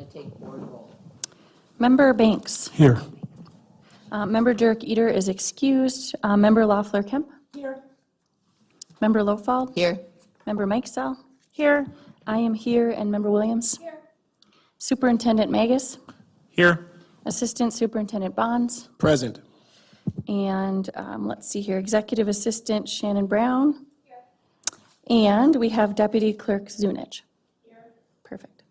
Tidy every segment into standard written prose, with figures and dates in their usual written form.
to take board roll. Member Banks. Here. Member Dirk Eater is excused. Member Loeffler Kemp. Here. Member Lofald. Here. Member Mike Sell. Here. I am here. And Member Williams. Here. Superintendent Magus. Here. Assistant Superintendent Bonds. Present. And let's see here, Executive Assistant Shannon Brown. Here. And we have Deputy Clerk Zunich. Here. Perfect.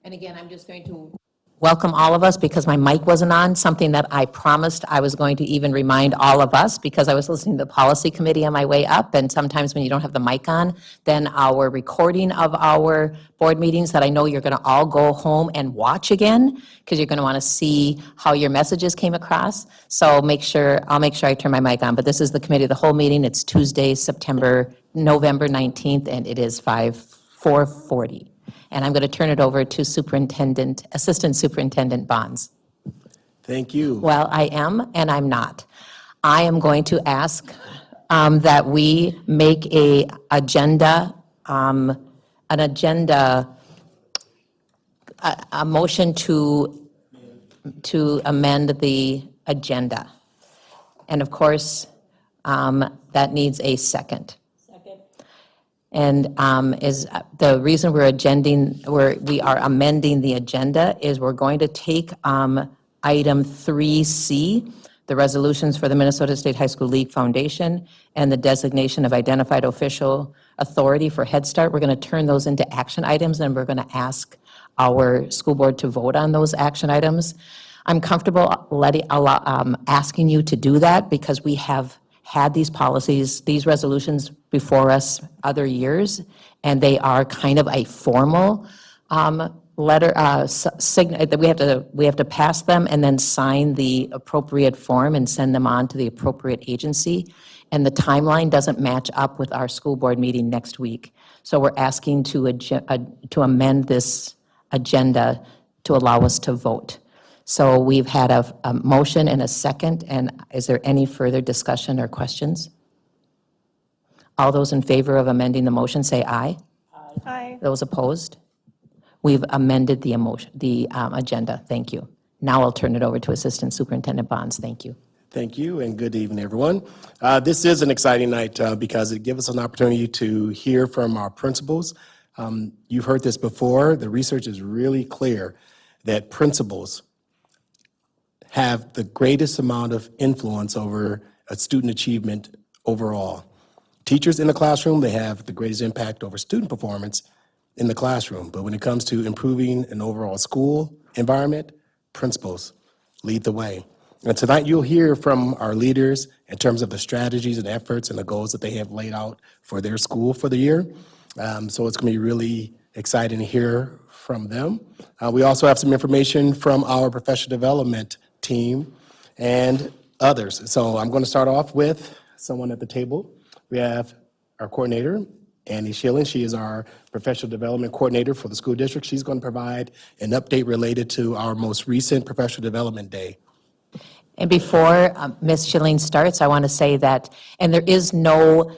And again, I'm just going to welcome all of us because my mic wasn't on, something that I promised I was going to even remind all of us because I was listening to the policy committee on my way up, and sometimes when you don't have the mic on, then our recording of our board meetings that I know you're going to all go home and watch again because you're going to want to see how your messages came across. So I'll make sure I turn my mic on. But this is the committee of the whole meeting. It's Tuesday, November 19th, and it is 4:40. And I'm going to turn it over to Assistant Superintendent Bonds. Thank you. Well, I am and I'm not. I am going to ask that we make a motion to amend the agenda. And of course, that needs a second. And is the reason we are amending the agenda is we're going to take item 3C, the resolutions for the Minnesota State High School League Foundation and the designation of identified official authority for Head Start. We're going to turn those into action items, and we're going to ask our school board to vote on those action items. I'm comfortable asking you to do that because we have had these policies, these resolutions before us other years, and they are kind of a formal letter, we have to pass them and then sign the appropriate form and send them on to the appropriate agency. And the timeline doesn't match up with our school board meeting next week. So we're asking to amend this agenda to allow us to vote. So we've had a motion and a second, and is there any further discussion or questions? All those in favor of amending the motion say aye. Aye. Those opposed? We've amended the agenda. Thank you. Now I'll turn it over to Assistant Superintendent Bonds. Thank you. Thank you, and good evening, everyone. This is an exciting night because it gives us an opportunity to hear from our principals. You've heard this before. The research is really clear that principals have the greatest amount of influence over a student achievement overall. Teachers in the classroom, they have the greatest impact over student performance in the classroom. But when it comes to improving an overall school environment, principals lead the way. And tonight you'll hear from our leaders in terms of the strategies and efforts and the goals that they have laid out for their school for the year. So it's going to be really exciting to hear from them. We also have some information from our professional development team and others. So I'm going to start off with someone at the table. We have our coordinator, Annie Schilling. She is our professional development coordinator for the school district. She's going to provide an update related to our most recent professional development day. And before Ms. Schilling starts, I want to say that, and there is no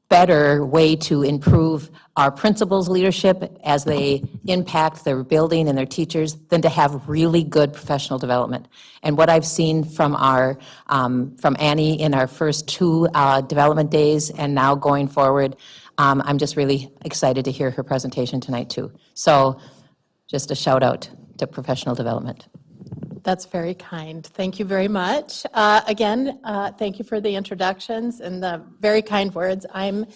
better way to improve our principals' leadership as they impact their building and their teachers than to have really good professional development. And what I've seen from from Annie in our first two development days and now going forward, I'm just really excited to hear her presentation tonight too. So just a shout out to professional development. That's very kind. Thank you very much. Again, thank you for the introductions and the very kind words. I'm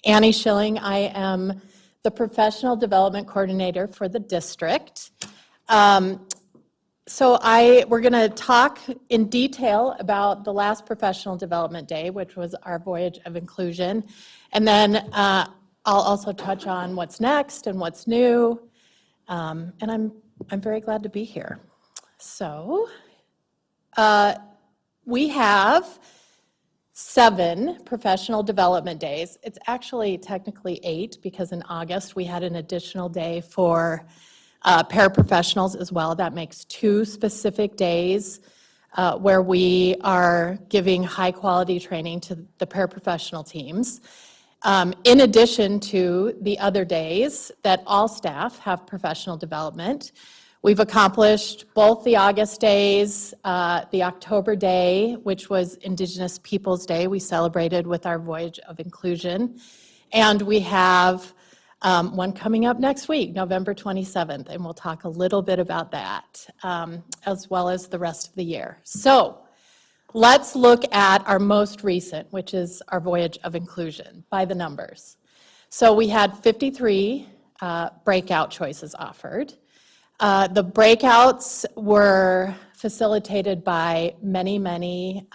Annie Schilling. I am the Professional Development Coordinator for the district. So we're going to talk in detail about the last Professional Development Day, which was our Voyage of Inclusion. And then I'll also touch on what's next and what's new. And I'm very glad to be here. So we have 7 professional development days. It's actually technically 8 because in August we had an additional day for paraprofessionals as well. That makes 2 specific days where we are giving high quality training to the paraprofessional teams. In addition to the other days that all staff have professional development. We've accomplished both the August days, the October day, which was Indigenous Peoples Day, we celebrated with our Voyage of Inclusion, and we have one coming up next week, November 27th, and we'll talk a little bit about that, as well as the rest of the year. So let's look at our most recent, which is our Voyage of Inclusion, by the numbers. So we had 53 breakout choices offered. The breakouts were facilitated by many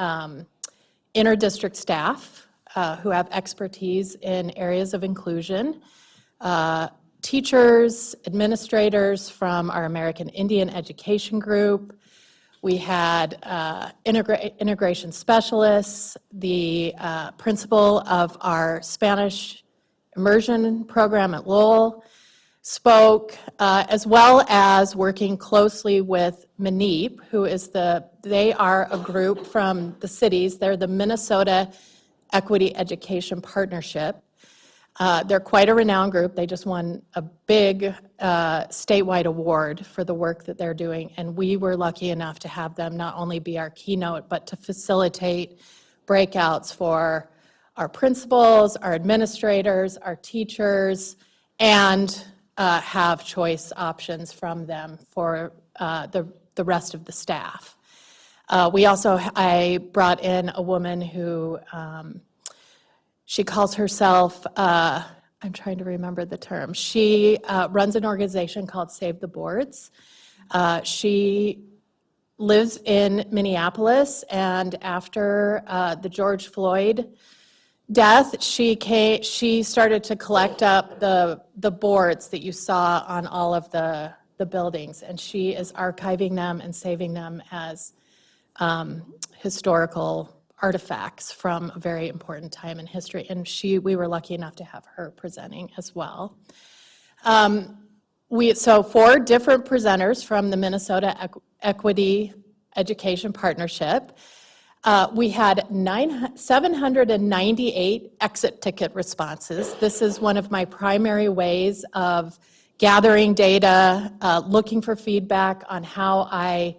inter-district staff who have expertise in areas of inclusion, teachers, administrators from our American Indian Education Group. We had integration specialists, the principal of our Spanish immersion program at Lowell spoke, as well as working closely with MNEEP, who is they are a group from the cities. They're the Minnesota Equity Education Partnership. They're quite a renowned group. They just won a big statewide award for the work that they're doing, and we were lucky enough to have them not only be our keynote, but to facilitate breakouts for our principals, our administrators, our teachers, and have choice options from them for the rest of the staff. I brought in a woman who, she calls herself, I'm trying to remember the term. She runs an organization called Save the Boards. She lives in Minneapolis, and after the George Floyd death, she started to collect up the boards that you saw on all of the buildings, and she is archiving them and saving them as historical artifacts from a very important time in history. And we were lucky enough to have her presenting as well. So 4 different presenters from the Minnesota Equity Education Partnership. We had 798 exit ticket responses. This is one of my primary ways of gathering data, looking for feedback on how I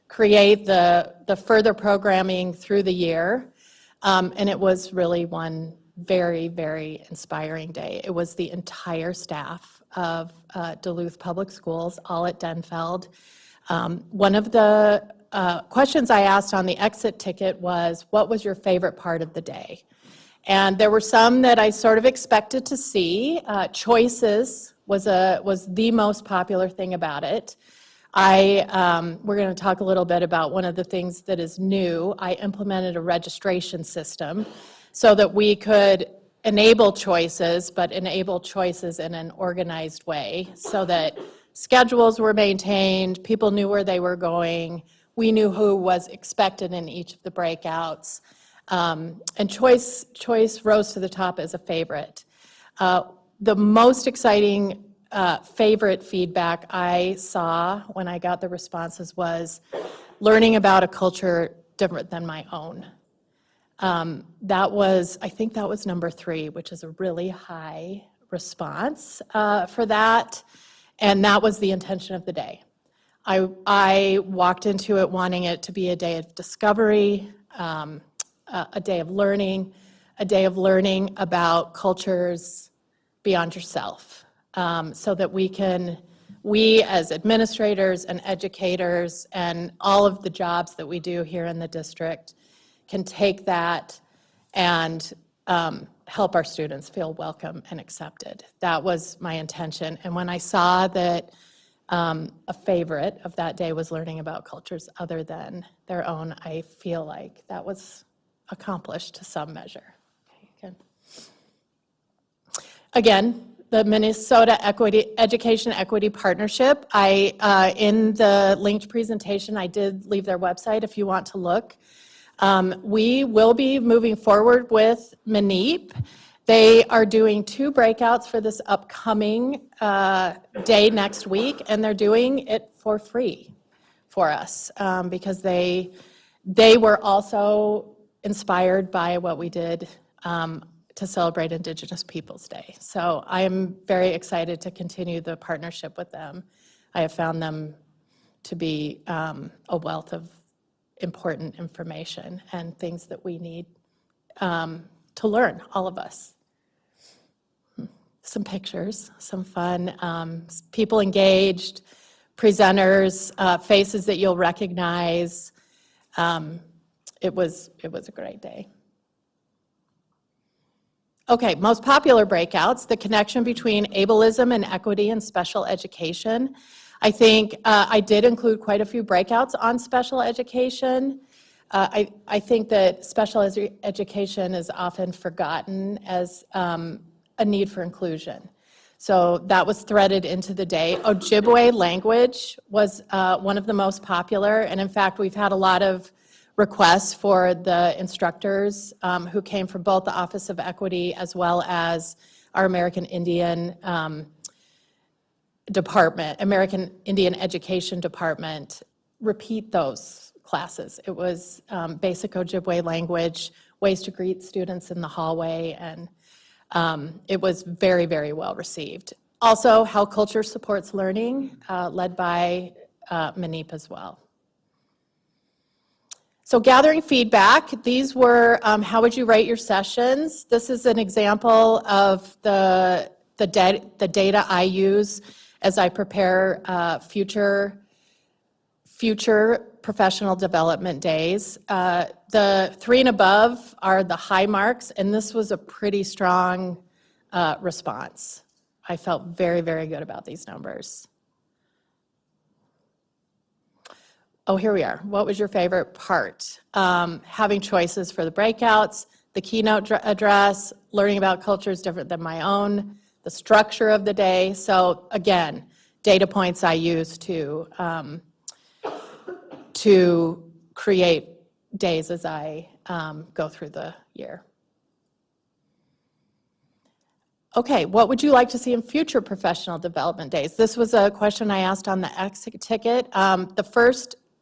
create the further programming through the year. And it was really one very inspiring day. It was the entire staff of Duluth Public Schools, all at Denfeld. One of the questions I asked on the exit ticket was, what was your favorite part of the day? And there were some that I sort of expected to see. Choices was the most popular thing about it. We're going to talk a little bit about one of the things that is new. I implemented a registration system so that we could enable choices, but enable choices in an organized way so that schedules were maintained, people knew where they were going, we knew who was expected in each of the breakouts, and choice rose to the top as a favorite. The most exciting favorite feedback I saw when I got the responses was learning about a culture different than my own. I think that was number 3, which is a really high response for that, and that was the intention of the day. I walked into it wanting it to be a day of discovery, a day of learning about cultures beyond yourself, so that we as administrators and educators and all of the jobs that we do here in the district can take that and help our students feel welcome and accepted. That was my intention. And when I saw that a favorite of that day was learning about cultures other than their own, I feel like that was accomplished to some measure. Okay, good. Again, the Minnesota Education Equity Partnership, in the linked presentation, I did leave their website if you want to look. We will be moving forward with MNEEP. They are doing 2 breakouts for this upcoming day next week, and they're doing it for free for us because they were also inspired by what we did to celebrate Indigenous Peoples Day. So I am very excited to continue the partnership with them. I have found them to be a wealth of important information and things that we need to learn, all of us. Some pictures, some fun, people engaged, presenters, faces that you'll recognize. It was a great day. Okay, most popular breakouts, the connection between ableism and equity in special education. I think I did include quite a few breakouts on special education. I think that special education is often forgotten as a need for inclusion. So that was threaded into the day. Ojibwe language was one of the most popular, and in fact, we've had a lot of requests for the instructors who came from both the Office of Equity as well as our American Indian department, American Indian Education Department, repeat those classes. It was basic Ojibwe language, ways to greet students in the hallway, and it was very, very well received. Also, how culture supports learning, led by Manip as well. So gathering feedback, these were how would you rate your sessions? This is an example of the data I use as I prepare future professional development days. The 3 and above are the high marks, and this was a pretty strong response. I felt very, very good about these numbers. Oh, here we are. What was your favorite part? Having choices for the breakouts, the keynote address, learning about cultures different than my own, the structure of the day. So again, data points I use to create days as I go through the year. Okay, what would you like to see in future professional development days? This was a question I asked on the exit ticket.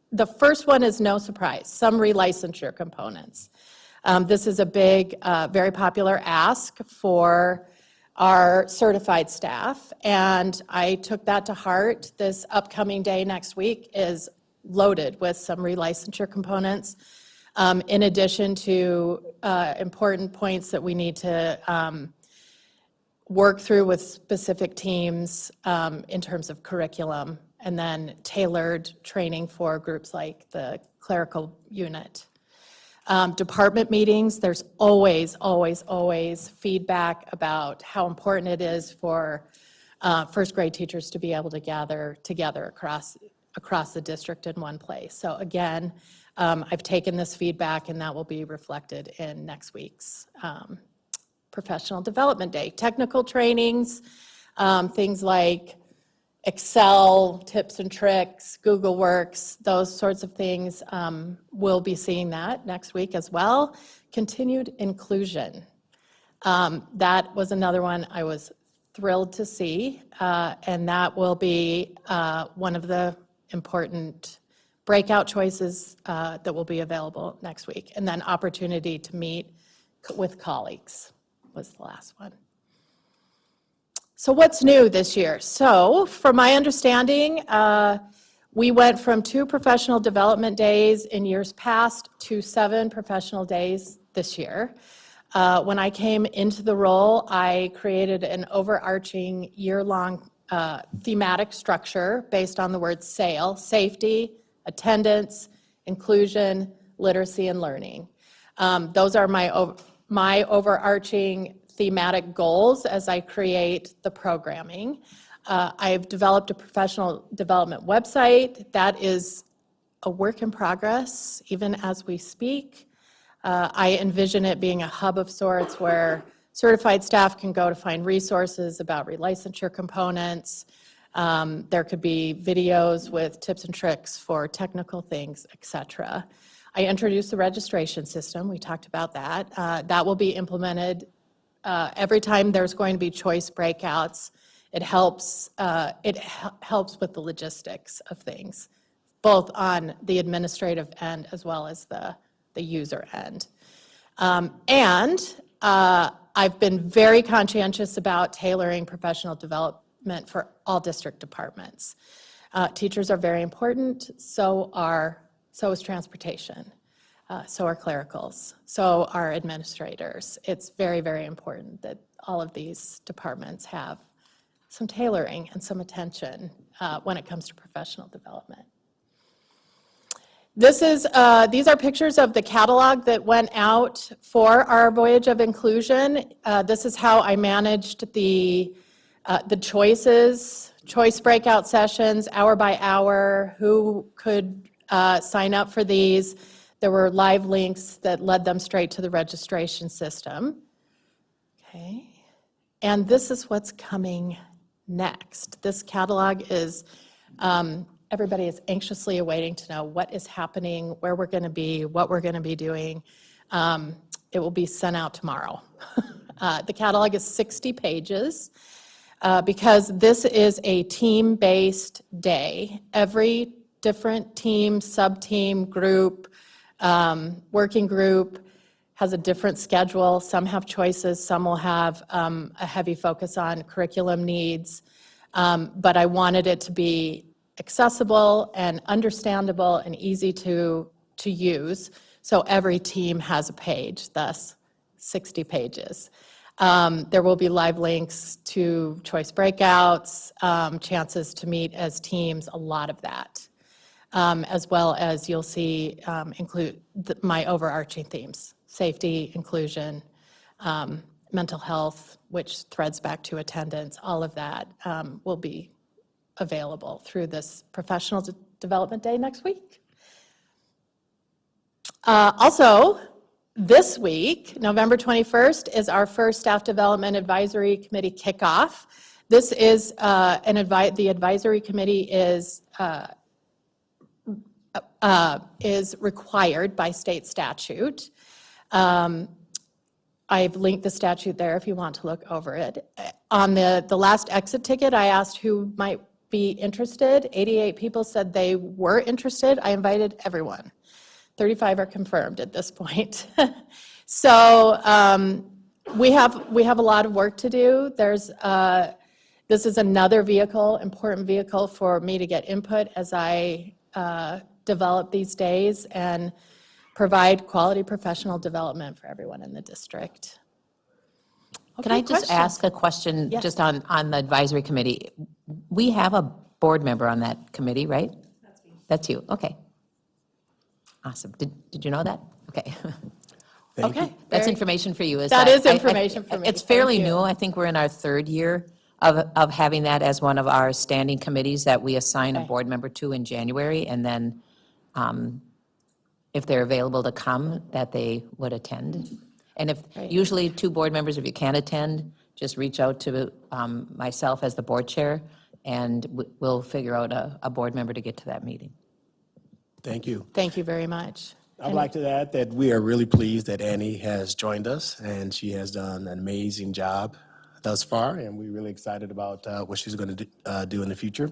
The first one is no surprise, some relicensure components. This is a big, very popular ask for our certified staff, and I took that to heart. This upcoming day next week is loaded with some relicensure components, in addition to important points that we need to work through with specific teams in terms of curriculum, and then tailored training for groups like the clerical unit. Department meetings, there's always, always, always feedback about how important it is for first grade teachers to be able to gather together across the district in one place. So again, I've taken this feedback, and that will be reflected in next week's professional development day. Technical trainings, things like Excel, tips and tricks, Google Works, those sorts of things. We'll be seeing that next week as well. Continued inclusion. That was another one I was thrilled to see, and that will be one of the important breakout choices that will be available next week. And then opportunity to meet with colleagues was the last one. So what's new this year? So from my understanding, we went from 2 professional development days in years past to 7 professional days this year. When I came into the role, I created an overarching year-long thematic structure based on the word SAIL, safety, attendance, inclusion, literacy, and learning. Those are my overarching thematic goals as I create the programming. I've developed a professional development website that is a work in progress, even as we speak. I envision it being a hub of sorts where certified staff can go to find resources about relicensure components. There could be videos with tips and tricks for technical things, etc. I introduced the registration system. We talked about that. That will be implemented every time there's going to be choice breakouts. It helps with the logistics of things, both on the administrative end as well as the user end. I've been very conscientious about tailoring professional development for all district departments. Teachers are very important, so is transportation, so are clericals, so are administrators. It's very, very important that all of these departments have some tailoring and some attention when it comes to professional development. These are pictures of the catalog that went out for our Voyage of Inclusion. This is how I managed the choice breakout sessions, hour by hour, who could sign up for these. There were live links that led them straight to the registration system. Okay, and this is what's coming next. This catalog is, everybody is anxiously awaiting to know what is happening, where we're going to be, what we're going to be doing. It will be sent out tomorrow. The catalog is 60 pages because this is a team-based day. Every different team, sub-team, group, working group has a different schedule. Some have choices, some will have a heavy focus on curriculum needs, but I wanted it to be accessible and understandable and easy to use, so every team has a page, thus 60 pages. There will be live links to choice breakouts, chances to meet as teams, a lot of that, as well as you'll see include my overarching themes: safety, inclusion, mental health, which threads back to attendance. All of that will be available through this professional development day next week. Also, this week, November 21st, is our first Staff Development Advisory Committee kickoff. This is the advisory committee is required by state statute. I've linked the statute there if you want to look over it. On the last exit ticket, I asked who might be interested. 88 people said they were interested. I invited everyone. 35 are confirmed at this point. So we have a lot of work to do. This is another important vehicle for me to get input as I develop these days and provide quality professional development for everyone in the district. Can I Okay, just questions? ask a question Yes. just on the advisory committee? We have a board member on that committee, right? That's me. That's you, okay. Awesome. Did you know that? Okay. Okay. That's very- information for you. That is information for me. It's fairly Thank you. new. I think we're in our third year of having that as one of our standing committees that we assign a Okay. board member to in January, and then if they're available to come, that they would attend. And if, Great. usually 2 board members, if you can't attend, just reach out to myself as the board chair, and we'll figure out a board member to get to that meeting. Thank you. Thank you very much. I'd like to add that we are really pleased that Annie has joined us, and she has done an amazing job thus far, and we're really excited about what she's going to do in the future.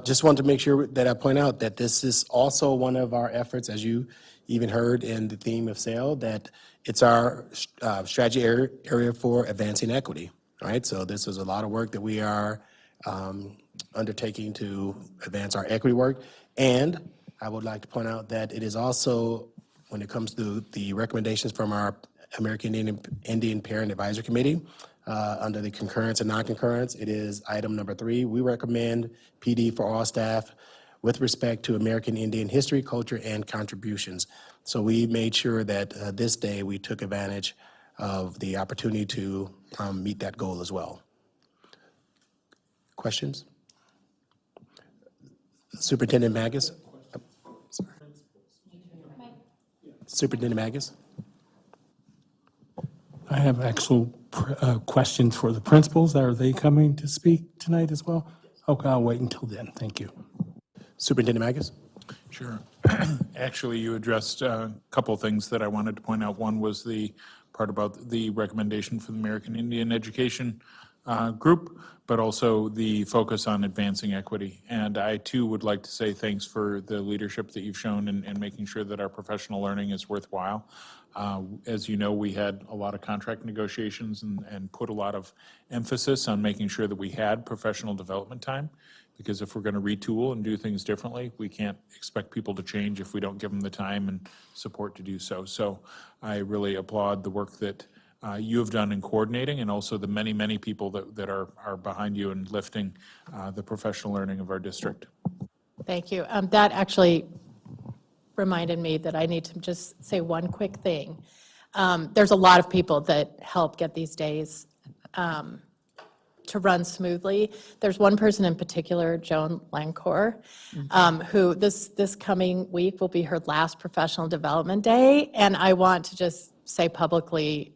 Just want to make sure that I point out that this is also one of our efforts, as you even heard in the theme of SAIL, that it's our strategy area for advancing equity, right? So this is a lot of work that we are undertaking to advance our equity work. And I would like to point out that it is also, when it comes to the recommendations from our American Indian Parent Advisory Committee, under the concurrence and non-concurrence, it is item number 3. We recommend PD for all staff with respect to American Indian history, culture, and contributions. So we made sure that this day we took advantage of the opportunity to meet that goal as well. Questions? Superintendent Magus? Sorry. Superintendent Magus? I have actual questions for the principals. Are they coming to speak tonight as well? Okay, I'll wait until then. Thank you. Superintendent Magus? Sure. Actually, you addressed a couple things that I wanted to point out. One was the part about the recommendation for the American Indian Education Group, but also the focus on advancing equity. And I too would like to say thanks for the leadership that you've shown in making sure that our professional learning is worthwhile. As you know, we had a lot of contract negotiations and put a lot of emphasis on making sure that we had professional development time. because if we're going to retool and do things differently, we can't expect people to change if we don't give them the time and support to do so. So I really applaud the work that you have done in coordinating, and also the many, many people that are behind you in lifting the professional learning of our district. Thank you. That actually reminded me that I need to just say one quick thing. There's a lot of people that help get these days to run smoothly. There's one person in particular, Joan Lancourt, who this coming week will be her last professional development day, and I want to just say publicly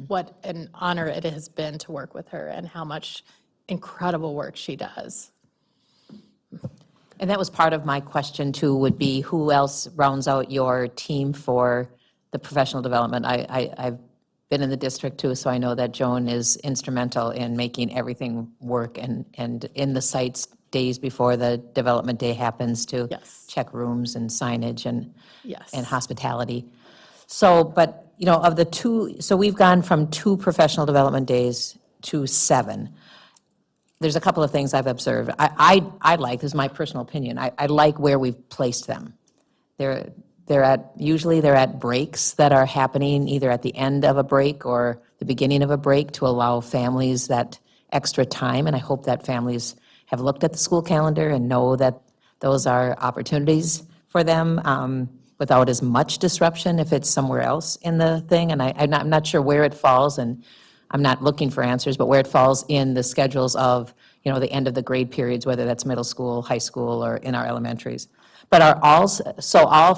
what an honor it has been to work with her and how much incredible work she does. And that was part of my question too, would be who else rounds out your team for the professional development? I've been in the district too, so I know that Joan is instrumental in making everything work and in the sites days before the development day happens to Yes. check rooms and signage and Yes. hospitality. So, but, you know, of the two, so we've gone from 2 professional development days to 7. There's a couple of things I've observed. I like, this is my personal opinion, I like where we've placed them. Usually they're at breaks that are happening either at the end of a break or the beginning of a break to allow families that extra time. And I hope that families have looked at the school calendar and know that those are opportunities for them without as much disruption if it's somewhere else in the thing. And I'm not sure where it falls, and I'm not looking for answers, but where it falls in the schedules of, you know, the end of the grade periods, whether that's middle school, high school, or in our elementaries. But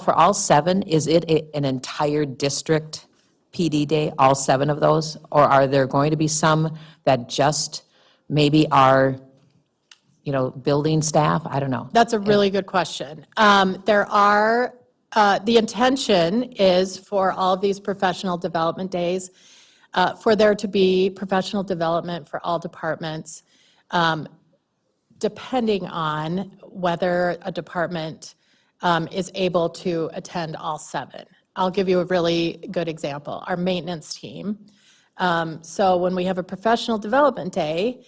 for all 7, is it an entire district PD day, all 7 of those? Or are there going to be some that just maybe are, you know, building staff? I don't know. That's a really good question. There are, the intention is for all of these professional development days, for there to be professional development for all departments, depending on whether a department is able to attend all 7. I'll give you a really good example. Our maintenance team. So when we have a professional development day,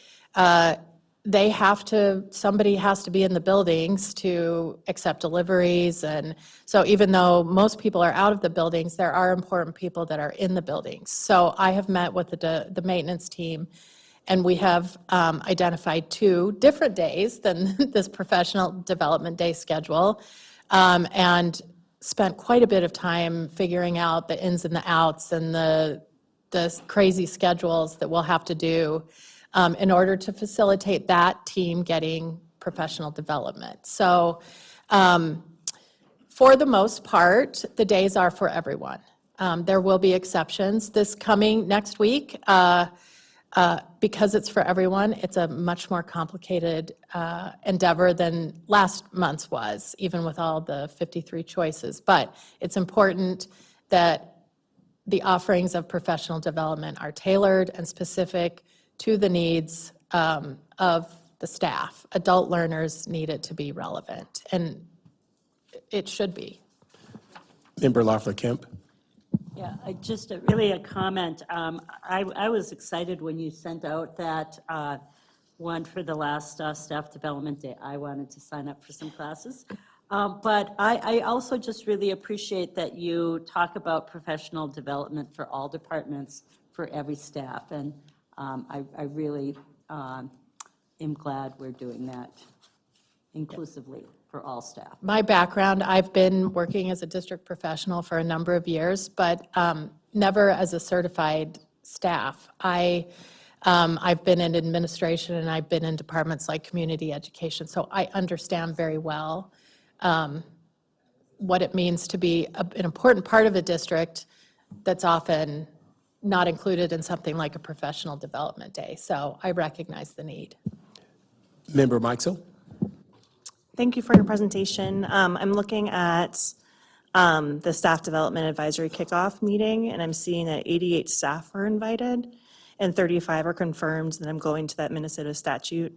somebody has to be in the buildings to accept deliveries. And so even though most people are out of the buildings, there are important people that are in the buildings. So I have met with the maintenance team, and we have identified 2 different days than this professional development day schedule, and spent quite a bit of time figuring out the ins and the outs and the crazy schedules that we'll have to do in order to facilitate that team getting professional development. So for the most part, the days are for everyone. There will be exceptions. This coming next week, because it's for everyone, it's a much more complicated endeavor than last month's was, even with all the 53 choices. But it's important that the offerings of professional development are tailored and specific to the needs of the staff. Adult learners need it to be relevant, and it should be. Member Loeffler-Kemp. Yeah, really a comment. I was excited when you sent out that one for the last staff development day. I wanted to sign up for some classes. But I also just really appreciate that you talk about professional development for all departments, for every staff. And I really am glad we're doing that inclusively for all staff. My background, I've been working as a district professional for a number of years, but never as a certified staff. I've been in administration, and I've been in departments like community education, so I understand very well what it means to be an important part of a district that's often not included in something like a professional development day. So I recognize the need. Member Meixel. Thank you for your presentation. I'm looking at the Staff Development Advisory Kickoff meeting, and I'm seeing that 88 staff were invited, and 35 are confirmed that I'm going to that Minnesota statute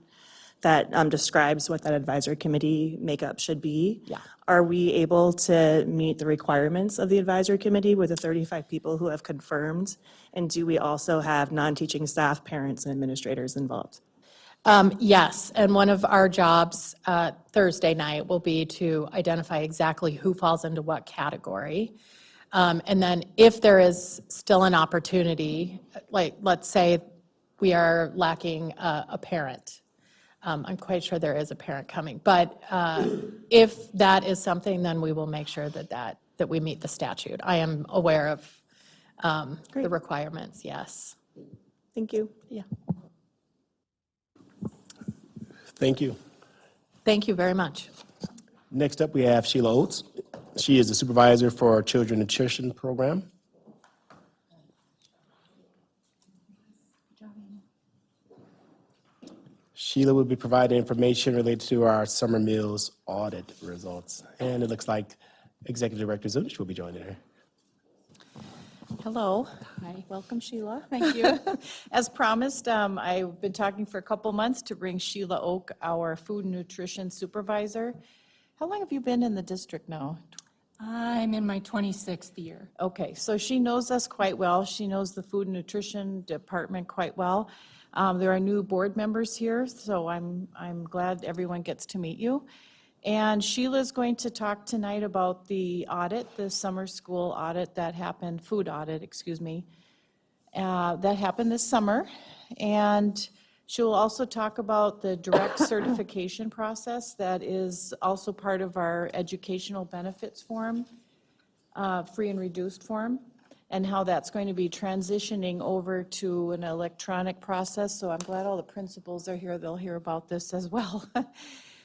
that describes what that advisory committee makeup should be. Yeah. Are we able to meet the requirements of the advisory committee with the 35 people who have confirmed? And do we also have non-teaching staff, parents, and administrators involved? Yes, and one of our jobs Thursday night will be to identify exactly who falls into what category. And then if there is still an opportunity, like, let's say we are lacking a parent. I'm quite sure there is a parent coming, but if that is something, then we will make sure that we meet the statute. I am aware of the requirements, yes. Thank you. Yeah, Thank you. thank you very much. Next up, we have Sheila Oates. She is the supervisor for our Children Nutrition Program. Sheila will be providing information related to our summer meals audit results. And it looks like Executive Director Zunic will be joining her. Hello. Hi. Welcome, Sheila. Thank you. As promised, I've been talking for a couple months to bring Sheila Oak, our food and nutrition supervisor. How long have you been in the district now? I'm in my 26th year. Okay, so she knows us quite well. She knows the food and nutrition department quite well. There are new board members here, so I'm glad everyone gets to meet you. And Sheila's going to talk tonight about the audit, the summer school audit that happened, food audit, excuse me, that happened this summer. And she will also talk about the direct certification process that is also part of our educational benefits form, free and reduced form, and how that's going to be transitioning over to an electronic process. So I'm glad all the principals are here. They'll hear about this as well.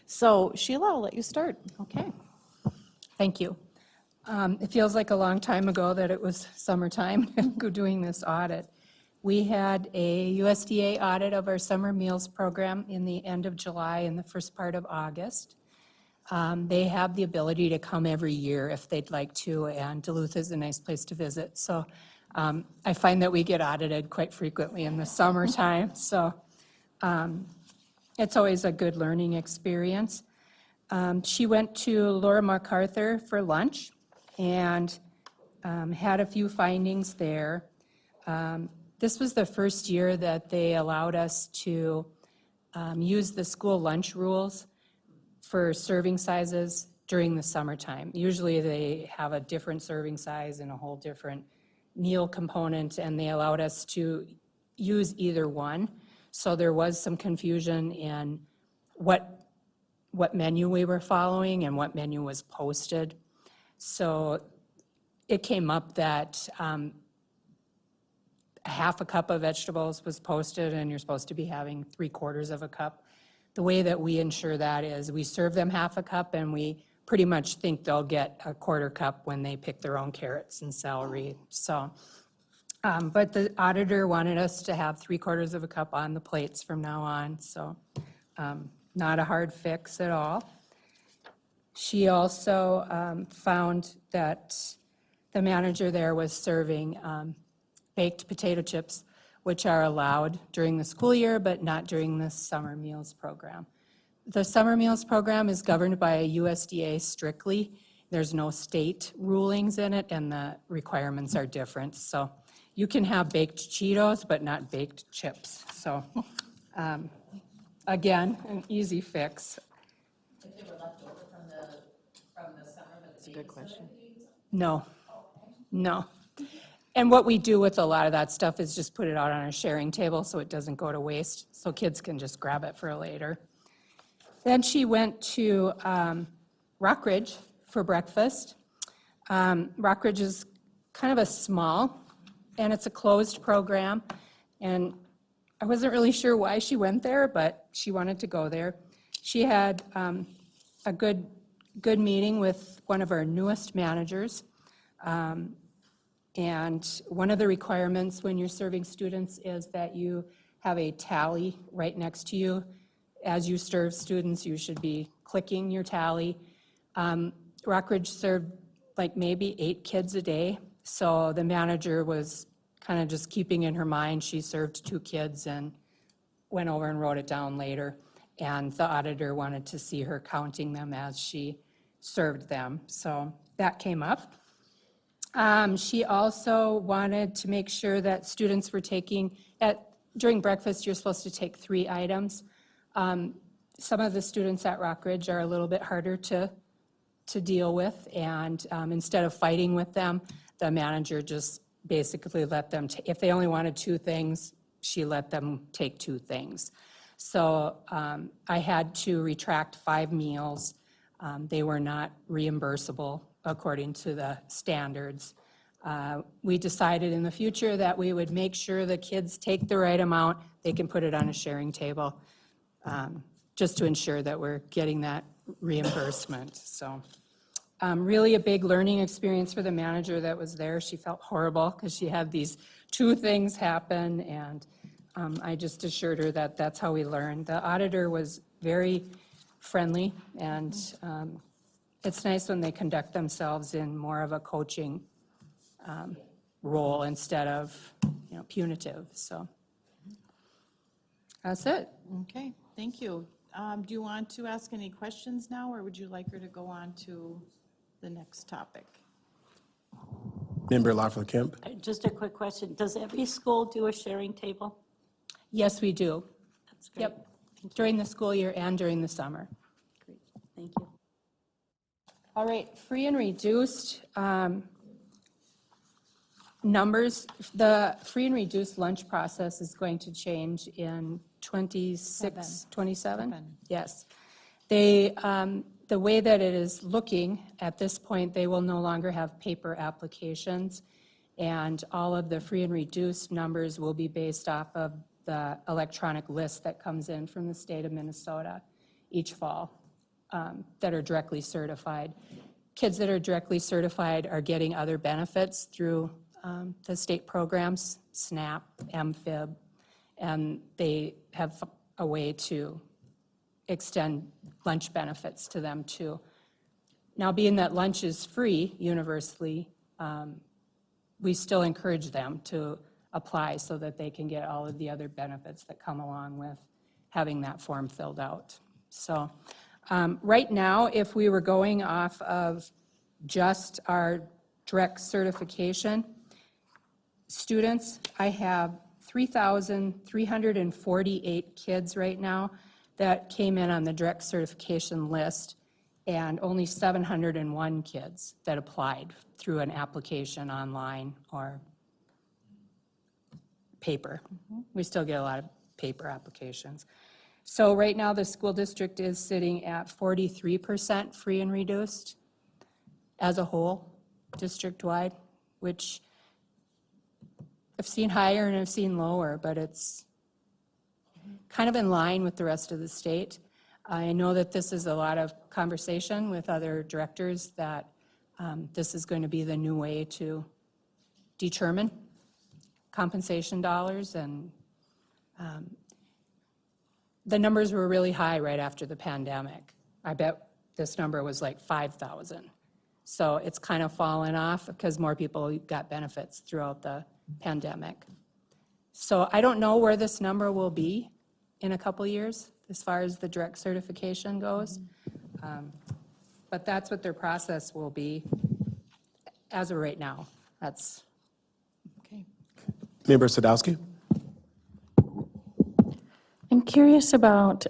So Sheila, I'll let you start. Okay. Thank you. It feels like a long time ago that it was summertime doing this audit. We had a USDA audit of our summer meals program in the end of July and the first part of August. They have the ability to come every year if they'd like to, and Duluth is a nice place to visit. So I find that we get audited quite frequently in the summertime. So it's always a good learning experience. She went to Laura MacArthur for lunch and had a few findings there. This was the first year that they allowed us to use the school lunch rules for serving sizes during the summertime. Usually they have a different serving size and a whole different meal component, and they allowed us to use either one. So there was some confusion in what menu we were following and what menu was posted. So it came up that half a cup of vegetables was posted and you're supposed to be having 3/4 of a cup. The way that we ensure that is we serve them half a cup and we pretty much think they'll get a 1/4 cup when they pick their own carrots and celery. So, but the auditor wanted us to have 3/4 of a cup on the plates from now on, so not a hard fix at all. She also found that the manager there was serving baked potato chips, which are allowed during the school year, but not during the summer meals program. The summer meals program is governed by a USDA strictly. There's no state rulings in it, and the requirements are different. So you can have baked Cheetos, but not baked chips. So again, an easy fix. If they were left over from the summer, but it's a good question. No, no. And what we do with a lot of that stuff is just put it out on our sharing table so it doesn't go to waste, so kids can just grab it for later. Then she went to Rockridge for breakfast. Rockridge is kind of a small, and it's a closed program, and I wasn't really sure why she went there, but she wanted to go there. She had a good meeting with one of our newest managers. And one of the requirements when you're serving students is that you have a tally right next to you. As you serve students, you should be clicking your tally. Rockridge served like maybe 8 kids a day, so the manager was kind of just keeping in her mind she served 2 kids and went over and wrote it down later. And the auditor wanted to see her counting them as she served them, so that came up. She also wanted to make sure that students were taking, during breakfast, you're supposed to take 3 items. Some of the students at Rockridge are a little bit harder to deal with, and instead of fighting with them, the manager just basically let them, if they only wanted 2 things, she let them take 2 things. So I had to retract 5 meals. They were not reimbursable according to the standards. We decided in the future that we would make sure the kids take the right amount. They can put it on a sharing table, just to ensure that we're getting that reimbursement. So really a big learning experience for the manager that was there. She felt horrible because she had these 2 things happen, and I just assured her that that's how we learn. The auditor was very friendly, and it's nice when they conduct themselves in more of a coaching role instead of, punitive. So that's it. Okay, thank you. Do you want to ask any questions now, or would you like her to go on to the next topic? Member Lawful Kemp. Just a quick question. Does every school do a sharing table? Yes, we do. That's great. Yep, during the school year and during the summer. Great. Thank you. All right, free and reduced numbers. The free and reduced lunch process is going to change in 27? Yes. They, the way that it is looking at this point, they will no longer have paper applications, and all of the free and reduced numbers will be based off of the electronic list that comes in from the state of Minnesota each fall that are directly certified. Kids that are directly certified are getting other benefits through the state programs, SNAP, MFIB, and they have a way to extend lunch benefits to them too. Now, being that lunch is free universally, we still encourage them to apply so that they can get all of the other benefits that come along with having that form filled out. So right now, if we were going off of just our direct certification students, I have 3,348 kids right now that came in on the direct certification list, and only 701 kids that applied through an application online or paper. We still get a lot of paper applications. So right now, the school district is sitting at 43% free and reduced as a whole, district-wide, which I've seen higher and I've seen lower, but it's kind of in line with the rest of the state. I know that this is a lot of conversation with other directors that this is going to be the new way to determine compensation dollars, and the numbers were really high right after the pandemic. I bet this number was like 5,000. So it's kind of fallen off because more people got benefits throughout the pandemic. So I don't know where this number will be in a couple years as far as the direct certification goes. But that's what their process will be as of right now. That's Okay. Member Sadowski. I'm curious about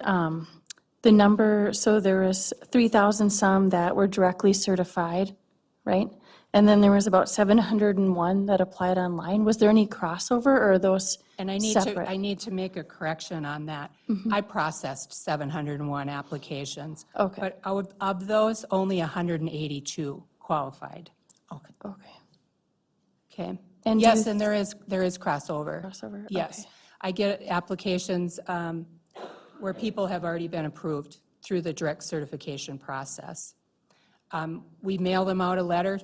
the number, so there was 3,000 some that were directly certified, right? And then there was about 701 that applied online. Was there any crossover, or are those And I separate? need to make a correction on that. I processed 701 applications. Okay. But out of those, only 182 qualified. Okay. Okay. And do Yes, you and there is crossover. Crossover, Yes. okay. I get applications where people have already been approved through the direct certification process. We mail them out a letter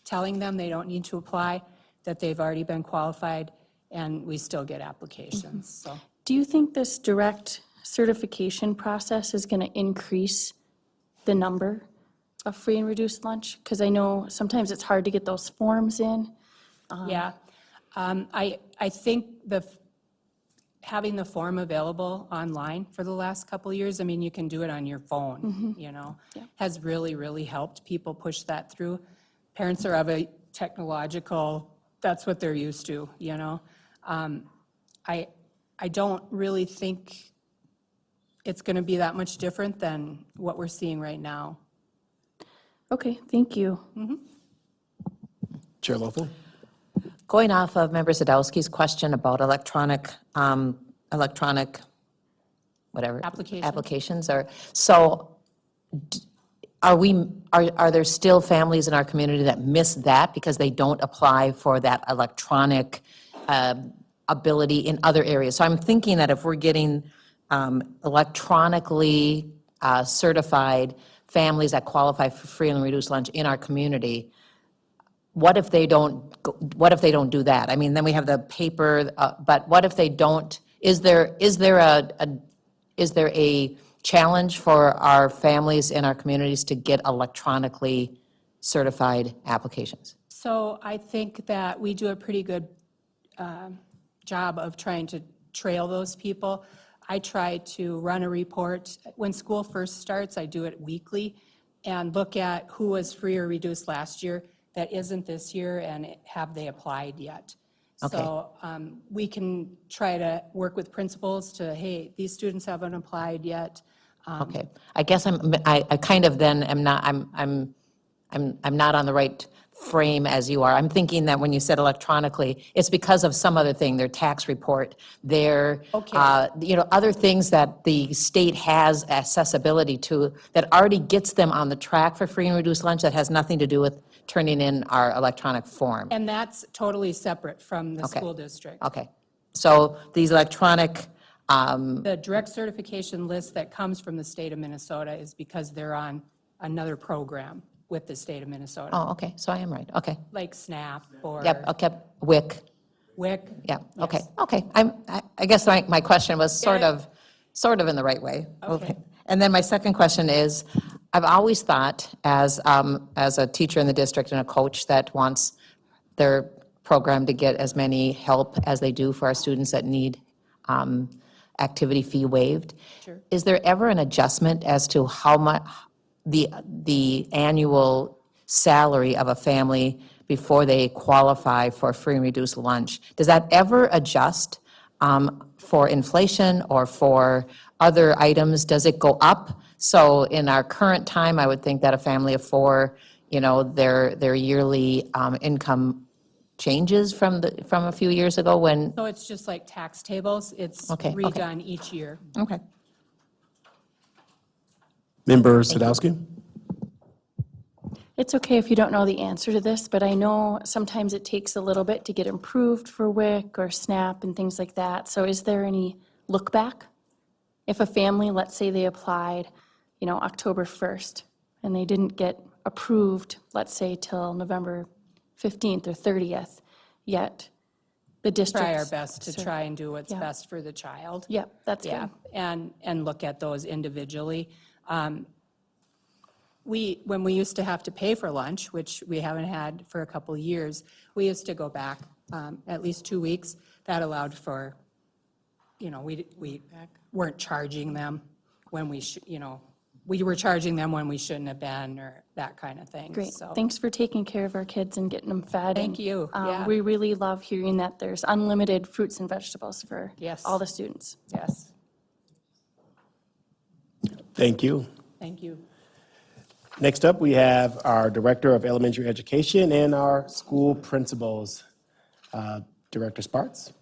telling them they don't need to apply, that they've already been qualified, and we still get applications, so. Do you think this direct certification process is going to increase the number of free and reduced lunch? Because I know sometimes it's hard to get those forms in. Yeah. I think having the form available online for the last couple of years, I mean, you can do it on your phone, has really, really helped people push that through. Parents are of a technological, that's what they're used to, I don't really think it's going to be that much different than what we're seeing right now. Okay, thank you. Chair Loeffel? Going off of Member Sadowski's question about electronic, whatever. Applications. Applications are, so are there still families in our community that miss that because they don't apply for that electronic ability in other areas? So I'm thinking that if we're getting electronically certified families that qualify for free and reduced lunch in our community, what if they don't do that? I mean, then we have the paper, but what if they don't? Is there a challenge for our families in our communities to get electronically certified applications? So I think that we do a pretty good job of trying to trail those people. I try to run a report. When school first starts, I do it weekly and look at who was free or reduced last year that isn't this year, and have they applied yet? Okay. So we can try to work with principals to, hey, these students haven't applied yet. Okay, I guess I kind of then am not, I'm not on the right frame as you are. I'm thinking that when you said electronically, it's because of some other thing, their tax report, their, Okay. Other things that the state has accessibility to that already gets them on the track for free and reduced lunch that has nothing to do with turning in our electronic form. And that's totally separate from the Okay. school district. Okay, so these electronic, The direct certification list that comes from the state of Minnesota is because they're on another program with the state of Minnesota, oh, okay, so I am right, okay. like SNAP or Yep, okay, WIC. WIC. Yeah, okay, Yes. okay. I guess my question was sort of in the right way. Okay. And then my second question is, I've always thought as a teacher in the district and a coach that wants their program to get as many help as they do for our students that need activity fee waived. Sure. Is there ever an adjustment as to how much the annual salary of a family before they qualify for free and reduced lunch? Does that ever adjust for inflation or for other items? Does it go up? So in our current time, I would think that a family of four, their yearly income changes from a few years ago when, So it's just like tax tables, it's Okay, okay. redone each year. okay. Member Sadowski? It's okay if you don't know the answer to this, but I know sometimes it takes a little bit to get improved for WIC or SNAP and things like that. So is there any look back? If a family, let's say they applied, October 1st, and they didn't get approved, let's say till November 15th or 30th, yet the district. Try our best to try and do what's Yeah. best for the child. Yep, that's Yeah, good. and look at those individually. When we used to have to pay for lunch, which we haven't had for a couple of years, we used to go back at least 2 weeks. That allowed for, we weren't charging them when we were charging them when we shouldn't have been, or that kind of thing. Great. So, Thanks for taking care of our kids and getting them fed. Thank and, you. Yeah. We really love hearing that there's unlimited fruits and vegetables for Yes. all the students. Yes, Thank you. thank you. Next up, we have our Director of Elementary Education and our school principals. Director Sparks?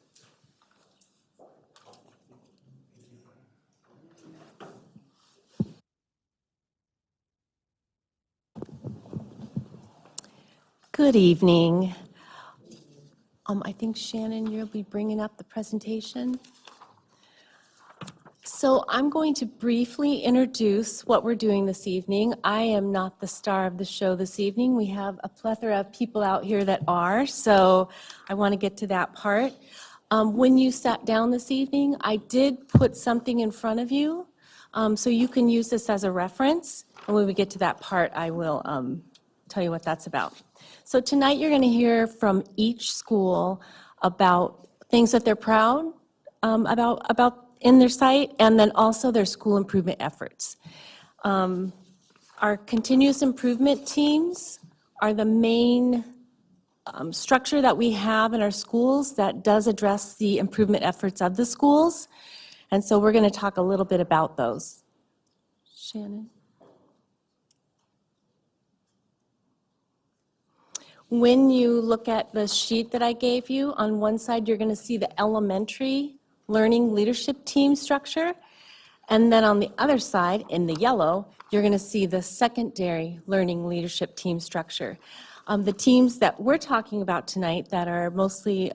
Good evening. I think Shannon, you'll be bringing up the presentation. So I'm going to briefly introduce what we're doing this evening. I am not the star of the show this evening. We have a plethora of people out here that are, so I want to get to that part. When you sat down this evening, I did put something in front of you, so you can use this as a reference. And when we get to that part, I will tell you what that's about. So tonight, you're going to hear from each school about things that they're proud about in their site, and then also their school improvement efforts. Our continuous improvement teams are the main structure that we have in our schools that does address the improvement efforts of the schools. And so we're going to talk a little bit about those. Shannon? When you look at the sheet that I gave you, on one side, you're going to see the elementary learning leadership team structure. And then on the other side, in the yellow, you're going to see the secondary learning leadership team structure. The teams that we're talking about tonight that are mostly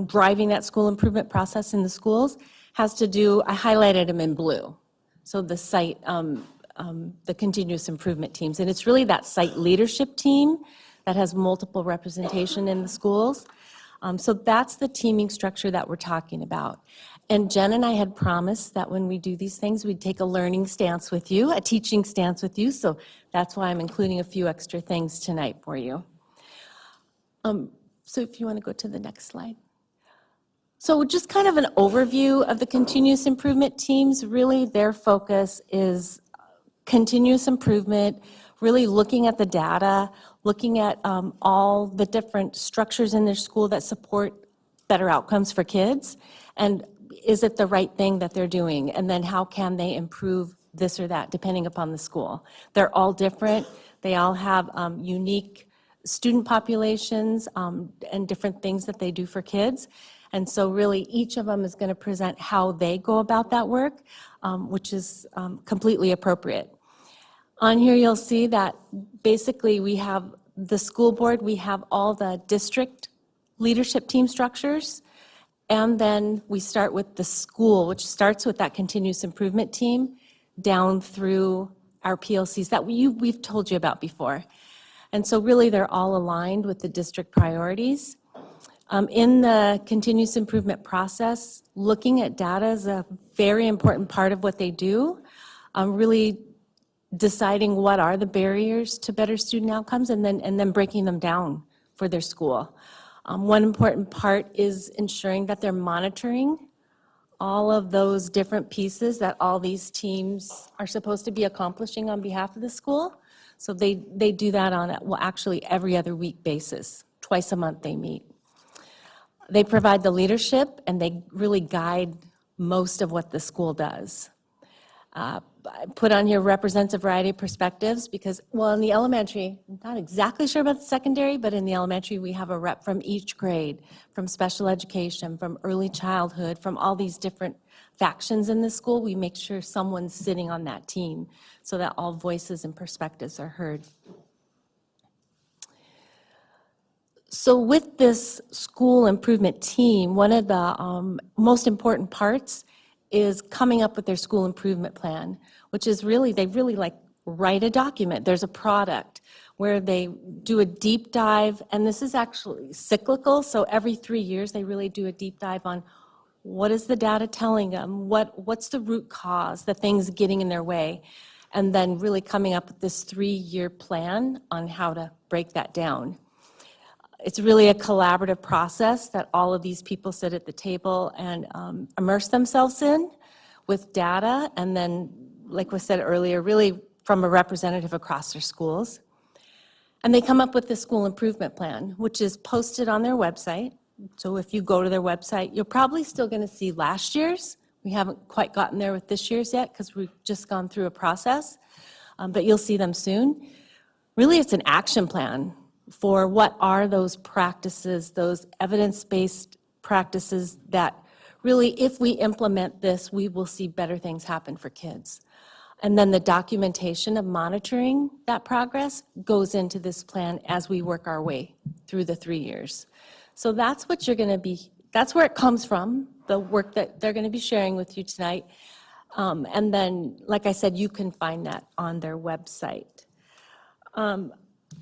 driving that school improvement process in the schools has to do, I highlighted them in blue. So the site, the continuous improvement teams. And it's really that site leadership team that has multiple representation in the schools. So that's the teaming structure that we're talking about. And Jen and I had promised that when we do these things, we'd take a learning stance with you, a teaching stance with you. So that's why I'm including a few extra things tonight for you. So if you want to go to the next slide. So just kind of an overview of the continuous improvement teams. Really, their focus is continuous improvement, really looking at the data, looking at all the different structures in their school that support better outcomes for kids, and is it the right thing that they're doing? And then how can they improve this or that, depending upon the school? They're all different. They all have unique student populations and different things that they do for kids. And so really, each of them is going to present how they go about that work, which is completely appropriate. On here, you'll see that basically we have the school board, we have all the district leadership team structures, and then we start with the school, which starts with that continuous improvement team down through our PLCs that we've told you about before. And so really, they're all aligned with the district priorities. In the continuous improvement process, looking at data is a very important part of what they do. Really deciding what are the barriers to better student outcomes and then breaking them down for their school. One important part is ensuring that they're monitoring all of those different pieces that all these teams are supposed to be accomplishing on behalf of the school. So they do that on, actually every other week basis. Twice a month they meet. They provide the leadership and they really guide most of what the school does. I put on here represents a variety of perspectives because, well, in the elementary, I'm not exactly sure about the secondary, but in the elementary, we have a rep from each grade, from special education, from early childhood, from all these different factions in the school. We make sure someone's sitting on that team so that all voices and perspectives are heard. So with this school improvement team, one of the most important parts is coming up with their school improvement plan, which is really, they really like write a document. There's a product where they do a deep dive, and this is actually cyclical, so every 3 years they really do a deep dive on what is the data telling them, what's the root cause, the things getting in their way, and then really coming up with this 3-year plan on how to break that down. It's really a collaborative process that all of these people sit at the table and immerse themselves in with data, and then, like was said earlier, really from a representative across their schools. And they come up with the school improvement plan, which is posted on their website. So if you go to their website, you're probably still going to see last year's. We haven't quite gotten there with this year's yet because we've just gone through a process, but you'll see them soon. Really, it's an action plan for what are those practices, those evidence-based practices that really, if we implement this, we will see better things happen for kids. And then the documentation of monitoring that progress goes into this plan as we work our way through the 3 years. So that's what you're going to be, that's where it comes from, the work that they're going to be sharing with you tonight. And then, like I said, you can find that on their website.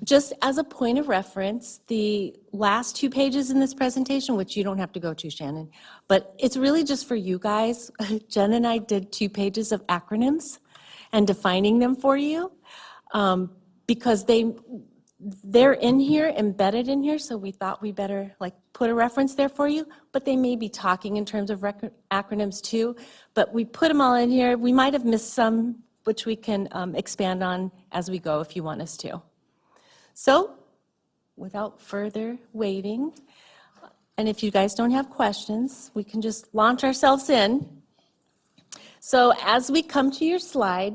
Just as a point of reference, the last 2 pages in this presentation, which you don't have to go to, Shannon, but it's really just for you guys. Jen and I did 2 pages of acronyms and defining them for you because they're in here, embedded in here, so we thought we better like put a reference there for you, but they may be talking in terms of acronyms too, but we put them all in here. We might have missed some, which we can expand on as we go if you want us to. So, without further waiting, and if you guys don't have questions, we can just launch ourselves in. So as we come to your slide.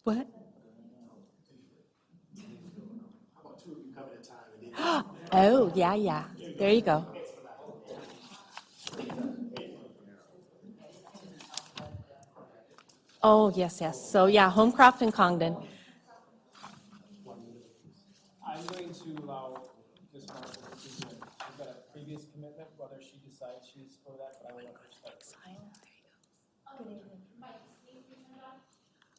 What? Oh, yeah, yeah. There you go. Oh, yes, yes. So, yeah, Homecroft and Congdon. I'm going to allow Ms. Marshall to begin. We've got a previous commitment, whether she decides she's for that, but I will let her start.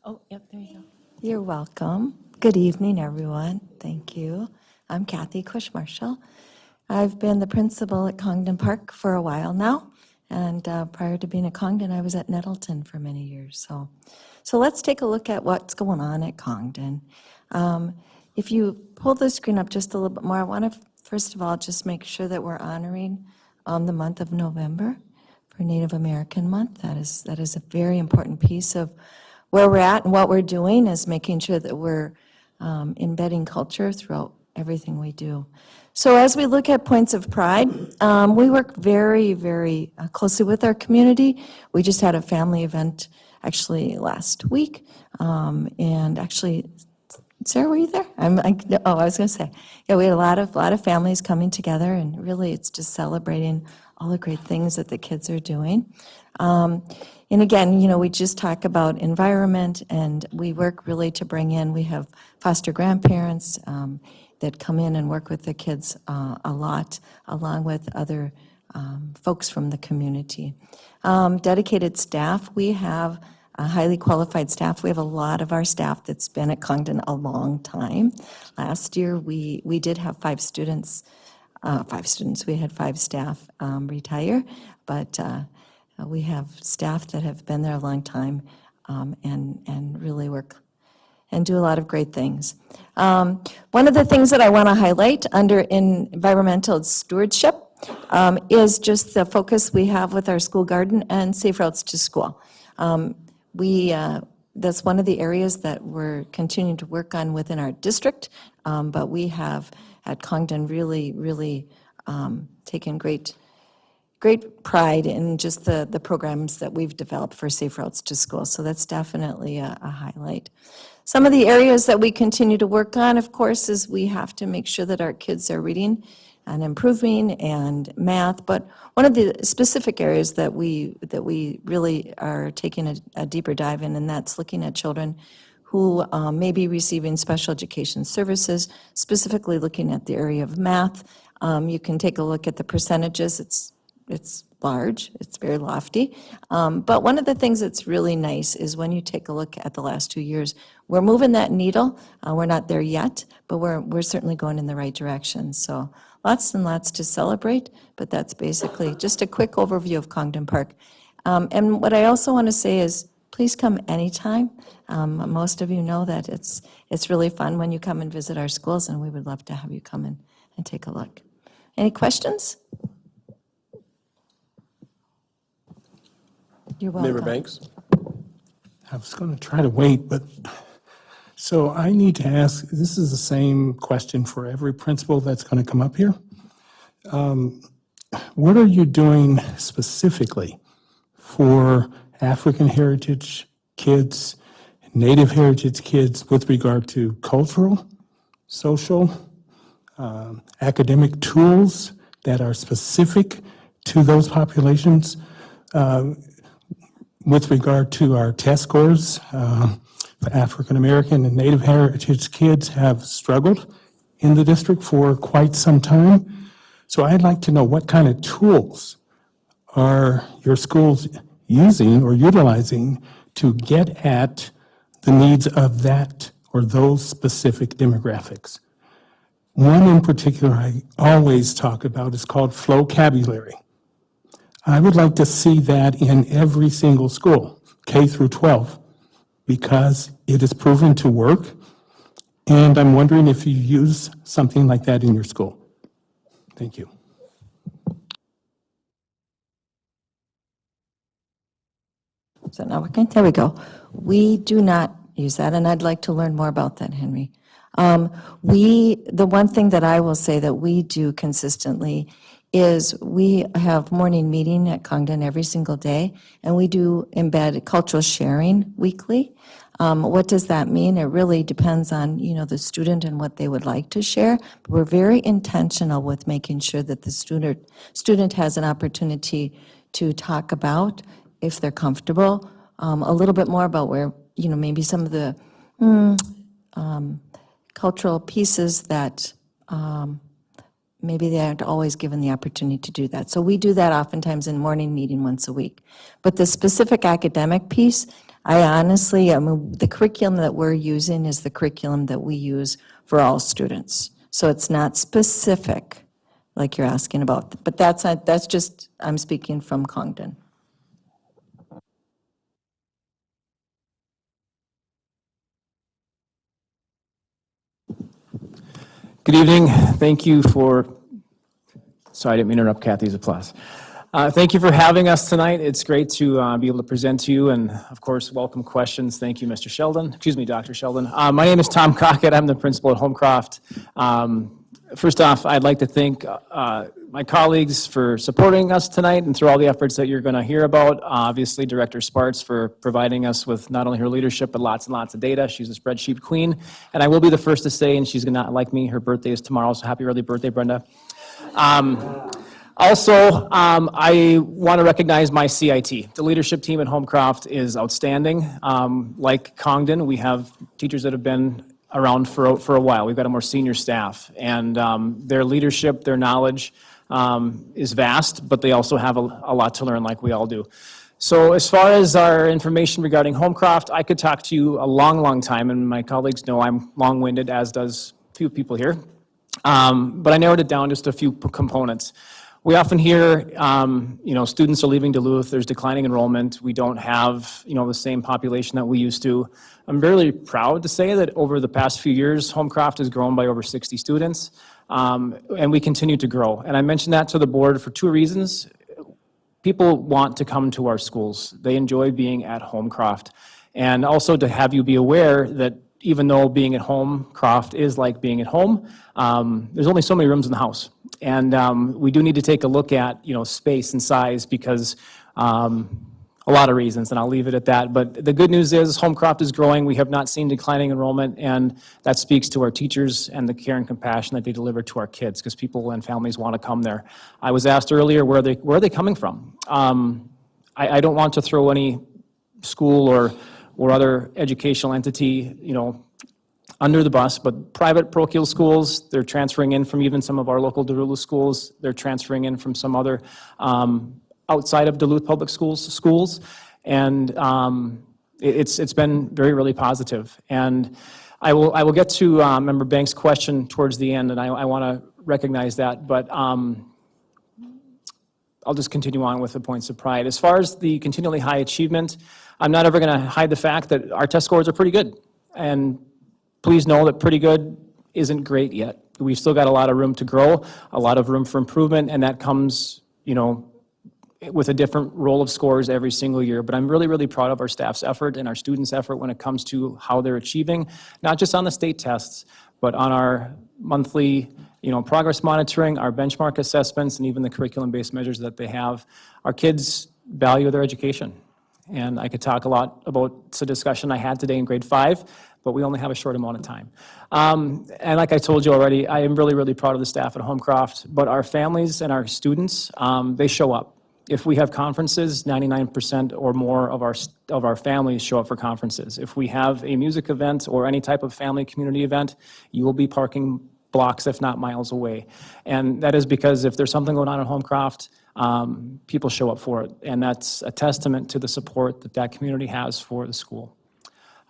Oh, yep, there you go. You're welcome. Good evening, everyone. Thank you. I'm Kathy Cush-Marshall. I've been the principal at Congdon Park for a while now, and prior to being at Congdon, I was at Nettleton for many years. So let's take a look at what's going on at Congdon. If you pull the screen up just a little bit more, I want to, first of all, just make sure that we're honoring the month of November for Native American Month. That is a very important piece of where we're at and what we're doing is making sure that we're embedding culture throughout everything we do. So as we look at points of pride, we work very, very closely with our community. We just had a family event actually last week, and actually, Sarah, were you there? I was going to say, yeah, we had a lot of families coming together, and really, it's just celebrating all the great things that the kids are doing. And again, we just talk about environment, and we work really to bring in, we have foster grandparents that come in and work with the kids a lot, along with other folks from the community. Dedicated staff, we have a highly qualified staff. We have a lot of our staff that's been at Congdon a long time. Last year, we did have 5 students, we had 5 staff retire, but we have staff that have been there a long time and really work and do a lot of great things. One of the things that I want to highlight under environmental stewardship is just the focus we have with our school garden and safe routes to school. That's one of the areas that we're continuing to work on within our district, but we have at Congdon really taken great pride in just the programs that we've developed for safe routes to school. So that's definitely a highlight. Some of the areas that we continue to work on, of course, is we have to make sure that our kids are reading and improving and math. But one of the specific areas that we really are taking a deeper dive in, and that's looking at children who may be receiving special education services, specifically looking at the area of math. You can take a look at the percentages. It's large, it's very lofty. But one of the things that's really nice is when you take a look at the last 2 years, we're moving that needle. We're not there yet, but we're certainly going in the right direction. So lots and lots to celebrate, but that's basically just a quick overview of Congdon Park. And what I also want to say is, please come anytime. Most of you know that it's really fun when you come and visit our schools, and we would love to have you come in and take a look. Any questions? You're welcome. Member Banks? I was going to try to wait, but, so I need to ask, this is the same question for every principal that's going to come up here. What are you doing specifically for African heritage kids, Native heritage kids with regard to cultural, social, academic tools that are specific to those populations? With regard to our test scores, African American and Native heritage kids have struggled in the district for quite some time. So I'd like to know what kind of tools are your schools using or utilizing to get at the needs of that or those specific demographics. One in particular I always talk about is called vocabulary. I would like to see that in every single school, K through 12, because it is proven to work, and I'm wondering if you use something like that in your school. Thank you. So now we're going, there we go. We do not use that, and I'd like to learn more about that, Henry. The one thing that I will say that we do consistently is we have morning meeting at Congdon every single day, and we do embed cultural sharing weekly. What does that mean? It really depends on, the student and what they would like to share. But we're very intentional with making sure that the student has an opportunity to talk about, if they're comfortable, a little bit more about where, maybe some of the cultural pieces that maybe they aren't always given the opportunity to do that. So we do that oftentimes in morning meeting once a week. But the specific academic piece, I honestly, the curriculum that we're using is the curriculum that we use for all students. So it's not specific, like you're asking about. But that's just, I'm speaking from Congdon. Good evening. Thank you for, sorry, I didn't mean to interrupt Kathy's applause. Thank you for having us tonight. It's great to be able to present to you and, of course, welcome questions. Thank you, Mr. Sheldon. Excuse me, Dr. Sheldon. My name is Tom Crockett. I'm the principal at Homecroft. First off, I'd like to thank my colleagues for supporting us tonight and through all the efforts that you're going to hear about. Obviously, Director Sparts for providing us with not only her leadership, but lots and lots of data. She's a spreadsheet queen. And I will be the first to say, and she's going to not like me, her birthday is tomorrow, so happy early birthday, Brenda. Also, I want to recognize my CIT. The leadership team at Homecroft is outstanding. Like Congdon, we have teachers that have been around for a while. We've got a more senior staff, and their leadership, their knowledge is vast, but they also have a lot to learn like we all do. So as far as our information regarding Homecroft, I could talk to you a long, long time, and my colleagues know I'm long-winded, as does a few people here. But I narrowed it down just a few components. We often hear, students are leaving Duluth, there's declining enrollment, we don't have, the same population that we used to. I'm really proud to say that over the past few years, Homecroft has grown by over 60 students, and we continue to grow. And I mentioned that to the board for two reasons. People want to come to our schools. They enjoy being at Homecroft. And also to have you be aware that even though being at Homecroft is like being at home, there's only so many rooms in the house. And we do need to take a look at, space and size because a lot of reasons, and I'll leave it at that. But the good news is Homecroft is growing. We have not seen declining enrollment, and that speaks to our teachers and the care and compassion that they deliver to our kids because people and families want to come there. I was asked earlier, where are they coming from? I don't want to throw any school or other educational entity, under the bus, but private parochial schools, they're transferring in from even some of our local Duluth schools. They're transferring in from some other outside of Duluth public schools, and it's been really positive. And I will get to Member Banks' question towards the end, and I want to recognize that, but I'll just continue on with the points of pride. As far as the continually high achievement, I'm not ever going to hide the fact that our test scores are pretty good, and please know that pretty good isn't great yet. We've still got a lot of room to grow, a lot of room for improvement, and that comes, with a different roll of scores every single year. But I'm really proud of our staff's effort and our students' effort when it comes to how they're achieving, not just on the state tests, but on our monthly, progress monitoring, our benchmark assessments, and even the curriculum-based measures that they have. Our kids value their education. And I could talk a lot about the discussion I had today in grade 5, but we only have a short amount of time. And like I told you already, I am really proud of the staff at Homecroft, but our families and our students, they show up. If we have conferences, 99% or more of our families show up for conferences. If we have a music event or any type of family community event, you will be parking blocks, if not miles away. And that is because if there's something going on at Homecroft, people show up for it. And that's a testament to the support that community has for the school.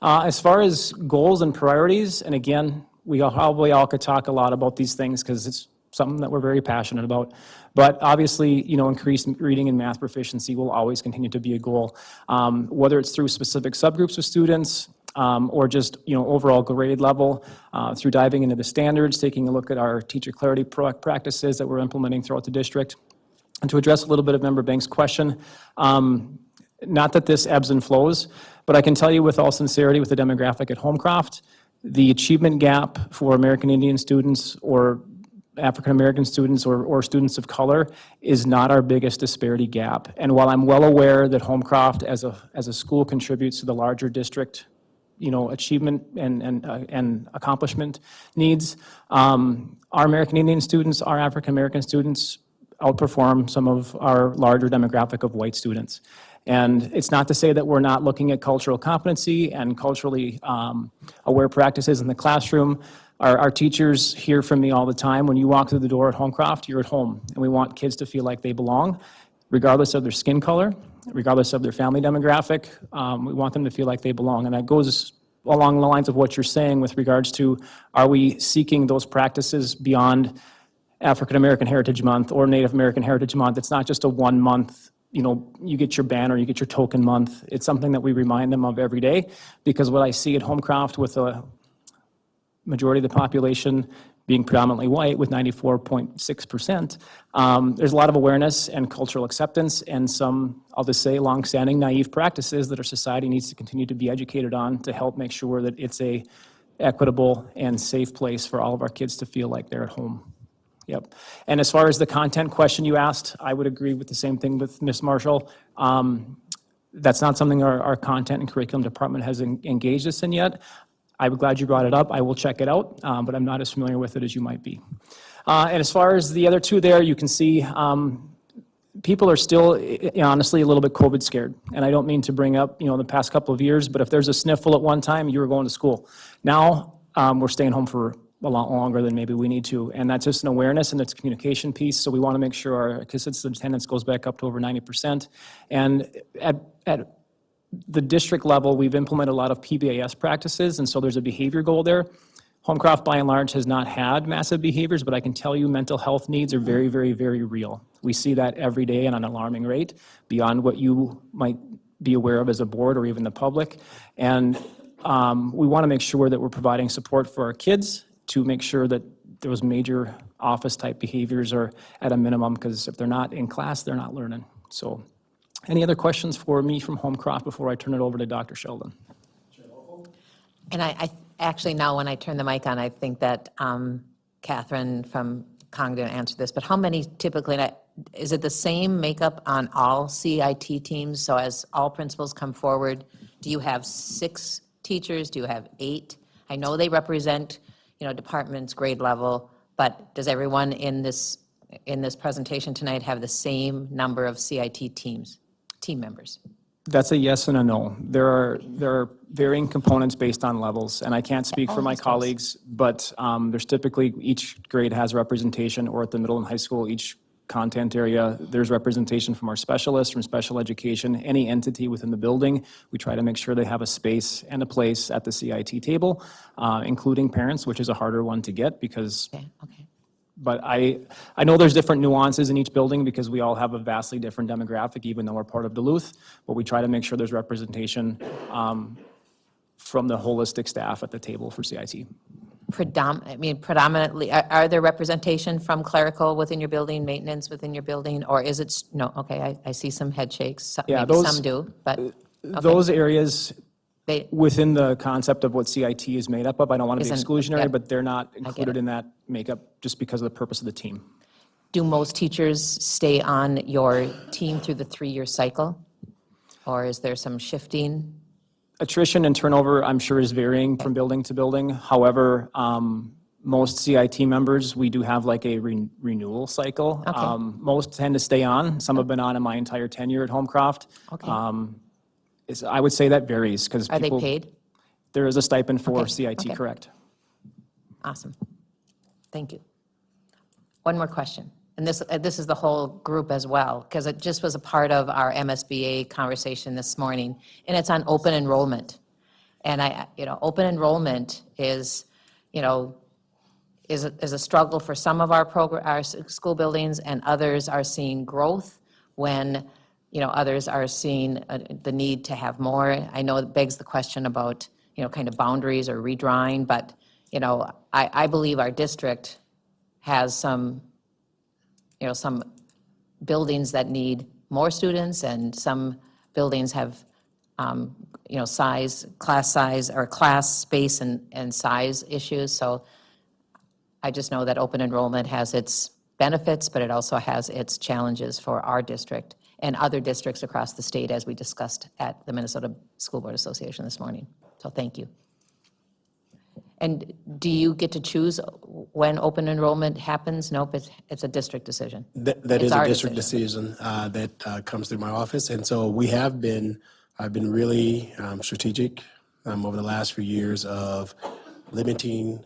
As far as goals and priorities, and again, we probably all could talk a lot about these things because it's something that we're very passionate about. But obviously, increased reading and math proficiency will always continue to be a goal, whether it's through specific subgroups of students or just, overall grade level, through diving into the standards, taking a look at our teacher clarity practices that we're implementing throughout the district. And to address a little bit of Member Banks' question, not that this ebbs and flows, but I can tell you with all sincerity with the demographic at Homecroft, the achievement gap for American Indian students or African-American students or students of color is not our biggest disparity gap. And while I'm well aware that Homecroft as a school contributes to the larger district, achievement and accomplishment needs, our American Indian students, our African-American students outperform some of our larger demographic of white students. And it's not to say that we're not looking at cultural competency and culturally aware practices in the classroom. Our teachers hear from me all the time, when you walk through the door at Homecroft, you're at home. And we want kids to feel like they belong, regardless of their skin color, regardless of their family demographic. We want them to feel like they belong. And that goes along the lines of what you're saying with regards to, are we seeking those practices beyond African American Heritage Month or Native American Heritage Month? It's not just a 1 month, you get your banner, you get your token month. It's something that we remind them of every day, because what I see at Homecroft with a majority of the population being predominantly white with 94.6%, there's a lot of awareness and cultural acceptance and some, I'll just say, longstanding naive practices that our society needs to continue to be educated on to help make sure that it's a equitable and safe place for all of our kids to feel like they're at home. Yep. And as far as the content question you asked, I would agree with the same thing with Ms. Marshall. That's not something our content and curriculum department has engaged us in yet. I'm glad you brought it up. I will check it out, but I'm not as familiar with it as you might be. And as far as the other two there, you can see people are still, honestly, a little bit COVID scared. And I don't mean to bring up, the past couple of years, but if there's a sniffle at one time, you were going to school. Now, we're staying home for a lot longer than maybe we need to. And that's just an awareness and it's a communication piece. So we want to make sure our consistent attendance goes back up to over 90%. And at the district level, we've implemented a lot of PBAS practices, and so there's a behavior goal there. Homecroft, by and large, has not had massive behaviors, but I can tell you mental health needs are very, very, very real. We see that every day at an alarming rate, beyond what you might be aware of as a board or even the public. And we want to make sure that we're providing support for our kids to make sure that those major office-type behaviors are at a minimum, because if they're not in class, they're not learning. So, any other questions for me from Homecroft before I turn it over to Dr. Sheldon? And I actually, now when I turn the mic on, I think that Catherine from Congdon answered this, but how many typically, is it the same makeup on all CIT teams? So as all principals come forward, do you have 6 teachers? Do you have 8? I know they represent, departments, grade level, but does everyone in this presentation tonight have the same number of CIT team members? That's a yes and a no. There are varying components based on levels, and I can't speak for my colleagues, but there's typically, each grade has representation, or at the middle and high school, each content area, there's representation from our specialists, from special education, any entity within the building. We try to make sure they have a space and a place at the CIT table, including parents, which is a harder one to get because Okay. but I know there's different nuances in each building because we all have a vastly different demographic, even though we're part of Duluth. But we try to make sure there's representation from the holistic staff at the table for CIT. Predominantly, are there representation from clerical within your building, maintenance within your building, or is it, no, okay, I see some head shakes. Yeah, Maybe some do, but, Those areas They- within the concept of what CIT is made up of, I don't want to be Isn't- exclusionary, yeah. but they're not it. included in that makeup just because of the purpose of the team. do most teachers stay on your team through the 3-year cycle? Or is there some shifting? Attrition and turnover, I'm sure, is varying from building to building. However, most CIT members, we do have like a renewal cycle. Okay. Most tend to stay on. Some have been on in my entire tenure at Homecroft. Okay. I would say that varies because Are they people. paid? There is a stipend for Okay, CIT, okay. correct. Awesome. Thank you. One more question, and this is the whole group as well, because it just was a part of our MSBA conversation this morning, and it's on open enrollment. And open enrollment is, is a struggle for some of our school buildings, and others are seeing growth when, others are seeing the need to have more. I know it begs the question about, kind of boundaries or redrawing, but, I believe our district has some buildings that need more students, and some buildings have, class size or class space and size issues. So I just know that open enrollment has its benefits, but it also has its challenges for our district and other districts across the state, as we discussed at the Minnesota School Board Association this morning. So thank you. And do you get to choose when open enrollment happens? Nope, it's a district decision. That It's is a our district decision that comes through my office. And so I've been really strategic over the last few years of limiting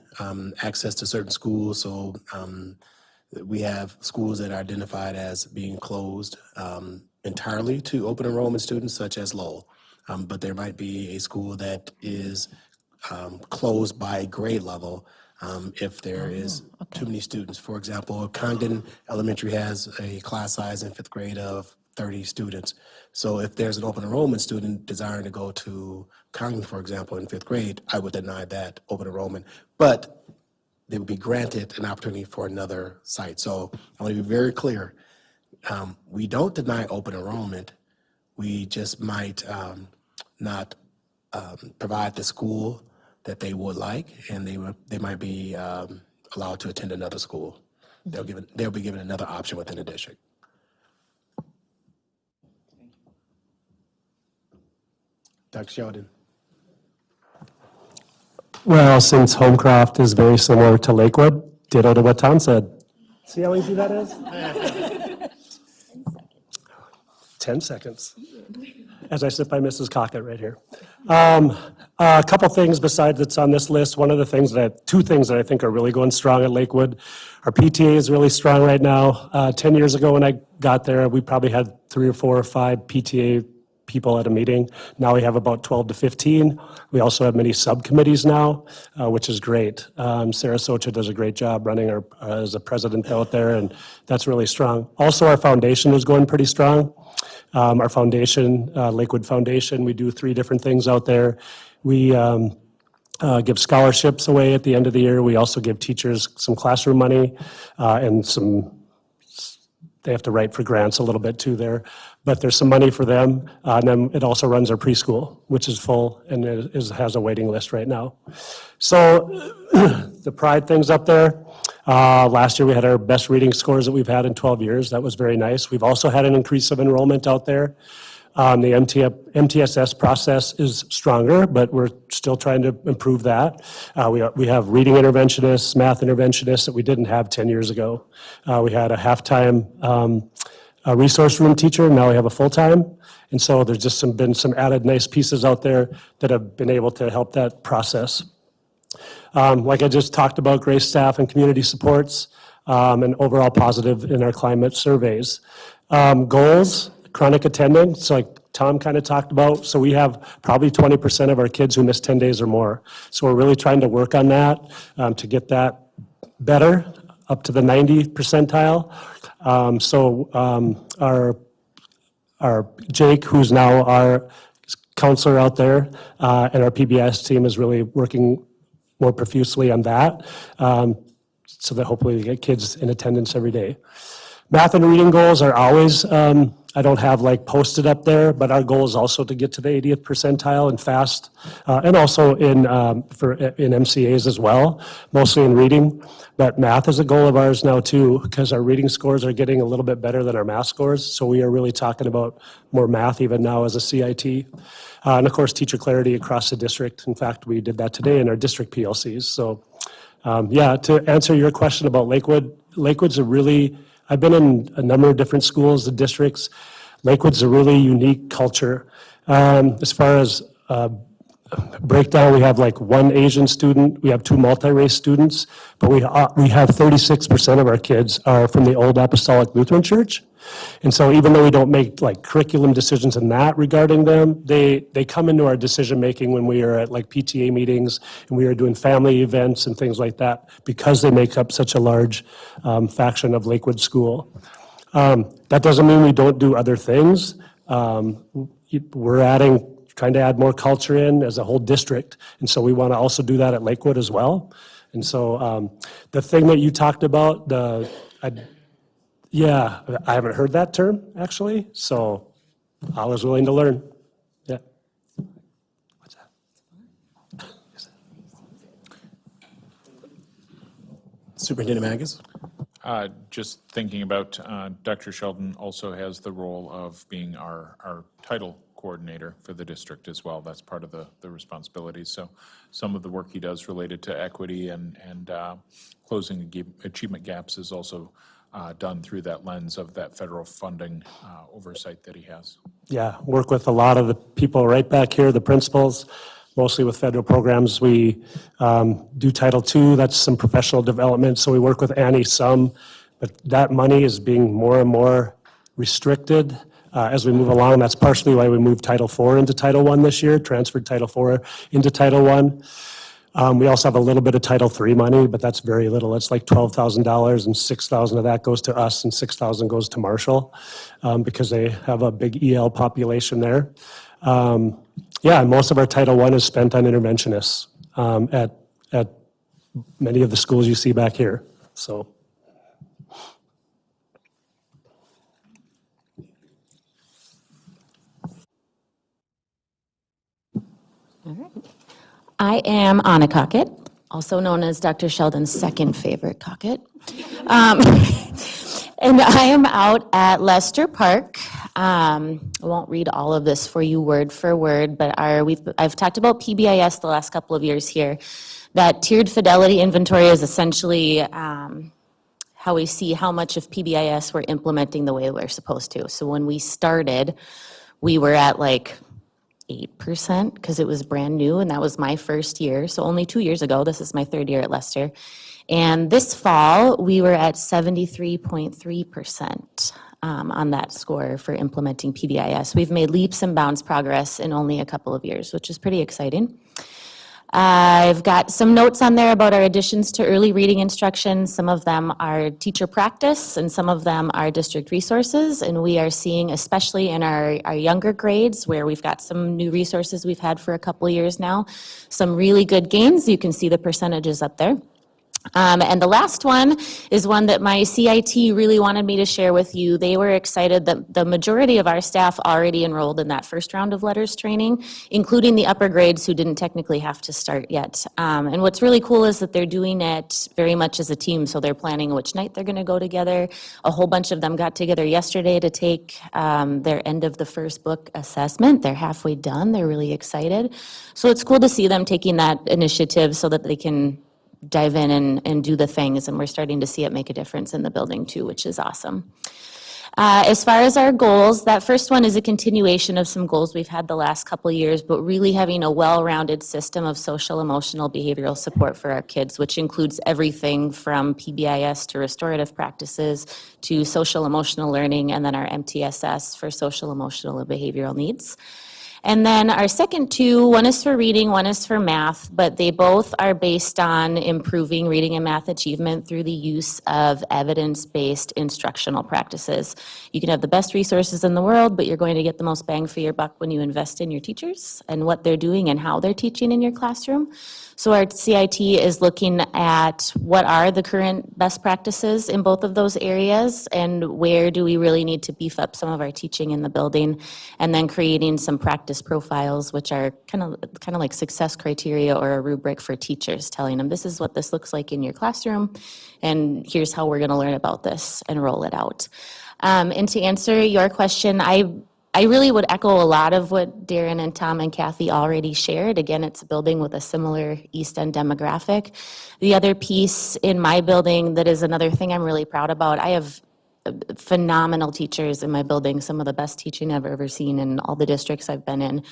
access to certain schools. So we have schools that are identified as being closed entirely to open enrollment students, such as Lowell. But there might be a school that is closed by grade level if there is too many students. For example, Congdon Elementary has a class size in 5th grade of 30 students. So if there's an open enrollment student desiring to go to Congdon, for example, in 5th grade, I would deny that open enrollment. But they would be granted an opportunity for another site. So I want to be very clear. We don't deny open enrollment. We just might not provide the school that they would like, and they might be allowed to attend another school. They'll be given another option within the district. Dr. Sheldon. Well, since Homecroft is very similar to Lakewood, ditto to what Tom said. See how easy that is? 10 seconds. As I sit by Mrs. Cockett right here. A couple things besides that's on this list. Two things that I think are really going strong at Lakewood. Our PTA is really strong right now. 10 years ago when I got there, we probably had 3 or 4 or 5 PTA people at a meeting. Now we have about 12 to 15. We also have many subcommittees now, which is great. Sarah Socha does a great job running as a president out there, and that's really strong. Also, our foundation is going pretty strong. Our foundation, Lakewood Foundation, we do 3 different things out there. We give scholarships away at the end of the year. We also give teachers some classroom money and they have to write for grants a little bit too there. But there's some money for them. And then it also runs our preschool, which is full and has a waiting list right now. So the Pride thing's up there. Last year we had our best reading scores that we've had in 12 years. That was very nice. We've also had an increase of enrollment out there. The MTSS process is stronger, but we're still trying to improve that. We have reading interventionists, math interventionists that we didn't have 10 years ago. We had a half-time resource room teacher, now we have a full-time. And so there's just been some added nice pieces out there that have been able to help that process. Like I just talked about, Grace staff and community supports, and overall positive in our climate surveys. Goals, chronic attendance, like Tom kind of talked about. So we have probably 20% of our kids who miss 10 days or more. So we're really trying to work on that to get that better, up to the 90 percentile. Our Jake, who's now our counselor out there, and our PBS team is really working more profusely on that, so that hopefully we get kids in attendance every day. Math and reading goals are always, I don't have like posted up there, but our goal is also to get to the 80th percentile and fast, and also in MCAs as well, mostly in reading. But math is a goal of ours now too, because our reading scores are getting a little bit better than our math scores. So we are really talking about more math even now as a CIT. And of course, teacher clarity across the district. In fact, we did that today in our district PLCs. So yeah, to answer your question about Lakewood, Lakewood's I've been in a number of different schools and districts. Lakewood's a really unique culture. As far as breakdown, we have like 1 Asian student, we have 2 multi-race students, but we have 36% of our kids are from the Old Apostolic Lutheran Church. And so even though we don't make like curriculum decisions in that regarding them, they come into our decision-making when we are at like PTA meetings and we are doing family events and things like that, because they make up such a large faction of Lakewood School. That doesn't mean we don't do other things. We're trying to add more culture in as a whole district. And so we want to also do that at Lakewood as well. And so the thing that you talked about, yeah, I haven't heard that term actually. So I was willing to learn. Yeah. What's that? Superintendent Magus? Just thinking about, Dr. Sheldon also has the role of being our title coordinator for the district as well. That's part of the responsibilities. So some of the work he does related to equity and closing achievement gaps is also done through that lens of that federal funding oversight that he has. Yeah, work with a lot of the people right back here, the principals, mostly with federal programs. We do Title II, that's some professional development, so we work with Annie some, but that money is being more and more restricted as we move along. That's partially why we moved Title IV into Title I this year, transferred Title IV into Title I. We also have a little bit of Title III money, but that's very little. It's like $12,000, and $6,000 of that goes to us, and $6,000 goes to Marshall, because they have a big EL population there. Yeah, and most of our Title I is spent on interventionists at many of the schools you see back here, so. I am Anna Cockett, also known as Dr. Sheldon's second favorite Cockett. And I am out at Lester Park. I won't read all of this for you word for word, but I've talked about PBIS the last couple of years here. That tiered fidelity inventory is essentially how we see how much of PBIS we're implementing the way we're supposed to. So when we started, we were at like 8% because it was brand new, and that was my first year. So only 2 years ago, this is my third year at Lester. And this fall, we were at 73.3% on that score for implementing PBIS. We've made leaps and bounds progress in only a couple of years, which is pretty exciting. I've got some notes on there about our additions to early reading instruction. Some of them are teacher practice and some of them are district resources. And we are seeing, especially in our younger grades, where we've got some new resources we've had for a couple of years now, some really good gains. You can see the percentages up there. And the last one is one that my CIT really wanted me to share with you. They were excited that the majority of our staff already enrolled in that first round of letters training, including the upper grades who didn't technically have to start yet. And what's really cool is that they're doing it very much as a team. So they're planning which night they're going to go together. A whole bunch of them got together yesterday to take their end of the first book assessment. They're halfway done. They're really excited. So it's cool to see them taking that initiative so that they can dive in and do the things, and we're starting to see it make a difference in the building too, which is awesome. As far as our goals, that first one is a continuation of some goals we've had the last couple of years, but really having a well-rounded system of social, emotional, behavioral support for our kids, which includes everything from PBIS to restorative practices to social emotional learning, and then our MTSS for social, emotional, and behavioral needs. And then our second two, one is for reading, one is for math, but they both are based on improving reading and math achievement through the use of evidence-based instructional practices. You can have the best resources in the world, but you're going to get the most bang for your buck when you invest in your teachers and what they're doing and how they're teaching in your classroom. So our CIT is looking at what are the current best practices in both of those areas and where do we really need to beef up some of our teaching in the building, and then creating some practice profiles, which are kind of like success criteria or a rubric for teachers, telling them this is what this looks like in your classroom, and here's how we're going to learn about this and roll it out. And to answer your question, I really would echo a lot of what Darren and Tom and Kathy already shared. Again, it's a building with a similar East End demographic. The other piece in my building that is another thing I'm really proud about, I have phenomenal teachers in my building, some of the best teaching I've ever seen in all the districts I've been in,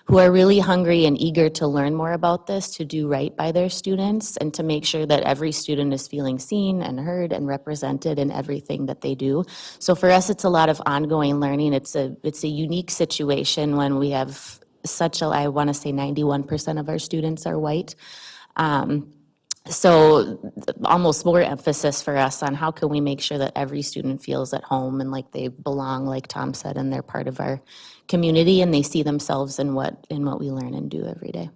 who are really hungry and eager to learn more about this, to do right by their students, and to make sure that every student is feeling seen and heard and represented in everything that they do. So for us, it's a lot of ongoing learning. It's a unique situation when we have such a, I want to say 91% of our students are white. So almost more emphasis for us on how can we make sure that every student feels at home and like they belong, like Tom said, and they're part of our community and they see themselves in what we learn and do every day.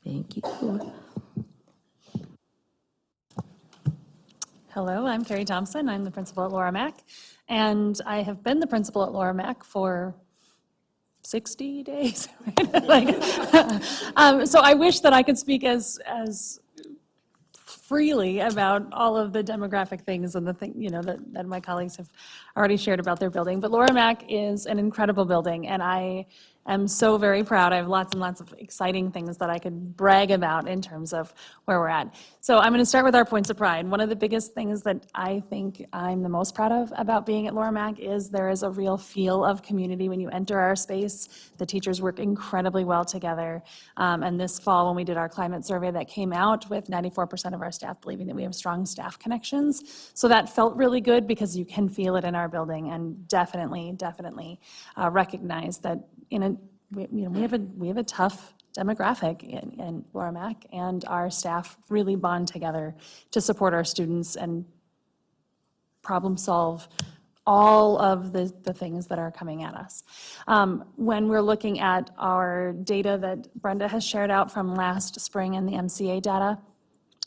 Thank you. Hello, I'm Carrie Thompson. I'm the principal at Laura Mack, and I have been the principal at Laura Mack for 60 days. Like, so I wish that I could speak as freely about all of the demographic things and the thing, that my colleagues have already shared about their building. But Laura Mack is an incredible building, and I am so very proud. I have lots and lots of exciting things that I could brag about in terms of where we're at. So I'm going to start with our points of pride. One of the biggest things that I think I'm the most proud of about being at Laura Mack is there is a real feel of community when you enter our space. The teachers work incredibly well together. And this fall, when we did our climate survey, that came out with 94% of our staff believing that we have strong staff connections. So that felt really good because you can feel it in our building, and definitely recognize that we have a tough demographic in Laura Mack, and our staff really bond together to support our students and problem solve all of the things that are coming at us. When we're looking at our data that Brenda has shared out from last spring and the MCA data,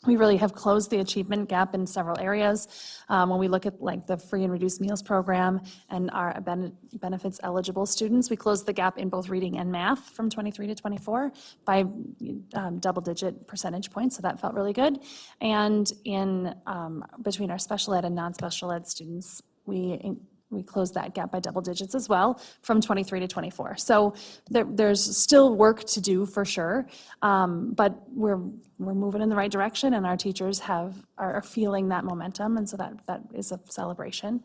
we really have closed the achievement gap in several areas. When we look at like the free and reduced meals program and our benefits eligible students, we closed the gap in both reading and math from 23 to 24 by double-digit percentage points, so that felt really good. And in between our special ed and non-special ed students, we closed that gap by double digits as well, from 23 to 24. So there's still work to do for sure, but we're moving in the right direction, and our teachers are feeling that momentum, and so that is a celebration.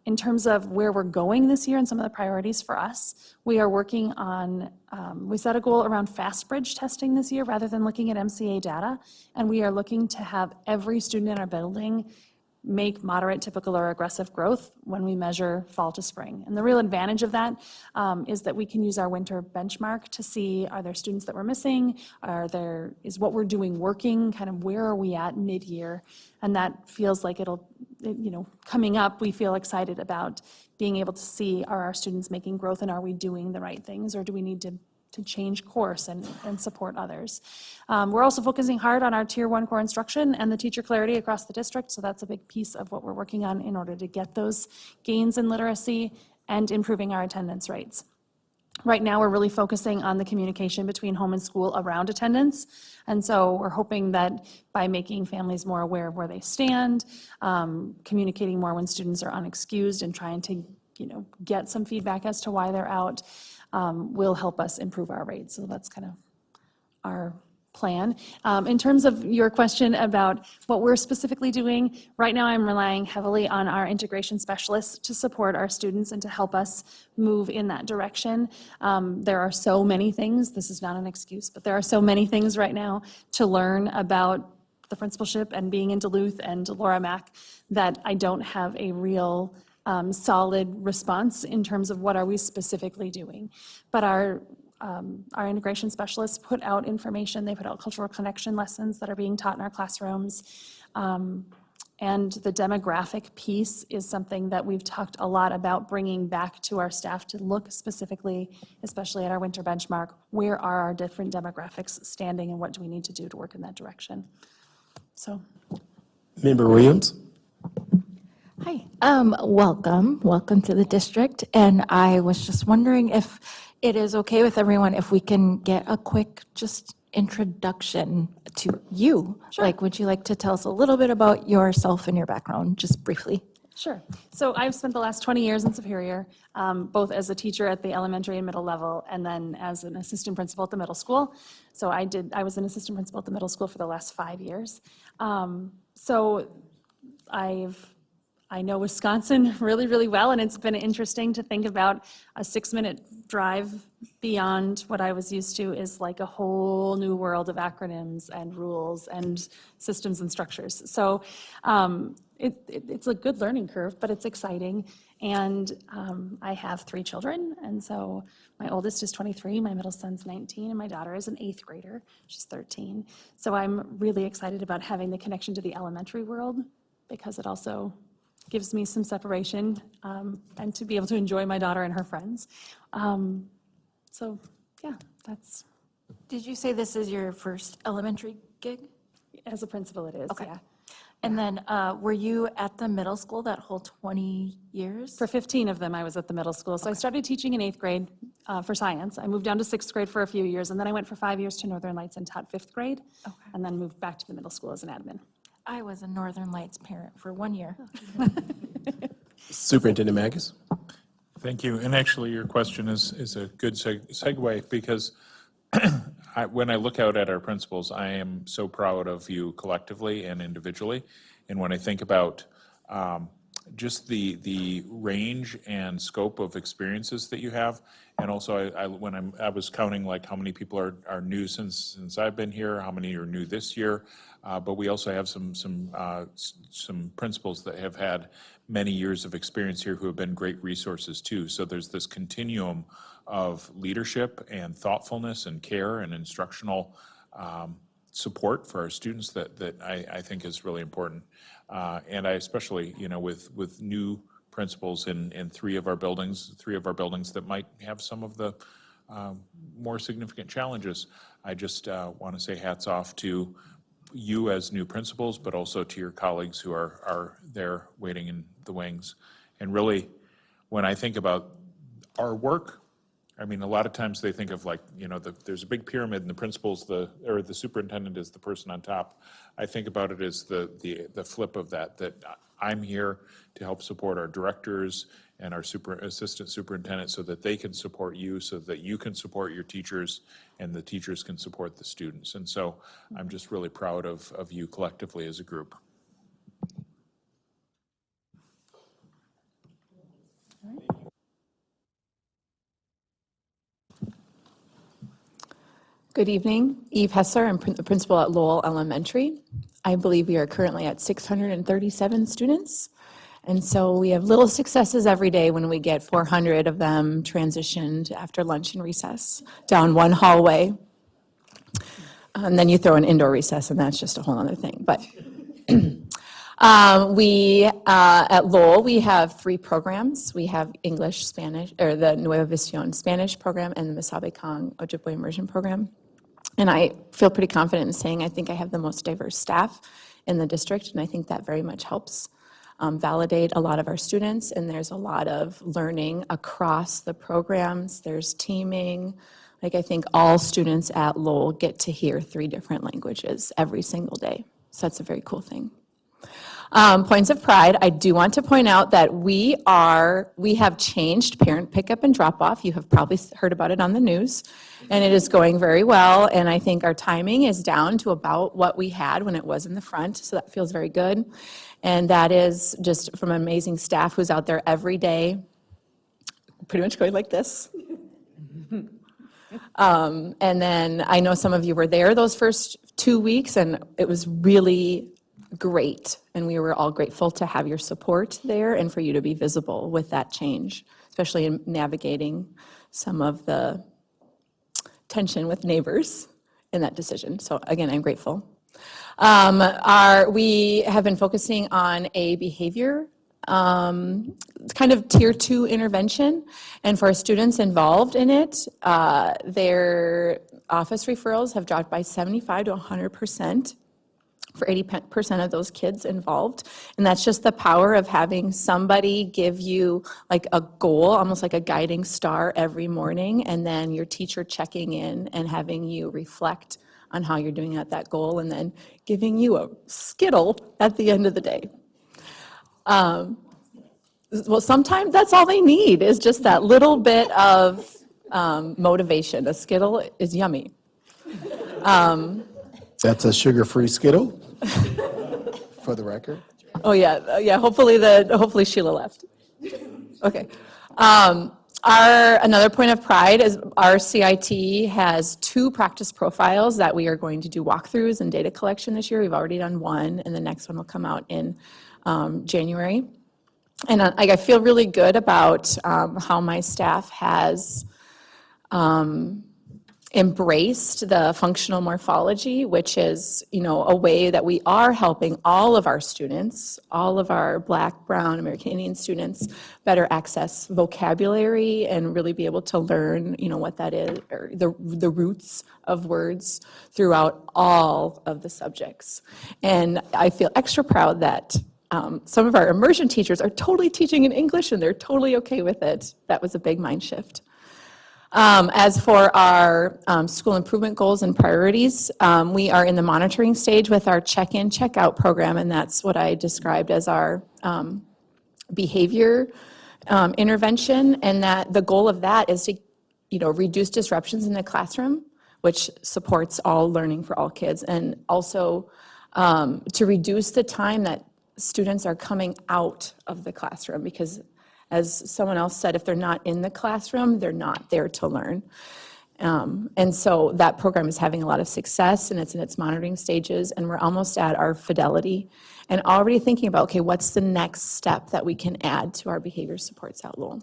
In terms of where we're going this year and some of the priorities for us, we are working on, we set a goal around fast bridge testing this year rather than looking at MCA data, and we are looking to have every student in our building make moderate, typical, or aggressive growth when we measure fall to spring. And the real advantage of that is that we can use our winter benchmark to see, are there students that we're missing? Is what we're doing working? Kind of where are we at mid-year? And that feels like coming up, we feel excited about being able to see, are our students making growth, and are we doing the right things, or do we need to change course and support others. We're also focusing hard on our Tier 1 core instruction and the teacher clarity across the district, so that's a big piece of what we're working on in order to get those gains in literacy and improving our attendance rates. Right now, we're really focusing on the communication between home and school around attendance, and so we're hoping that by making families more aware of where they stand, communicating more when students are unexcused, and trying to get some feedback as to why they're out, will help us improve our rates. So that's kind of our plan. In terms of your question about what we're specifically doing, right now I'm relying heavily on our integration specialists to support our students and to help us move in that direction. There are so many things, this is not an excuse, but there are so many things right now to learn about the principalship and being in Duluth and Laura Mack that I don't have a real solid response in terms of what are we specifically doing. But our integration specialists put out information. They put out cultural connection lessons that are being taught in our classrooms. And the demographic piece is something that we've talked a lot about bringing back to our staff to look specifically, especially at our winter benchmark, where are our different demographics standing and what do we need to do to work in that direction. So. Member Williams? Hi, welcome to the district. And I was just wondering if it is okay with everyone if we can get a quick just introduction to you. Sure. Like, would you like to tell us a little bit about yourself and your background, just briefly? Sure. So I've spent the last 20 years in Superior, both as a teacher at the elementary and middle level, and then as an assistant principal at the middle school. So I was an assistant principal at the middle school for the last 5 years. So I know Wisconsin really, really well, and it's been interesting to think about a 6-minute drive beyond what I was used to is like a whole new world of acronyms and rules and systems and structures. So it's a good learning curve, but it's exciting. And I have 3 children, and so my oldest is 23, my middle son's 19, and my daughter is an 8th grader. She's 13. So I'm really excited about having the connection to the elementary world because it also gives me some separation and to be able to enjoy my daughter and her friends. So yeah, that's. Did you say this is your first elementary gig? As a principal it is, Okay. yeah. And then were you at the middle school that whole 20 years? For 15 of them, I was at the middle school. So I started teaching in 8th grade for science. I moved down to 6th grade for a few years, and then I went for 5 years to Northern Lights and taught 5th grade, and then moved back to the middle school as an admin. I was a Northern Lights parent for 1 year. Superintendent Magus? Thank you. And actually, your question is a good segue because when I look out at our principals, I am so proud of you collectively and individually. And when I think about just the range and scope of experiences that you have, and also when I was counting like how many people are new since I've been here, how many are new this year, but we also have some principals that have had many years of experience here who have been great resources too. So there's this continuum of leadership and thoughtfulness and care and instructional support for our students that I think is really important. And I especially, with new principals in three of our buildings that might have some of the more significant challenges, I just want to say hats off to you as new principals, but also to your colleagues who are there waiting in the wings. And really, when I think about our work, I mean, a lot of times they think of like, there's a big pyramid and the principal's the superintendent is the person on top. I think about it as the flip of that I'm here to help support our directors and our assistant superintendent so that they can support you, so that you can support your teachers and the teachers can support the students. And so I'm just really proud of you collectively as a group. Good evening. Eve Hessler, I'm the principal at Lowell Elementary. I believe we are currently at 637 students. And so we have little successes every day when we get 400 of them transitioned after lunch and recess down one hallway. And then you throw an indoor recess and that's just a whole other thing. But at Lowell, we have 3 programs. We have English, Spanish, or the Nueva Visión Spanish program and the Misabe Kang Ojibwe immersion program. And I feel pretty confident in saying I think I have the most diverse staff in the district, and I think that very much helps validate a lot of our students, and there's a lot of learning across the programs. There's teaming. Like I think all students at Lowell get to hear 3 different languages every single day. So that's a very cool thing. Points of pride, I do want to point out that we have changed parent pickup and drop-off. You have probably heard about it on the news, and it is going very well, and I think our timing is down to about what we had when it was in the front, so that feels very good. And that is just from an amazing staff who's out there every day, pretty much going like this. And then I know some of you were there those first 2 weeks, and it was really great, and we were all grateful to have your support there and for you to be visible with that change, especially in navigating some of the tension with neighbors in that decision. So again, I'm grateful. We have been focusing on a behavior kind of tier 2 intervention, and for our students involved in it, their office referrals have dropped by 75 to 100%. For 80% of those kids involved. And that's just the power of having somebody give you like a goal, almost like a guiding star every morning, and then your teacher checking in and having you reflect on how you're doing at that goal, and then giving you a Skittle at the end of the day. Well, sometimes that's all they need is just that little bit of motivation. A Skittle is yummy. That's a sugar-free Skittle, for the record. Oh, yeah, hopefully Sheila left. Okay. Another point of pride is our CIT has 2 practice profiles that we are going to do walkthroughs and data collection this year. We've already done 1, and the next one will come out in January. And I feel really good about how my staff has embraced the functional morphology, which is, a way that we are helping all of our students, all of our Black, Brown, American Indian students better access vocabulary and really be able to learn, what that is, or the roots of words throughout all of the subjects. And I feel extra proud that some of our immersion teachers are totally teaching in English and they're totally okay with it. That was a big mind shift. As for our school improvement goals and priorities, we are in the monitoring stage with our check-in, check-out program, and that's what I described as our behavior intervention, and that the goal of that is to, reduce disruptions in the classroom, which supports all learning for all kids, and also to reduce the time that students are coming out of the classroom, because as someone else said, if they're not in the classroom, they're not there to learn. And so that program is having a lot of success, and it's in its monitoring stages, and we're almost at our fidelity, and already thinking about, okay, what's the next step that we can add to our behavior supports at Lowell?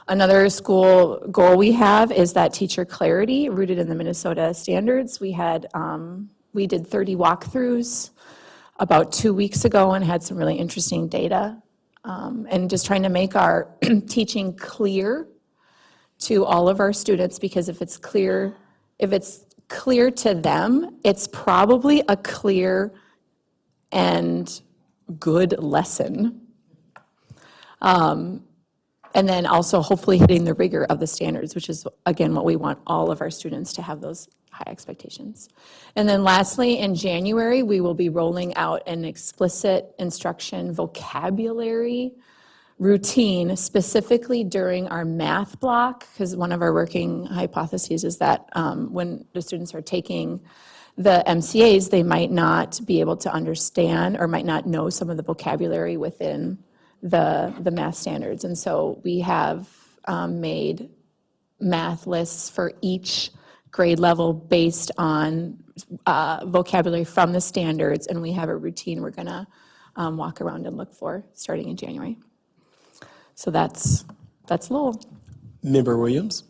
Another school goal we have is that teacher clarity rooted in the Minnesota standards. We did 30 walkthroughs about 2 weeks ago and had some really interesting data, and just trying to make our teaching clear to all of our students, because if it's clear to them, it's probably a clear and good lesson. And then also hopefully hitting the rigor of the standards, which is, again, what we want all of our students to have, those high expectations. And then lastly, in January, we will be rolling out an explicit instruction vocabulary routine specifically during our math block, because one of our working hypotheses is that when the students are taking the MCAs, they might not be able to understand or might not know some of the vocabulary within the math standards. And so we have made math lists for each grade level based on vocabulary from the standards, and we have a routine we're going to walk around and look for starting in January. So that's Lowell. Member Williams?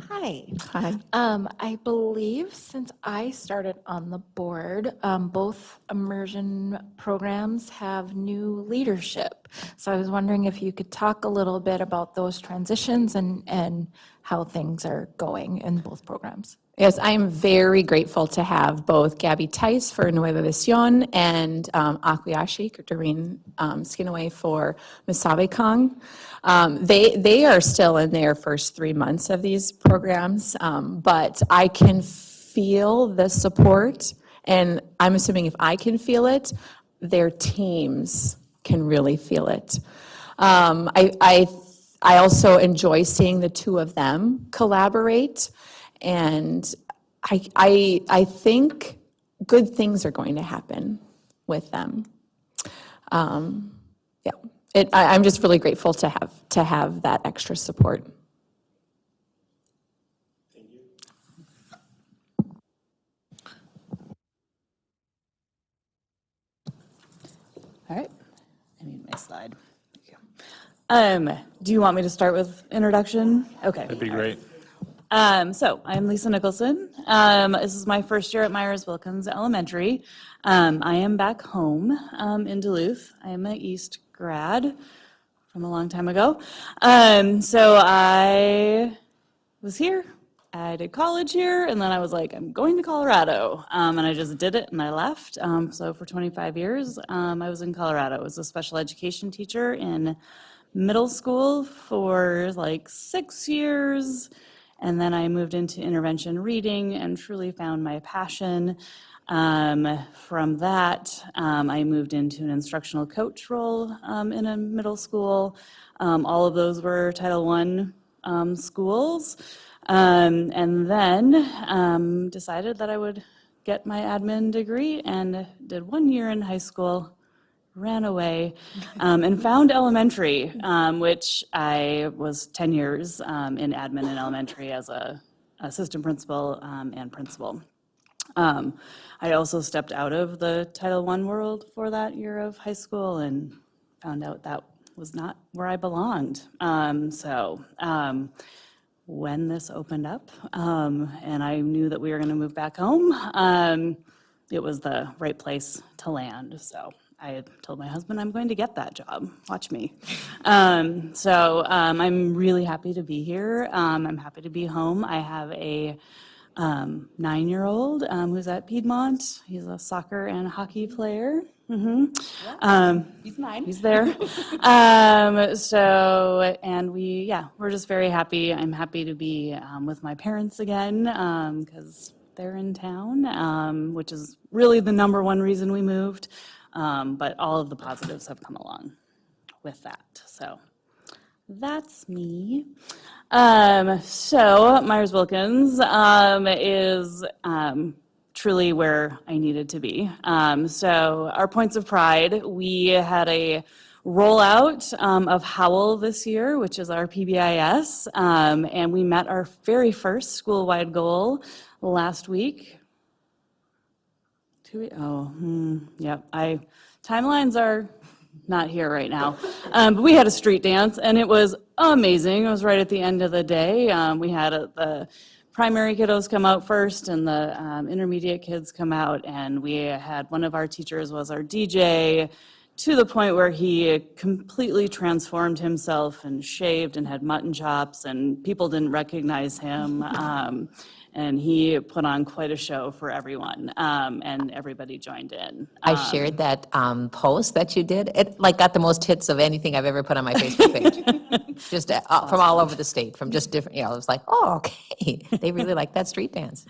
Hi. Hi. I believe since I started on the board, both immersion programs have new leadership. So I was wondering if you could talk a little bit about those transitions and how things are going in both programs. Yes, I am very grateful to have both Gabby Tice for Nueva Visión and Akuyashi, Doreen Skinaway for Misabe Kong. They are still in their first 3 months of these programs, but I can feel the support, and I'm assuming if I can feel it, their teams can really feel it. I also enjoy seeing the two of them collaborate, and I think good things are going to happen with them. Yeah, I'm just really grateful to have that extra support. All right, I need my slide. Do you want me to start with introduction? Okay. That'd be great. So I'm Lisa Nicholson. This is my first year at Myers-Wilkins Elementary. I am back home in Duluth. I am an East grad from a long time ago. So I was here. I did college here, and then I was like, I'm going to Colorado. And I just did it, and I left. So for 25 years, I was in Colorado. I was a special education teacher in middle school for like 6 years. And then I moved into intervention reading and truly found my passion. From that, I moved into an instructional coach role in a middle school. All of those were Title I schools. And then decided that I would get my admin degree and did 1 year in high school, ran away, and found elementary, which I was 10 years in admin in elementary as a assistant principal and principal. I also stepped out of the Title I world for that year of high school and found out that was not where I belonged. When this opened up, and I knew that we were going to move back home, it was the right place to land. So I had told my husband, I'm going to get that job. Watch me. I'm really happy to be here. I'm happy to be home. I have a 9-year-old who's at Piedmont. He's a soccer and hockey player. He's mine. He's there. And we're just very happy. I'm happy to be with my parents again because they're in town, which is really the number one reason we moved. But all of the positives have come along with that. So that's me. So Myers-Wilkins is truly where I needed to be. So our points of pride, we had a rollout of Howl this year, which is our PBIS, and we met our very first school-wide goal last week. Timelines are not here right now. But we had a street dance, and it was amazing. It was right at the end of the day. We had the primary kiddos come out first, and the intermediate kids come out, and we had one of our teachers was our DJ, to the point where he completely transformed himself and shaved and had mutton chops, and people didn't recognize him. And he put on quite a show for everyone, and everybody joined in. I shared that post that you did. It like got the most hits of anything I've ever put on my Facebook page. Just from all over the state, from just different, it was like, oh, okay. They really like that street dance.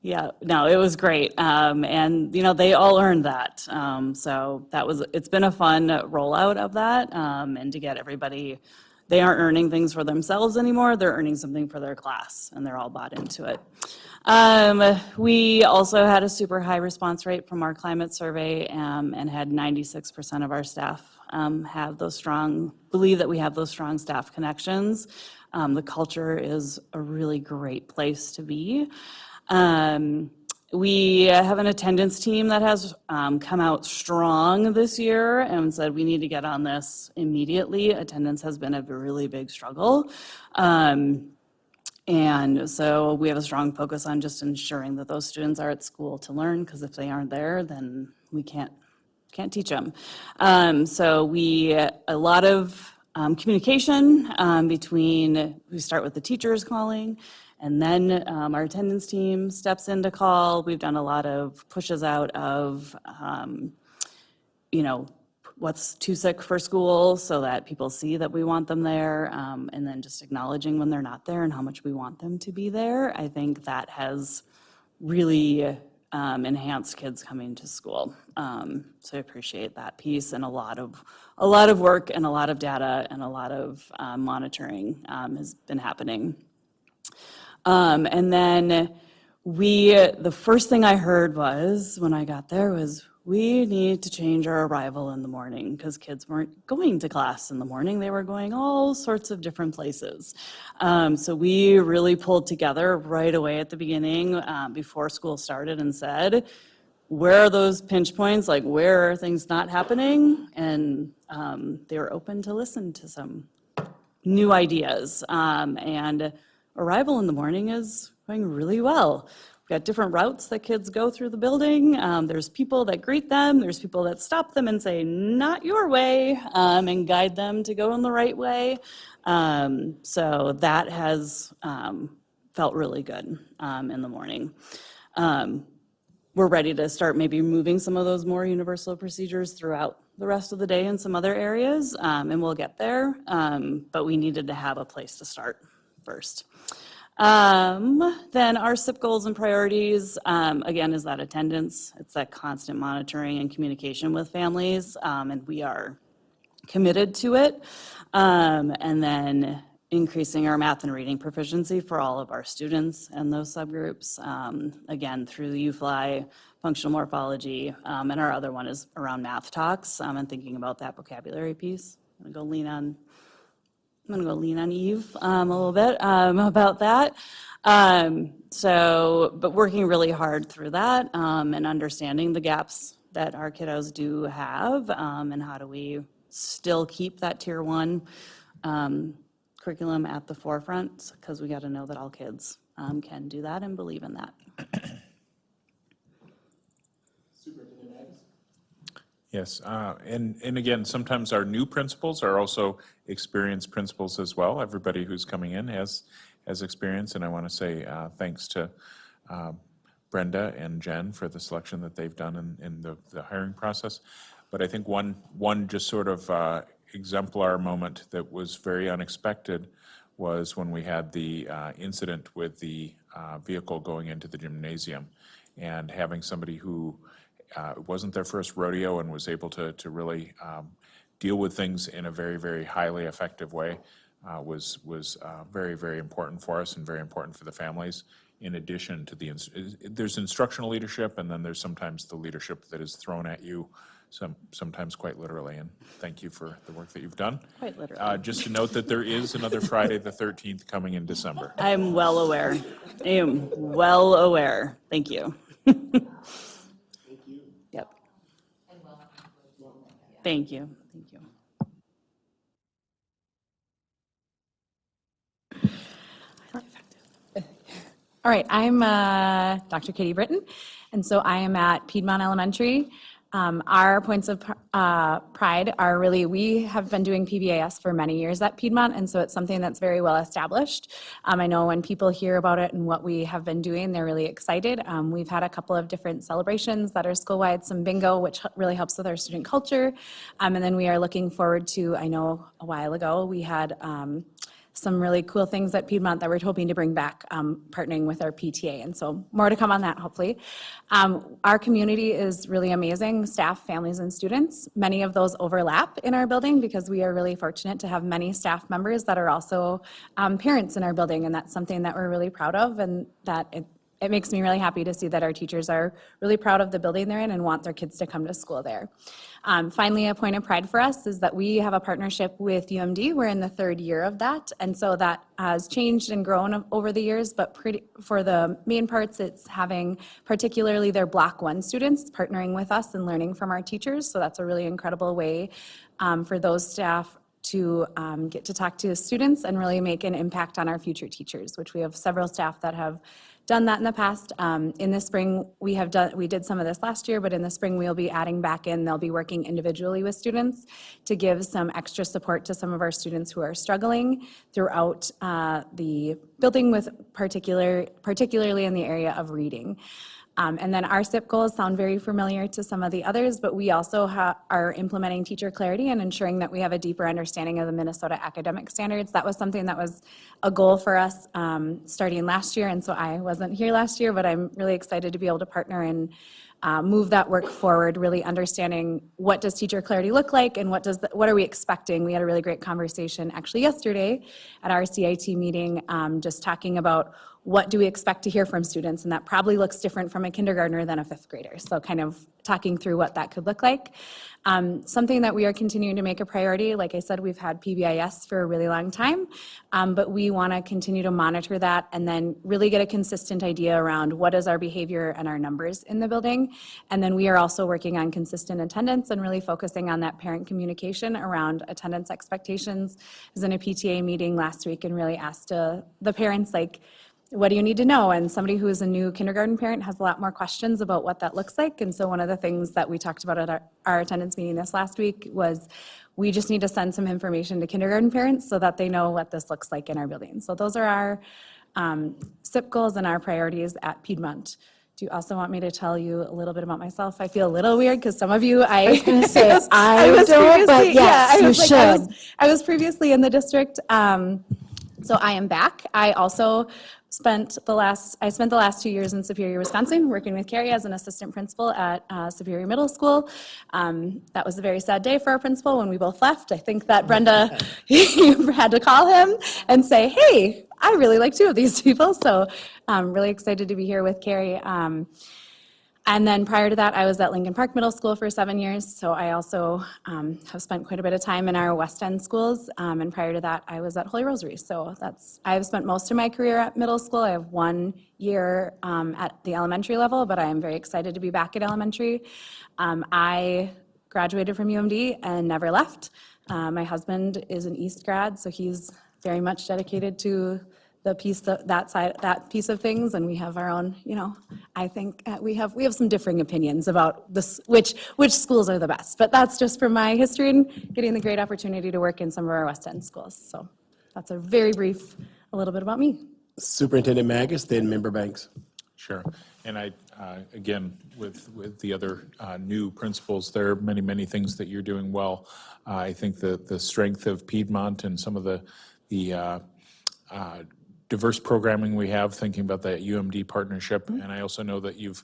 Yeah, no, it was great. And, they all earned that. So it's been a fun rollout of that, and to get everybody, they aren't earning things for themselves anymore, they're earning something for their class, and they're all bought into it. We also had a super high response rate from our climate survey, and had 96% of our staff believe that we have those strong staff connections. The culture is a really great place to be. We have an attendance team that has come out strong this year and said we need to get on this immediately. Attendance has been a really big struggle. And so we have a strong focus on just ensuring that those students are at school to learn, because if they aren't there, then we can't teach them. So a lot of communication we start with the teachers calling, and then our attendance team steps in to call. We've done a lot of pushes out of, what's too sick for school, so that people see that we want them there, and then just acknowledging when they're not there and how much we want them to be there. I think that has really enhanced kids coming to school. So I appreciate that piece, and a lot of work and a lot of data and a lot of monitoring has been happening. And then the first thing I heard when I got there was, we need to change our arrival in the morning, because kids weren't going to class in the morning. They were going all sorts of different places. So we really pulled together right away at the beginning, before school started, and said, where are those pinch points? Like, where are things not happening? And they were open to listen to some new ideas. And arrival in the morning is going really well. We've got different routes that kids go through the building. There's people that greet them. There's people that stop them and say, not your way, and guide them to go in the right way. So that has felt really good in the morning. We're ready to start maybe moving some of those more universal procedures throughout the rest of the day in some other areas, and we'll get there. But we needed to have a place to start first. Then our SIP goals and priorities, again, is that attendance. It's that constant monitoring and communication with families, and we are committed to it. And then increasing our math and reading proficiency for all of our students and those subgroups, again, through the UFLI, functional morphology, and our other one is around math talks, and thinking about that vocabulary piece. I'm gonna go lean on Eve a little bit about that. But working really hard through that, and understanding the gaps that our kiddos do have, and how do we still keep that tier 1 curriculum at the forefront, because we got to know that all kids can do that and believe in that. Yes, and again, sometimes our new principals are also experienced principals as well. Everybody who's coming in has experience, and I want to say thanks to Brenda and Jen for the selection that they've done in the hiring process. But I think one just sort of exemplar moment that was very unexpected was when we had the incident with the vehicle going into the gymnasium, and having somebody who it wasn't their first rodeo and was able to really deal with things in a very, very highly effective way was very, very important for us and very important for the families. In addition to there's instructional leadership, and then there's sometimes the leadership that is thrown at you, sometimes quite literally. And thank you for the work that you've done. Quite literally. Just to note that there is another Friday, the 13th, coming in December. I'm well aware. I am well aware. Thank you. Yep. Thank you. Thank you. All right, I'm Dr. Katie Britton, and so I am at Piedmont Elementary. Our points of pride are really, we have been doing PBIS for many years at Piedmont, and so it's something that's very well established. I know when people hear about it and what we have been doing, they're really excited. We've had a couple of different celebrations that are school-wide, some bingo, which really helps with our student culture, and then we are looking forward to, I know a while ago, we had some really cool things at Piedmont that we're hoping to bring back, partnering with our PTA, and so more to come on that, hopefully. Our community is really amazing, staff, families, and students. Many of those overlap in our building because we are really fortunate to have many staff members that are also parents in our building, and that's something that we're really proud of, and that it makes me really happy to see that our teachers are really proud of the building they're in and want their kids to come to school there. Finally, a point of pride for us is that we have a partnership with UMD. We're in the third year of that, and so that has changed and grown over the years, but for the main parts, it's having particularly their Block 1 students partnering with us and learning from our teachers, so that's a really incredible way for those staff to get to talk to students and really make an impact on our future teachers, which we have several staff that have done that in the past. In the spring, we did some of this last year, but in the spring, we'll be adding back in, they'll be working individually with students to give some extra support to some of our students who are struggling throughout the building, with particularly in the area of reading. And then our SIP goals sound very familiar to some of the others, but we also are implementing teacher clarity and ensuring that we have a deeper understanding of the Minnesota academic standards. That was something that was a goal for us starting last year, and so I wasn't here last year, but I'm really excited to be able to partner and move that work forward, really understanding what does teacher clarity look like and what are we expecting. We had a really great conversation actually yesterday at our CIT meeting, just talking about what do we expect to hear from students, and that probably looks different from a kindergartner than a fifth grader. So kind of talking through what that could look like. Something that we are continuing to make a priority, like I said, we've had PBIS for a really long time, but we want to continue to monitor that and then really get a consistent idea around what is our behavior and our numbers in the building. And then we are also working on consistent attendance and really focusing on that parent communication around attendance expectations. I was in a PTA meeting last week and really asked the parents, like, what do you need to know? And somebody who is a new kindergarten parent has a lot more questions about what that looks like. And so one of the things that we talked about at our attendance meeting this last week was we just need to send some information to kindergarten parents so that they know what this looks like in our building. So those are our SIP goals and our priorities at Piedmont. Do you also want me to tell you a little bit about myself? I feel a little weird because some of you, I was going to say, I don't, but yes, you should. I was previously in the district, so I am back. I also spent the last 2 years in Superior, Wisconsin, working with Carrie as an assistant principal at Superior Middle School. That was a very sad day for our principal when we both left. I think that Brenda, you had to call him and say, hey, I really like 2 of these people. So I'm really excited to be here with Carrie. And then prior to that, I was at Lincoln Park Middle School for 7 years. So I also have spent quite a bit of time in our West End schools. And prior to that, I was at Holy Rosary. So I've spent most of my career at middle school. I have 1 year at the elementary level, but I am very excited to be back at elementary. I graduated from UMD and never left. My husband is an East grad, so he's very much dedicated to the piece that piece of things, and we have our own, I think we have some differing opinions about this, which schools are the best, but that's just from my history and getting the great opportunity to work in some of our West End schools. So that's a very brief, a little bit about me. Superintendent Magus, then Member Banks. Sure. And I, again, with the other new principals, there are many, many things that you're doing well. I think the strength of Piedmont and some of the diverse programming we have, thinking about that UMD partnership. And I also know that you've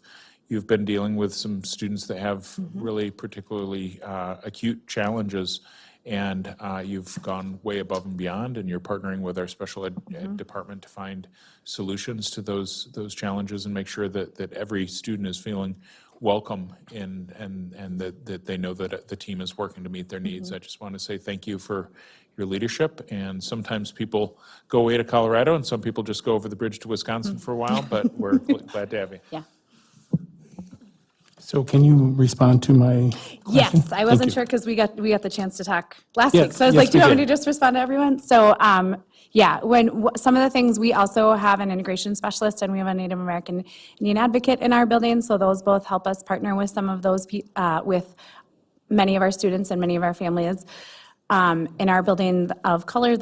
been dealing with some students that have really particularly acute challenges, and you've gone way above and beyond, and you're partnering with our special ed department to find solutions to those challenges and make sure that every student is feeling welcome and that they know that the team is working to meet their needs. I just want to say thank you for your leadership, and sometimes people go away to Colorado and some people just go over the bridge to Wisconsin for a while, but we're glad to have you. Yeah. So can you respond to my question? Yes, I wasn't sure because we got the chance to talk last Yes, week. So I was yes, like, do you we want me did. to just respond to everyone? So yeah, some of the things, we also have an integration specialist and we have a Native American Indian advocate in our building. So those both help us partner with some of those, with many of our students and many of our families in our building of color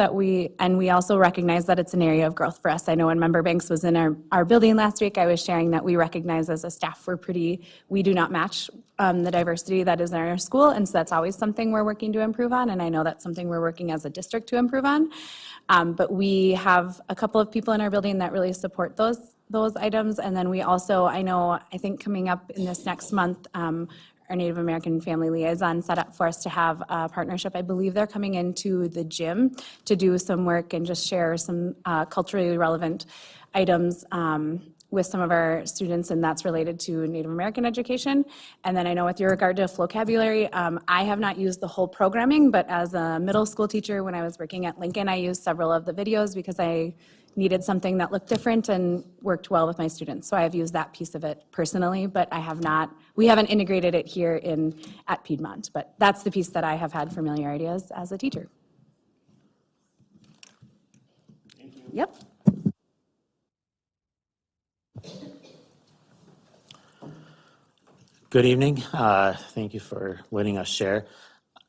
and we also recognize that it's an area of growth for us. I know when Member Banks was in our building last week, I was sharing that we recognize as a staff we do not match the diversity that is in our school, and so that's always something we're working to improve on, and I know that's something we're working as a district to improve on. But we have a couple of people in our building that really support those items, and then we also, I think coming up in this next month, our Native American Family Liaison set up for us to have a partnership. I believe they're coming into the gym to do some work and just share some culturally relevant items with some of our students, and that's related to Native American education. And then I know with your regard to vocabulary, I have not used the whole programming, but as a middle school teacher, when I was working at Lincoln, I used several of the videos because I needed something that looked different and worked well with my students. So I have used that piece of it personally, but we haven't integrated it here at Piedmont. But that's the piece that I have had familiarity as a teacher. Thank you. Yep. Good evening. Thank you for letting us share.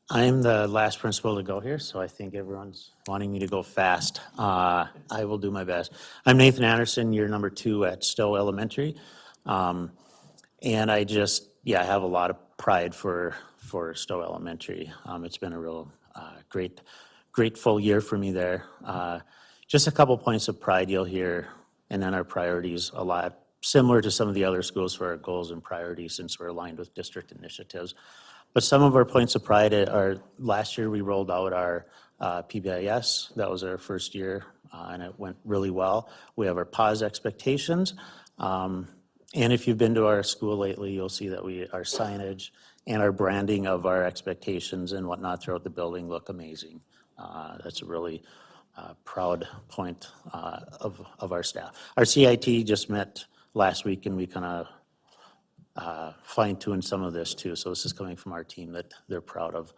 I'm the last principal to go here, so I think everyone's wanting me to go fast. I will do my best. I'm Nathan Anderson, year number 2 at Stowe Elementary. And I just, I have a lot of pride for Stowe Elementary. It's been a real great full year for me there. Just a couple points of pride you'll hear, and then our priorities a lot similar to some of the other schools for our goals and priorities since we're aligned with district initiatives. But some of our points of pride are, last year we rolled out our PBIS. That was our first year, and it went really well. We have our PAWS expectations. And if you've been to our school lately, you'll see that our signage and our branding of our expectations and whatnot throughout the building look amazing. That's a really proud point of our staff. Our CIT just met last week, and we kind of fine-tune some of this too. So this is coming from our team that they're proud of.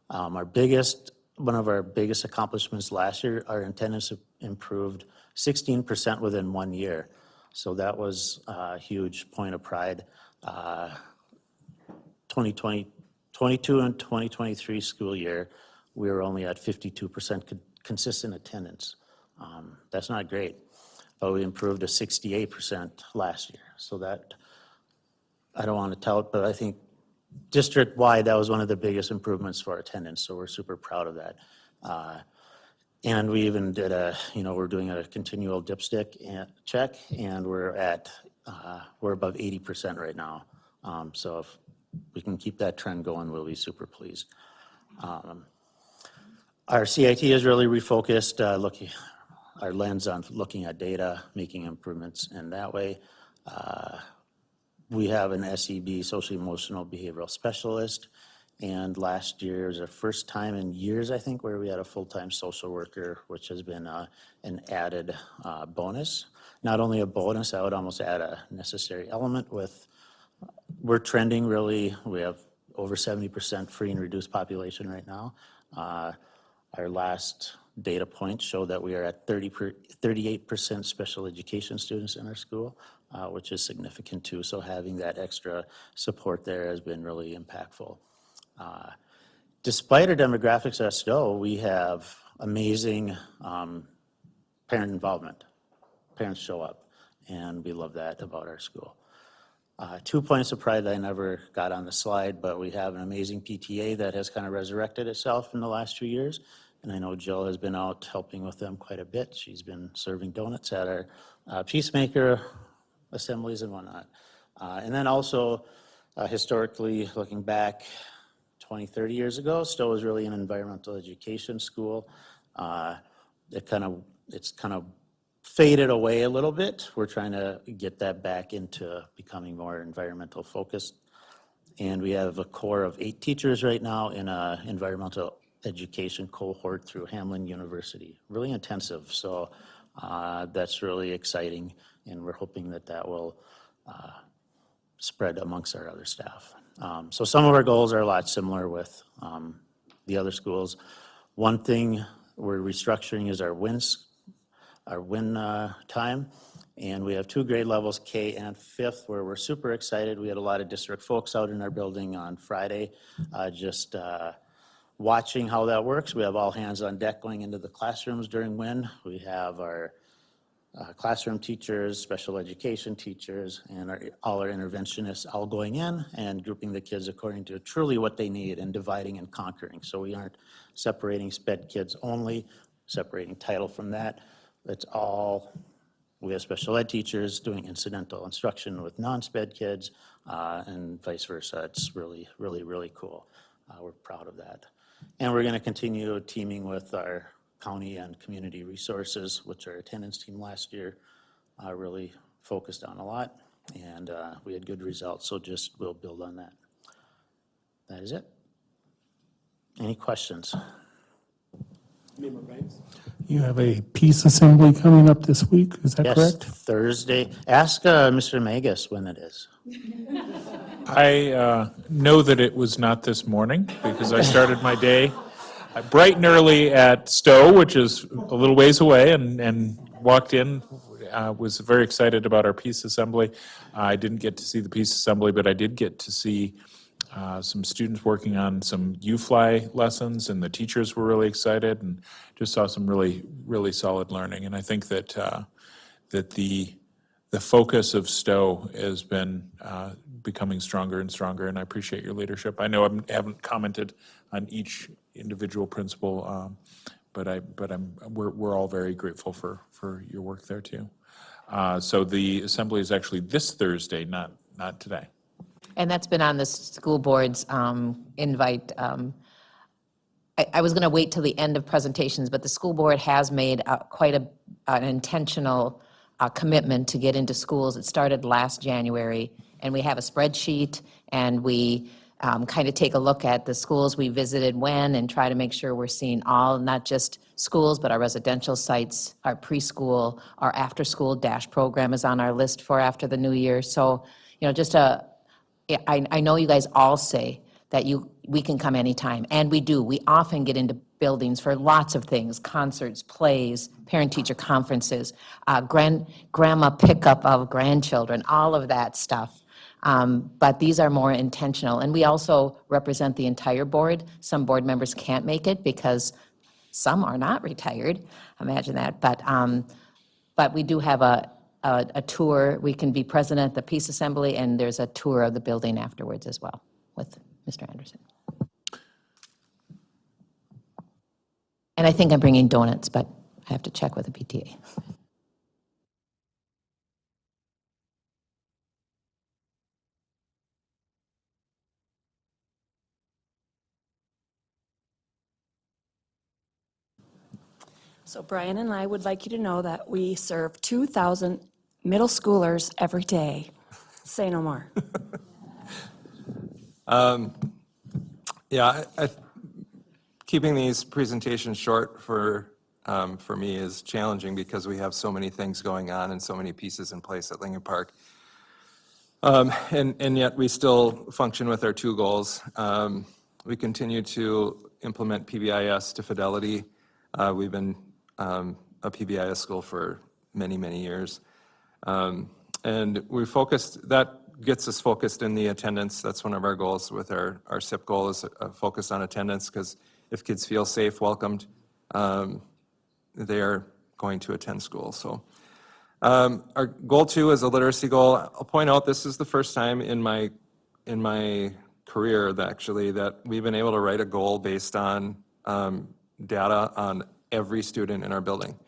One of our biggest accomplishments last year, our attendance improved 16% within 1 year. So that was a huge point of pride. 2022 and 2023 school year, we were only at 52% consistent attendance. That's not great, but we improved to 68% last year. So that, I don't want to tell it, but I think district-wide, that was one of the biggest improvements for our attendance, so we're super proud of that. And we even did we're doing a continual dipstick check, and we're above 80% right now. So if we can keep that trend going, we'll be super pleased. Our CIT is really refocused, our lens on looking at data, making improvements in that way. We have an SEB, social emotional behavioral specialist, and last year was our first time in years, I think, where we had a full-time social worker, which has been an added bonus. Not only a bonus, I would almost add a necessary element we're trending really, we have over 70% free and reduced population right now. Our last data points show that we are at 38% special education students in our school, which is significant too. So having that extra support there has been really impactful. Despite our demographics at Stowe, we have amazing parent involvement. Parents show up. and we love that about our school. 2 points of pride that I never got on the slide, but we have an amazing PTA that has kind of resurrected itself in the last 2 years. And I know Jill has been out helping with them quite a bit. She's been serving donuts at our Peacemaker assemblies and whatnot. And then also, historically, looking back 20, 30 years ago, Stowe was really an environmental education school. It's kind of faded away a little bit. We're trying to get that back into becoming more environmental focused. And we have a core of 8 teachers right now in an environmental education cohort through Hamline University. Really intensive, so that's really exciting, and we're hoping that that will spread amongst our other staff. So some of our goals are a lot similar with the other schools. One thing we're restructuring is our WIN time. And we have 2 grade levels, K and 5th, where we're super excited. We had a lot of district folks out in our building on Friday, just watching how that works. We have all hands on deck going into the classrooms during WIN. We have our classroom teachers, special education teachers, and all our interventionists all going in and grouping the kids according to truly what they need and dividing and conquering. So we aren't separating SPED kids only, separating title from that. It's all, we have special ed teachers doing incidental instruction with non-SPED kids and vice versa. It's really, really, really cool. We're proud of that. And we're going to continue teaming with our county and community resources, which our attendance team last year really focused on a lot, and we had good results, so just we'll build on that. That is it. Any questions? You have a peace assembly coming up this week, is that Yes, correct? Thursday. Ask Mr. Magus when it is. I know that it was not this morning because I started my day bright and early at Stowe, which is a little ways away, and walked in, was very excited about our peace assembly. I didn't get to see the peace assembly, but I did get to see some students working on some U-Fly lessons, and the teachers were really excited, and just saw some really, really solid learning. And I think that that the focus of Stowe has been becoming stronger and stronger, and I appreciate your leadership. I know I haven't commented on each individual principal, but we're all very grateful for your work there too. So the assembly is actually this Thursday, not today. And that's been on the school board's invite. I was going to wait till the end of presentations, but the school board has made quite an intentional commitment to get into schools. It started last January, and we have a spreadsheet, and we kind of take a look at the schools we visited when and try to make sure we're seeing all, not just schools, but our residential sites, our preschool, our after-school DASH program is on our list for after the new year. So, just I know you guys all say that we can come anytime, and we do. We often get into buildings for lots of things, concerts, plays, parent-teacher conferences, grandma pickup of grandchildren, all of that stuff. But these are more intentional, and we also represent the entire board. Some board members can't make it because some are not retired, imagine that. But we do have a tour. We can be present at the Peace Assembly, and there's a tour of the building afterwards as well with Mr. Anderson. And I think I'm bringing donuts, but I have to check with the PTA. So Brian and I would like you to know that we serve 2,000 middle schoolers every day. Say no more. Yeah, keeping these presentations short for me is challenging because we have so many things going on and so many pieces in place at Lincoln Park. And yet we still function with our 2 goals. We continue to implement PBIS to fidelity. We've been a PBIS school for many, many years. And we focused, that gets us focused in the attendance. That's one of our goals with our SIP goal is focus on attendance, because if kids feel safe, welcomed, they are going to attend school. So Our goal 2 is a literacy goal. I'll point out this is the first time in my career that we've been able to write a goal based on data on every student in our building.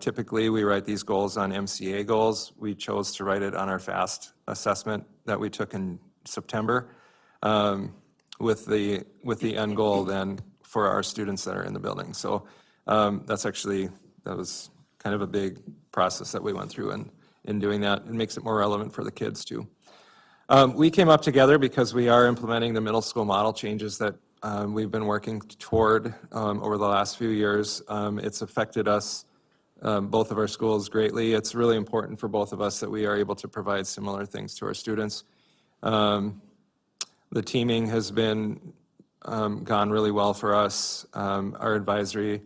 Typically, we write these goals on MCA goals. We chose to write it on our FAST assessment that we took in September, with the end goal then for our students that are in the building. So that was kind of a big process that we went through in doing that. It makes it more relevant for the kids too. We came up together because we are implementing the middle school model changes that we've been working toward over the last few years. It's affected us, both of our schools, greatly. It's really important for both of us that we are able to provide similar things to our students. The teaming has gone really well for us. Our advisory,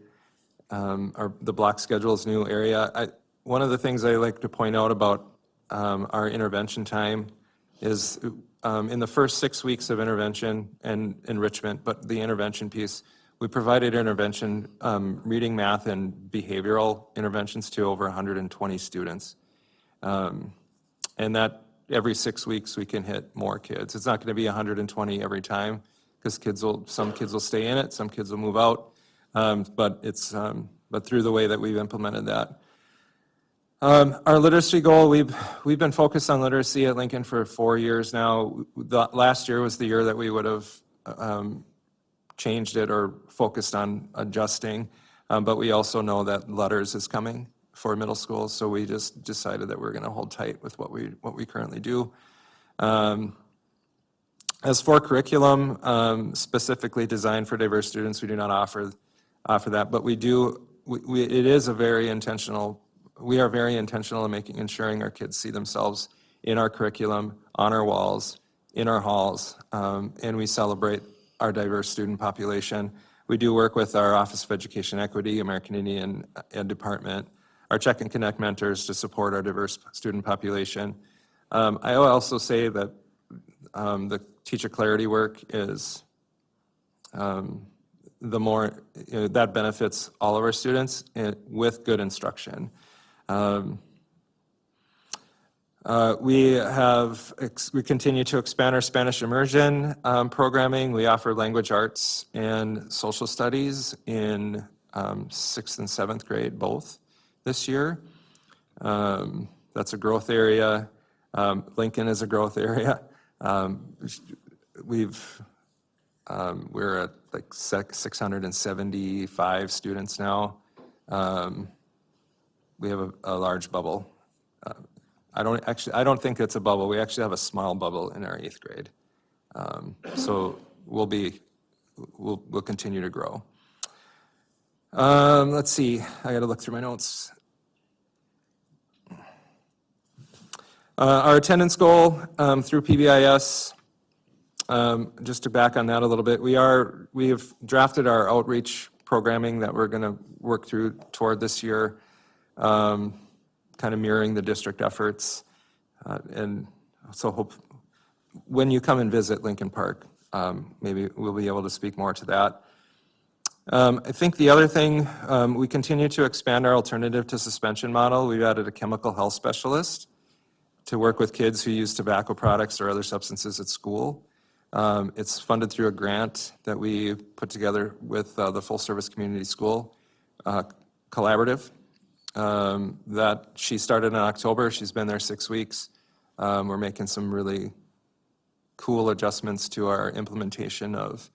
the block schedule is new area. One of the things I like to point out about our intervention time is in the first 6 weeks of intervention and enrichment, but the intervention piece, we provided intervention, reading, math, and behavioral interventions to over 120 students. And that every 6 weeks we can hit more kids. It's not going to be 120 every time because some kids will stay in it, some kids will move out, but through the way that we've implemented that. Our literacy goal, we've been focused on literacy at Lincoln for 4 years now. Last year was the year that we would have changed it or focused on adjusting, but we also know that letters is coming for middle school, so we just decided that we're going to hold tight with what we currently do. As for curriculum specifically designed for diverse students, we do not offer that, but we do. It is a very intentional. We are very intentional in ensuring our kids see themselves in our curriculum, on our walls, in our halls, and we celebrate our diverse student population. We do work with our Office of Education Equity, American Indian Ed Department, our Check and Connect mentors to support our diverse student population. I will also say that the teacher clarity work is that benefits all of our students with good instruction. We continue to expand our Spanish immersion programming. We offer language arts and social studies in 6th and 7th grade both this year. That's a growth area. Lincoln is a growth area. We're at like 675 students now. We have a large bubble. I don't think it's a bubble. We actually have a small bubble in our 8th grade. So we'll continue to grow. Let's see. I got to look through my notes. Our attendance goal through PBIS. Just to back on that a little bit, we have drafted our outreach programming that we're going to work through toward this year, kind of mirroring the district efforts. And so when you come and visit Lincoln Park, maybe we'll be able to speak more to that. I think the other thing, we continue to expand our alternative to suspension model. We've added a chemical health specialist to work with kids who use tobacco products or other substances at school. It's funded through a grant that we put together with the Full Service Community School Collaborative that she started in October. She's been there 6 weeks. We're making some really cool adjustments to our implementation of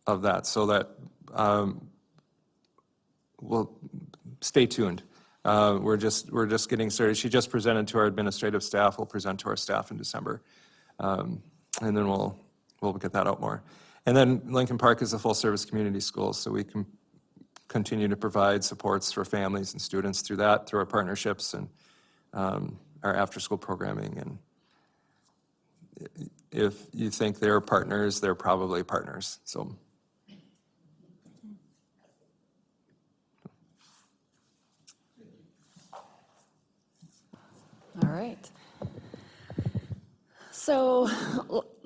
that, so that we'll stay tuned. We're just getting started. She just presented to our administrative staff. We'll present to our staff in December. And then we'll get that out more. And then Lincoln Park is a full-service community school, so we can continue to provide supports for families and students through our partnerships and our after-school programming. And if you think they're partners, they're probably partners. So. All right. So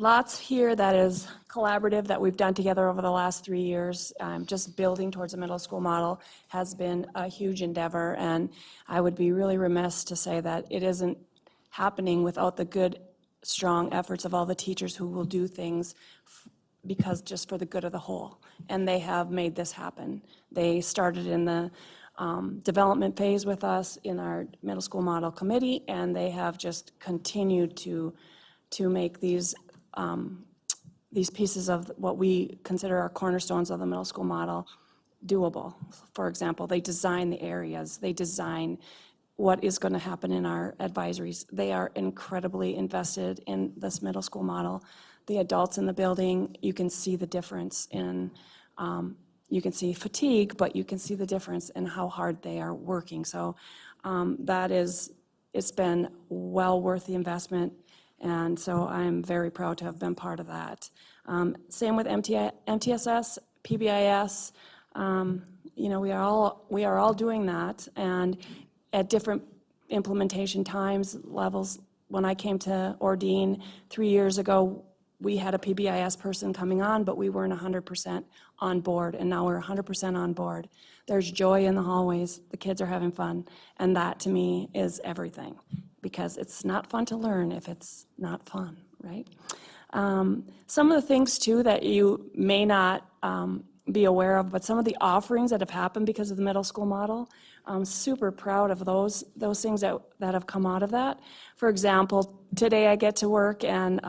lots here that is collaborative that we've done together over the last 3 years. Just building towards a middle school model has been a huge endeavor, and I would be really remiss to say that it isn't happening without the good, strong efforts of all the teachers who will do things because just for the good of the whole. And they have made this happen. They started in the development phase with us in our middle school model committee, and they have just continued to make these pieces of what we consider our cornerstones of the middle school model doable. For example, they design the areas, they design what is going to happen in our advisories. They are incredibly invested in this middle school model. The adults in the building, you can see the difference in, you can see fatigue, but you can see the difference in how hard they are working. So it's been well worth the investment, and so I'm very proud to have been part of that. Same with MTSS, PBIS, we are all doing that, and at different implementation times, levels. When I came to Ordine 3 years ago, we had a PBIS person coming on, but we weren't 100% on board, and now we're 100% on board. There's joy in the hallways, the kids are having fun, and that to me is everything, because it's not fun to learn if it's not fun, right? Some of the things too that you may not be aware of, but some of the offerings that have happened because of the middle school model, I'm super proud of those things that have come out of that. For example, today I get to work and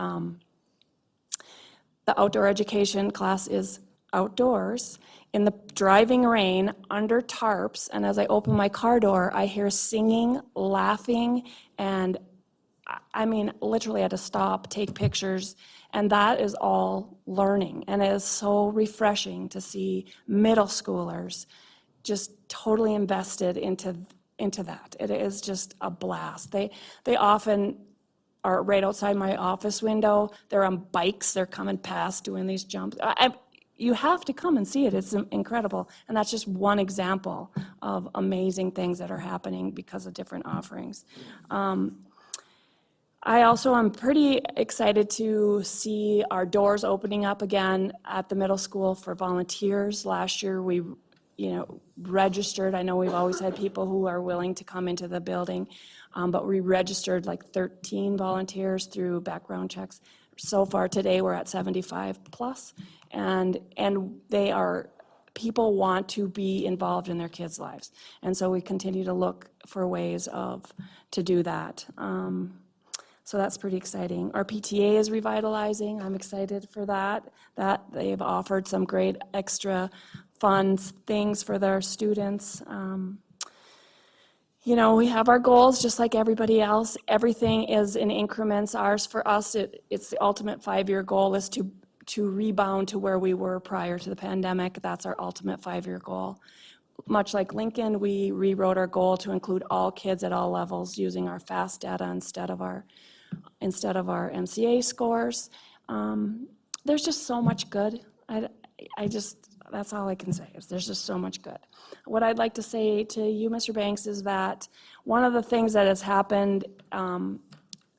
the outdoor education class is outdoors in the driving rain under tarps, and as I open my car door, I hear singing, laughing, and I mean, literally had to stop, take pictures, and that is all learning. And it is so refreshing to see middle schoolers just totally invested into that. It is just a blast. They often are right outside my office window. They're on bikes. They're coming past doing these jumps. You have to come and see it. It's incredible. And that's just one example of amazing things that are happening because of different offerings. I also am pretty excited to see our doors opening up again at the middle school for volunteers. Last year we registered. I know we've always had people who are willing to come into the building, but we registered like 13 volunteers through background checks. So far today, we're at 75 plus, and people want to be involved in their kids' lives. And so we continue to look for ways to do that. So that's pretty exciting. Our PTA is revitalizing. I'm excited for that they've offered some great extra fun things for their students. We have our goals just like everybody else. Everything is in increments. Ours, for us, it's the ultimate 5-year goal is to rebound to where we were prior to the pandemic. That's our ultimate 5-year goal. Much like Lincoln, we rewrote our goal to include all kids at all levels using our FAST data instead of our MCA scores. There's just so much good. That's all I can say, is there's just so much good. What I'd like to say to you, Mr. Banks, is that one of the things that has happened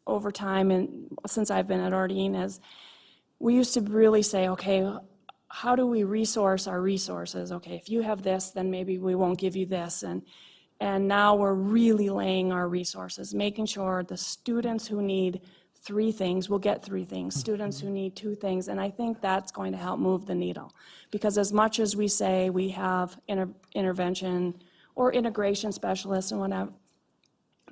over time and since I've been at Ordine is we used to really say, okay, how do we resource our resources? Okay, if you have this, then maybe we won't give you this. And now we're really laying our resources, making sure the students who need 3 things will get 3 things, students who need 2 things, and I think that's going to help move the needle. Because as much as we say we have intervention or integration specialists and whatnot,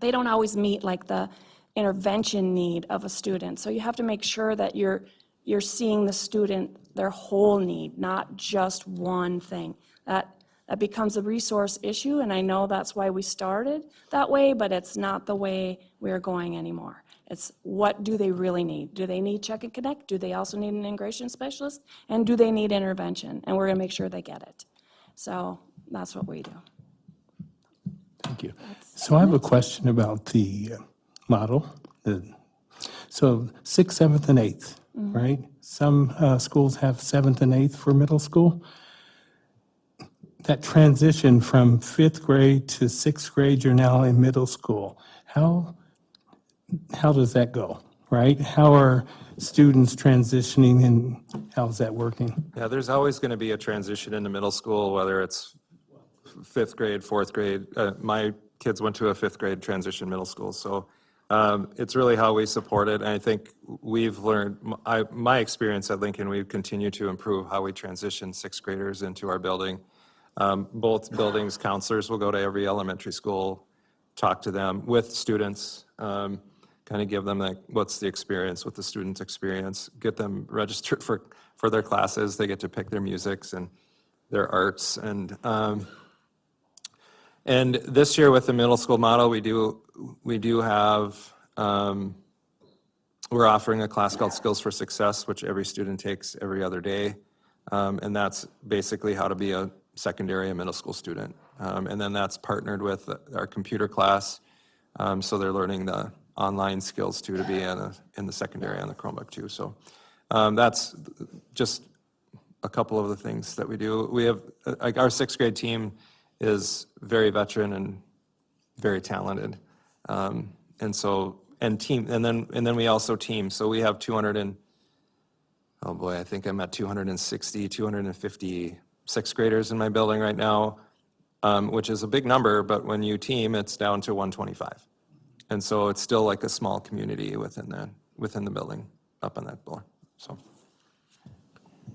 they don't always meet like the intervention need of a student. So you have to make sure that you're seeing the student, their whole need, not just one thing. That becomes a resource issue, and I know that's why we started that way, but it's not the way we're going anymore. It's what do they really need? Do they need Check and Connect? Do they also need an integration specialist? And do they need intervention? And we're going to make sure they get it. So that's what we do. Thank you. So I have a question about the model. So 6th, 7th, and 8th, right? Some schools have 7th and 8th for middle school. That transition from 5th grade to 6th grade, you're now in middle school. How does that go, right? How are students transitioning and how's that working? Yeah, there's always going to be a transition into middle school, whether it's fifth grade, fourth grade. My kids went to a fifth grade transition middle school, so it's really how we support it. And I think we've learned, my experience at Lincoln, we've continued to improve how we transition sixth graders into our building. Both buildings, counselors will go to every elementary school, talk to them with students, kind of give them like, what's the experience, what the students experience, get them registered for their classes. They get to pick their musics and their arts. And this year with the middle school model, we do have, we're offering a class called Skills for Success, which every student takes every other day. And that's basically how to be a secondary and middle school student. And then that's partnered with our computer class. So they're learning the online skills too, to be in the secondary on the Chromebook too. So that's just a couple of the things that we do. We have, like, our sixth grade team is very veteran and very talented. And so, and then we also team. So we have 200 and, oh boy, I think I'm at 260, 250 sixth graders in my building right now, which is a big number, but when you team, it's down to 125. And so it's still like a small community within the building up on that floor, so.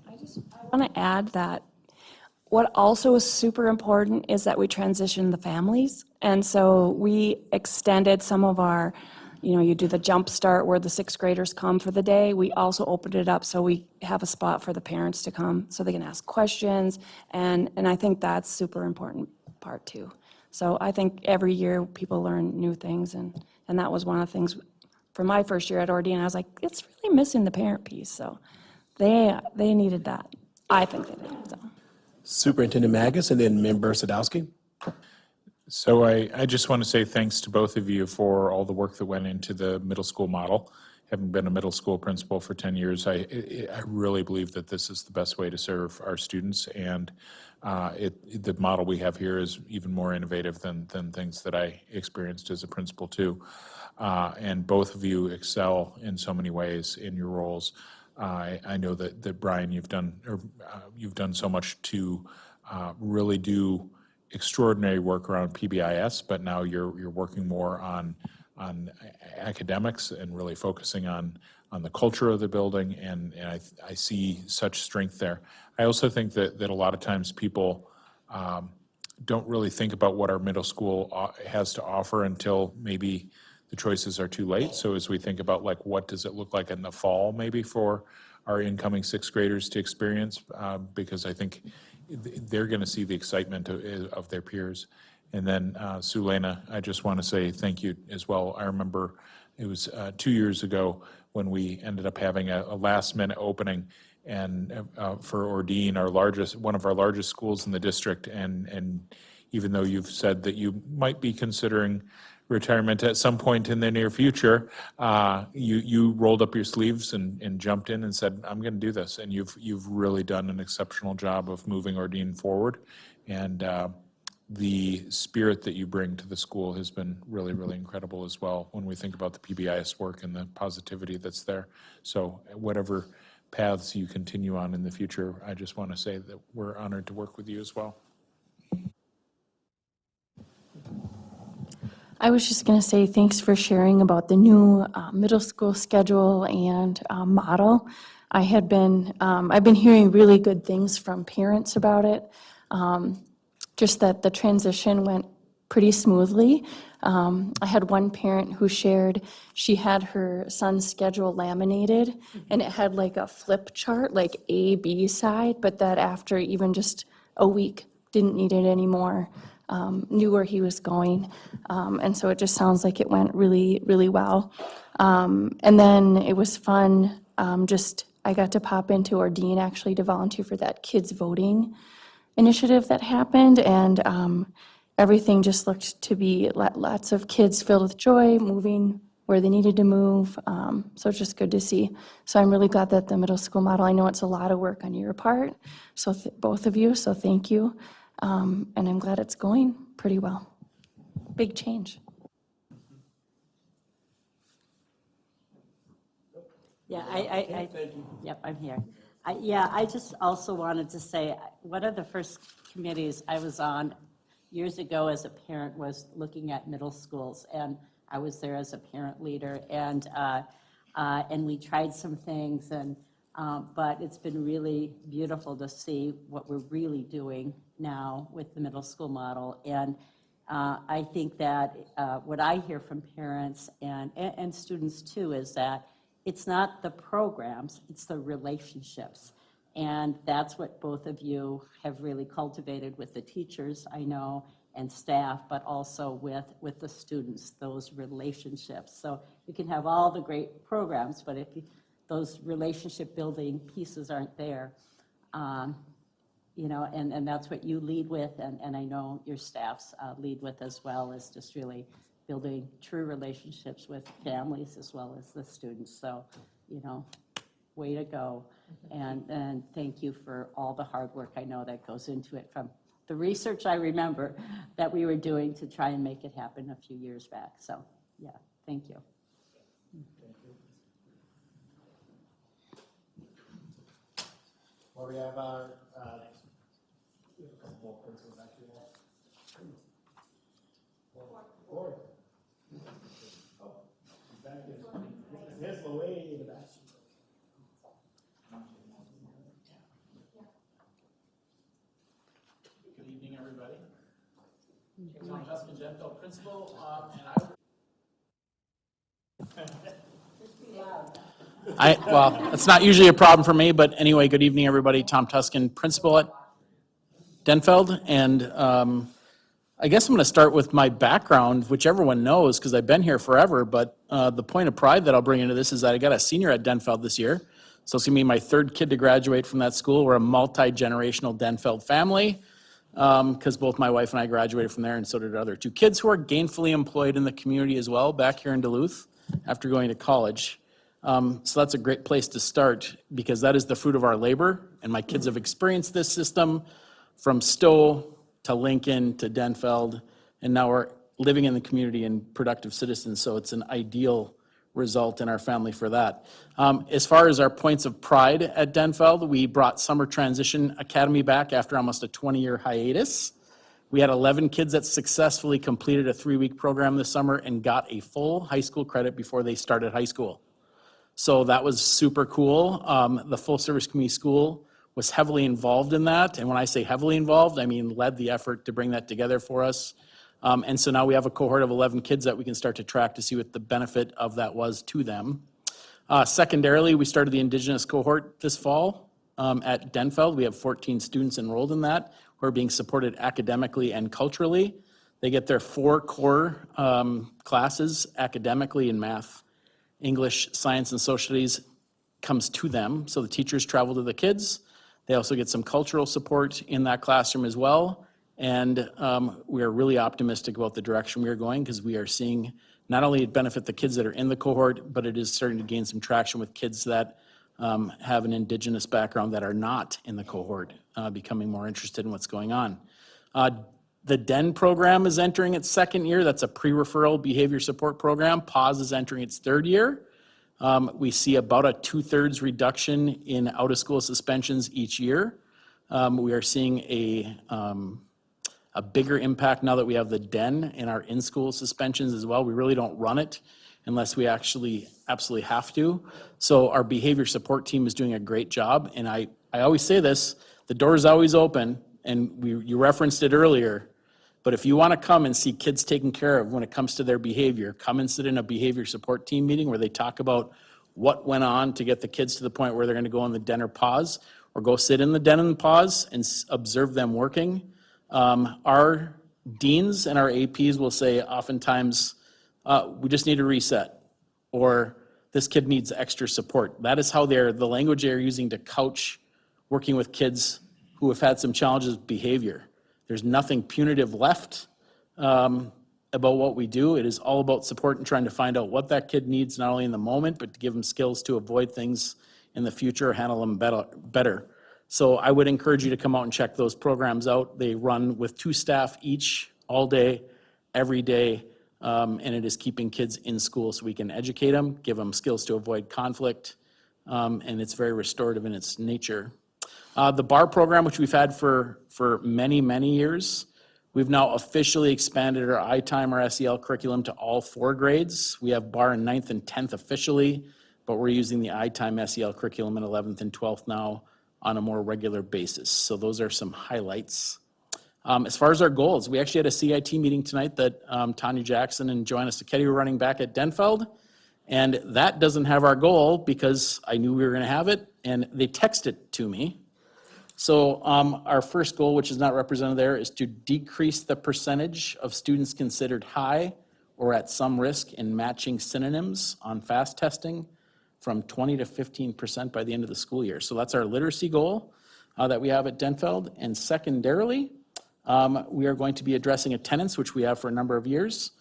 I want to add that what also is super important is that we transition the families. And so we extended some of our, you do the jump start where the sixth graders come for the day. We also opened it up so we have a spot for the parents to come so they can ask questions. And I think that's super important part too. So I think every year people learn new things, and that was one of the things for my first year at Ordine. I was like, it's really missing the parent piece. So they needed that. I think they did. So. Superintendent Magus and then Member Sadowski. So I just want to say thanks to both of you for all the work that went into the middle school model. Having been a middle school principal for 10 years, I really believe that this is the best way to serve our students, and the model we have here is even more innovative than things that I experienced as a principal too. And both of you excel in so many ways in your roles. I know that Brian, you've done so much to really do extraordinary work around PBIS, but now you're working more on academics and really focusing on the culture of the building, and I see such strength there. I also think that a lot of times people don't really think about what our middle school has to offer until maybe the choices are too late. So as we think about, like, what does it look like in the fall maybe for our incoming sixth graders to experience, because I think they're going to see the excitement of their peers. And then Sulena, I just want to say thank you as well. I remember it was 2 years ago when we ended up having a last-minute opening and for Ordine, one of our largest schools in the district. And even though you've said that you might be considering retirement at some point in the near future, you rolled up your sleeves and jumped in and said, I'm going to do this. And you've really done an exceptional job of moving Ordine forward. And the spirit that you bring to the school has been really, really incredible as well when we think about the PBIS work and the positivity that's there. So whatever paths you continue on in the future, I just want to say that we're honored to work with you as well. I was just going to say thanks for sharing about the new middle school schedule and model. I've been hearing really good things from parents about it. Just that the transition went pretty smoothly. I had one parent who shared she had her son's schedule laminated, and it had like a flip chart, like A, B side, but that after even just a week, didn't need it anymore, knew where he was going. And so it just sounds like it went really, really well. And then it was fun, I got to pop into Ordine actually to volunteer for that kids voting initiative that happened, and everything just looked to be lots of kids filled with joy, moving where they needed to move. So it's just good to see. So I'm really glad that the middle school model, I know it's a lot of work on your part, so both of you, so thank you. And I'm glad it's going pretty well. Big change. Yeah, yep, I'm here. I just also wanted to say, one of the first committees I was on years ago as a parent was looking at middle schools, and I was there as a parent leader, and we tried some things, but it's been really beautiful to see what we're really doing now with the middle school model. And I think that what I hear from parents and students too is that it's not the programs, it's the relationships. And that's what both of you have really cultivated with the teachers, I know, and staff, but also with the students, those relationships. So you can have all the great programs, but if those relationship building pieces aren't there, and that's what you lead with, and I know your staffs lead with as well, is just really building true relationships with families as well as the students. So, way to go. And thank you for all the hard work I know that goes into it, from the research I remember that we were doing to try and make it happen a few years back. So, yeah, thank you. Well, we have a couple more principals actually. Four. Oh, back in. Here's the way in the back. Good evening, everybody. Tom Tuscan, Denfeld principal, well, it's not usually a problem for me, but anyway, good evening, everybody. Tom Tuscan, principal at Denfeld, and I guess I'm going to start with my background, which everyone knows because I've been here forever, but the point of pride that I'll bring into this is that I got a senior at Denfeld this year, so it's going to be my third kid to graduate from that school. We're a multi-generational Denfeld family, because both my wife and I graduated from there, and so did our other two kids who are gainfully employed in the community as well, back here in Duluth, after going to college. So that's a great place to start, because that is the fruit of our labor, and my kids have experienced this system from Stowe to Lincoln to Denfeld, and now we're living in the community and productive citizens, so it's an ideal result in our family for that. As far as our points of pride at Denfeld, we brought Summer Transition Academy back after almost a 20-year hiatus. We had 11 kids that successfully completed a 3-week program this summer and got a full high school credit before they started high school. So that was super cool. The full service community school was heavily involved in that. And when I say heavily involved, I mean led the effort to bring that together for us. And so now we have a cohort of 11 kids that we can start to track to see what the benefit of that was to them. Secondarily, we started the Indigenous cohort this fall at Denfeld. We have 14 students enrolled in that who are being supported academically and culturally. They get their 4 core classes academically in math, English, science, and social studies comes to them. So the teachers travel to the kids. They also get some cultural support in that classroom as well. And we are really optimistic about the direction we are going, because we are seeing not only it benefit the kids that are in the cohort, but it is starting to gain some traction with kids that have an Indigenous background that are not in the cohort, becoming more interested in what's going on. The DEN program is entering its 2nd year. That's a pre-referral behavior support program. PAUSE is entering its 3rd year. We see about a 2/3 reduction in out-of-school suspensions each year. We are seeing a bigger impact now that we have the DEN in our in-school suspensions as well. We really don't run it unless we actually absolutely have to. So our behavior support team is doing a great job. And I always say this, the door is always open, and you referenced it earlier. But if you want to come and see kids taken care of when it comes to their behavior, come and sit in a behavior support team meeting where they talk about what went on to get the kids to the point where they're going to go in the DEN or PAUSE, or go sit in the DEN and PAUSE and observe them working. Our deans and our APs will say oftentimes, we just need a reset, or this kid needs extra support. That is how the language they're using to couch working with kids who have had some challenges with behavior. There's nothing punitive left about what we do. It is all about support and trying to find out what that kid needs, not only in the moment, but to give them skills to avoid things in the future, handle them better. So I would encourage you to come out and check those programs out. They run with 2 staff each, all day, every day, and it is keeping kids in school so we can educate them, give them skills to avoid conflict, and it's very restorative in its nature. The BAR program, which we've had for many, many years, we've now officially expanded our iTime, our SEL curriculum to all 4 grades. We have BAR in 9th and 10th officially, but we're using the iTime SEL curriculum in 11th and 12th now on a more regular basis. So those are some highlights. As far as our goals, we actually had a CIT meeting tonight that Tanya Jackson and Joanna Sacchetti were running back at Denfeld. And that doesn't have our goal because I knew we were going to have it, and they texted it to me. So our first goal, which is not represented there, is to decrease the percentage of students considered high or at some risk in matching synonyms on FAST testing from 20 to 15% by the end of the school year. So that's our literacy goal that we have at Denfeld. And secondarily, we are going to be addressing attendance, which we have for a number of years.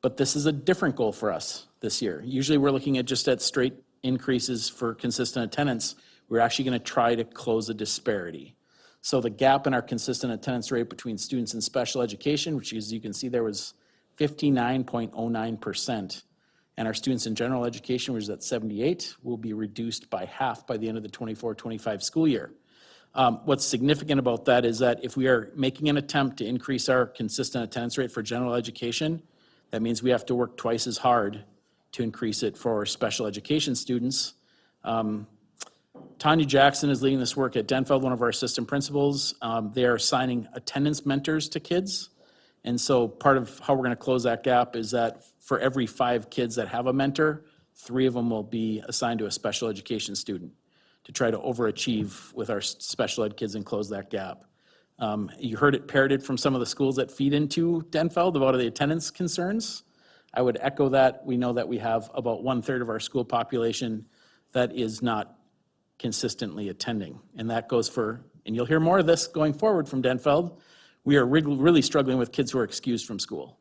But this is a different goal for us this year. Usually we're looking at just at straight increases for consistent attendance. We're actually going to try to close a disparity. So the gap in our consistent attendance rate between students in special education, which as you can see there was 59.09%, and our students in general education, which is at 78, will be reduced by half by the end of the 24-25 school year. What's significant about that is that if we are making an attempt to increase our consistent attendance rate for general education, that means we have to work twice as hard to increase it for our special education students. Tanya Jackson is leading this work at Denfeld, one of our assistant principals. They are assigning attendance mentors to kids. And so part of how we're going to close that gap is that for every 5 kids that have a mentor, 3 of them will be assigned to a special education student to try to overachieve with our special ed kids and close that gap. You heard it parroted from some of the schools that feed into Denfeld about the attendance concerns. I would echo that. We know that we have about 1/3 of our school population that is not consistently attending. And that goes for, and you'll hear more of this going forward from Denfeld, we are really struggling with kids who are excused from school.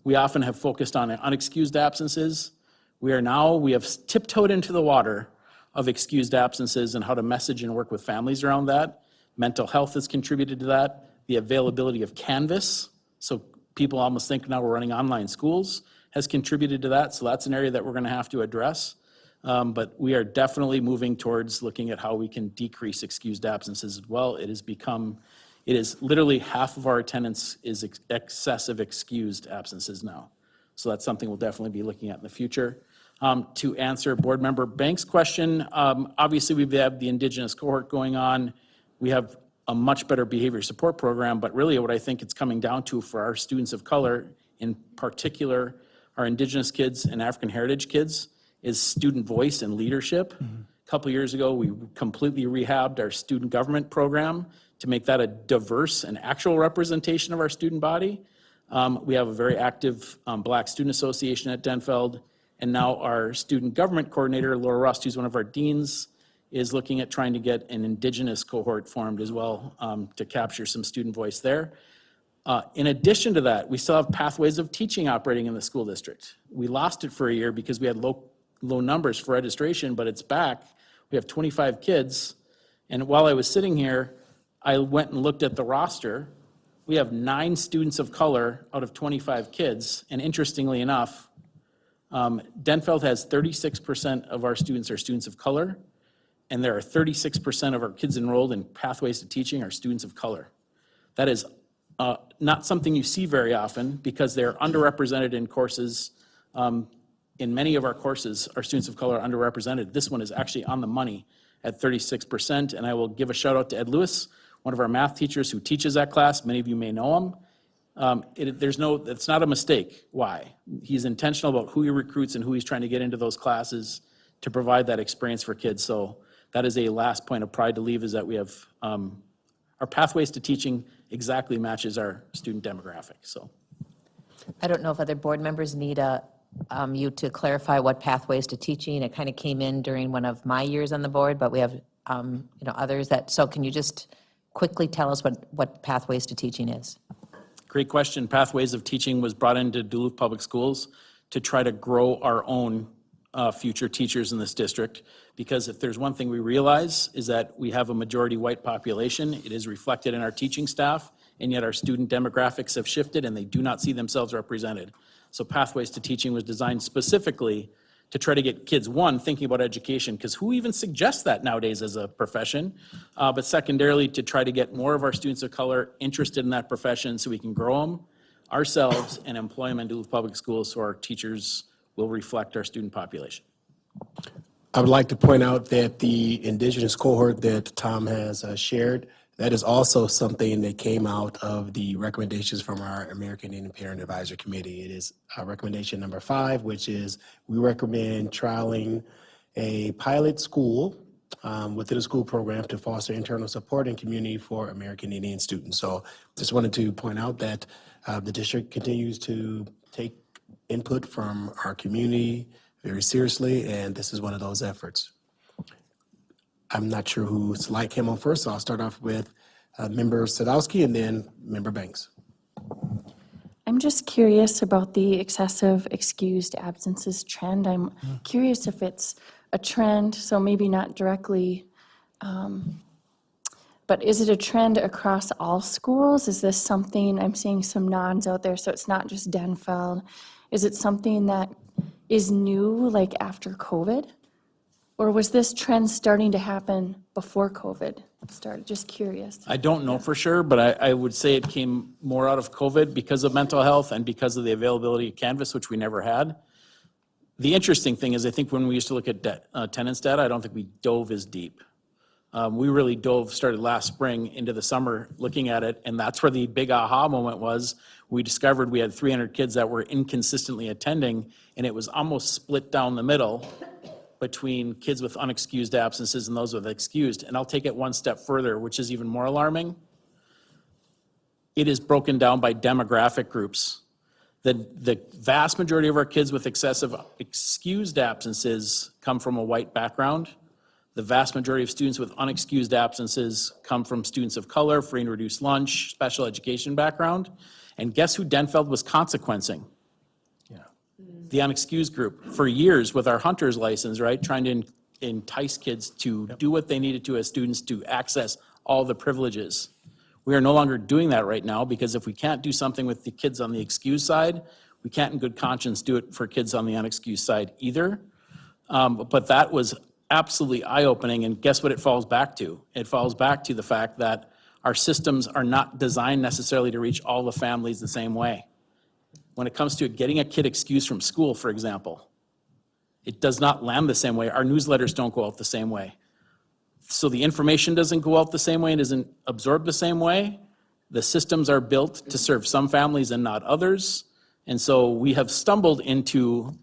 We often have focused on unexcused absences. We have tiptoed into the water of excused absences and how to message and work with families around that. Mental health has contributed to that. The availability of Canvas, so people almost think now we're running online schools, has contributed to that. So that's an area that we're going to have to address. But we are definitely moving towards looking at how we can decrease excused absences as well. It is literally half of our attendance is excessive excused absences now. So that's something we'll definitely be looking at in the future. To answer Board Member Banks' question, obviously we have the Indigenous cohort going on. We have a much better behavior support program, but really what I think it's coming down to for our students of color, in particular our Indigenous kids and African heritage kids, is student voice and leadership. A couple years ago, we completely rehabbed our student government program to make that a diverse and actual representation of our student body. We have a very active Black Student Association at Denfeld, and now our student government coordinator, Laura Rust, who's one of our deans, is looking at trying to get an Indigenous cohort formed as well to capture some student voice there. In addition to that, we still have pathways of teaching operating in the school district. We lost it for a year because we had low numbers for registration, but it's back. We have 25 kids, and while I was sitting here, I went and looked at the roster. We have 9 students of color out of 25 kids, and interestingly enough, Denfeld has 36% of our students are students of color, and there are 36% of our kids enrolled in Pathways to Teaching are students of color. That is not something you see very often because they're underrepresented in courses. In many of our courses, our students of color are underrepresented. This one is actually on the money at 36%, and I will give a shout out to Ed Lewis, one of our math teachers who teaches that class. Many of you may know him. It's not a mistake. Why? He's intentional about who he recruits and who he's trying to get into those classes to provide that experience for kids. So that is a last point of pride to leave, is that we have our Pathways to Teaching exactly matches our student demographic. So I don't know if other board members need you to clarify what Pathways to Teaching. It kind of came in during one of my years on the board, but we have others that, so can you just quickly tell us what Pathways to Teaching is? Great question. Pathways of Teaching was brought into Duluth Public Schools to try to grow our own future teachers in this district, because if there's one thing we realize is that we have a majority white population. It is reflected in our teaching staff, and yet our student demographics have shifted and they do not see themselves represented. So Pathways to Teaching was designed specifically to try to get kids, one, thinking about education, because who even suggests that nowadays as a profession? But secondarily, to try to get more of our students of color interested in that profession so we can grow them ourselves and employ them in Duluth Public Schools so our teachers will reflect our student population. I would like to point out that the indigenous cohort that Tom has shared, that is also something that came out of the recommendations from our American Indian Parent Advisory Committee. It is recommendation number 5, which is we recommend trialing a pilot school within a school program to foster internal support and community for American Indian students. So just wanted to point out that the district continues to take input from our community very seriously, and this is one of those efforts. I'm not sure who's like him on first, so I'll start off with Member Sadowski and then Member Banks. I'm just curious about the excessive excused absences trend. I'm curious if it's a trend, so maybe not directly, but is it a trend across all schools? Is this something, I'm seeing some nods out there, so it's not just Denfeld. Is it something that is new, like after COVID? Or was this trend starting to happen before COVID started? Just curious. I don't know for sure, but I would say it came more out of COVID because of mental health and because of the availability of Canvas, which we never had. The interesting thing is I think when we used to look at attendance data, I don't think we dove as deep. We really started last spring into the summer looking at it, and that's where the big aha moment was. We discovered we had 300 kids that were inconsistently attending, and it was almost split down the middle between kids with unexcused absences and those with excused. And I'll take it one step further, which is even more alarming. It is broken down by demographic groups. The vast majority of our kids with excessive excused absences come from a white background. The vast majority of students with unexcused absences come from students of color, free and reduced lunch, special education background. And guess who Denfeld was consequencing? The unexcused group. For years with our hunter's license, right, trying to entice kids to do what they needed to as students to access all the privileges. We are no longer doing that right now because if we can't do something with the kids on the excused side, we can't in good conscience do it for kids on the unexcused side either. But that was absolutely eye-opening, and guess what it falls back to? It falls back to the fact that our systems are not designed necessarily to reach all the families the same way. When it comes to getting a kid excused from school, for example, it does not land the same way. Our newsletters don't go out the same way. So the information doesn't go out the same way and isn't absorbed the same way. The systems are built to serve some families and not others. And so we have stumbled into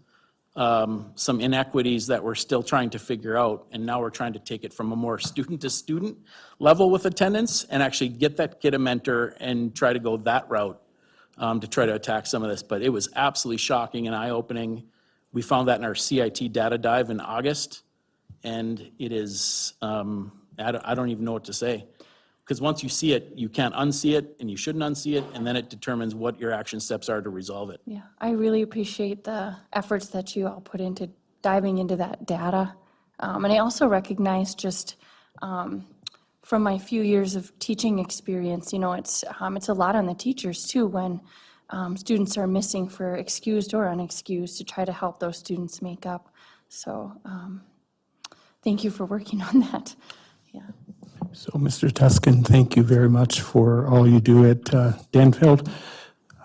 some inequities that we're still trying to figure out. And now we're trying to take it from a more student-to-student level with attendance and actually get that kid a mentor and try to go that route. To try to attack some of this, but it was absolutely shocking and eye-opening. We found that in our CIT data dive in August, and it is, I don't even know what to say. Because once you see it, you can't unsee it, and you shouldn't unsee it, and then it determines what your action steps are to resolve it. Yeah, I really appreciate the efforts that you all put into diving into that data. And I also recognize just from my few years of teaching experience, you know, it's a lot on the teachers too when students are missing for excused or unexcused to try to help those students make up. So thank you for working on that. Yeah. So, Mr. Tuscan, thank you very much for all you do at Denfeld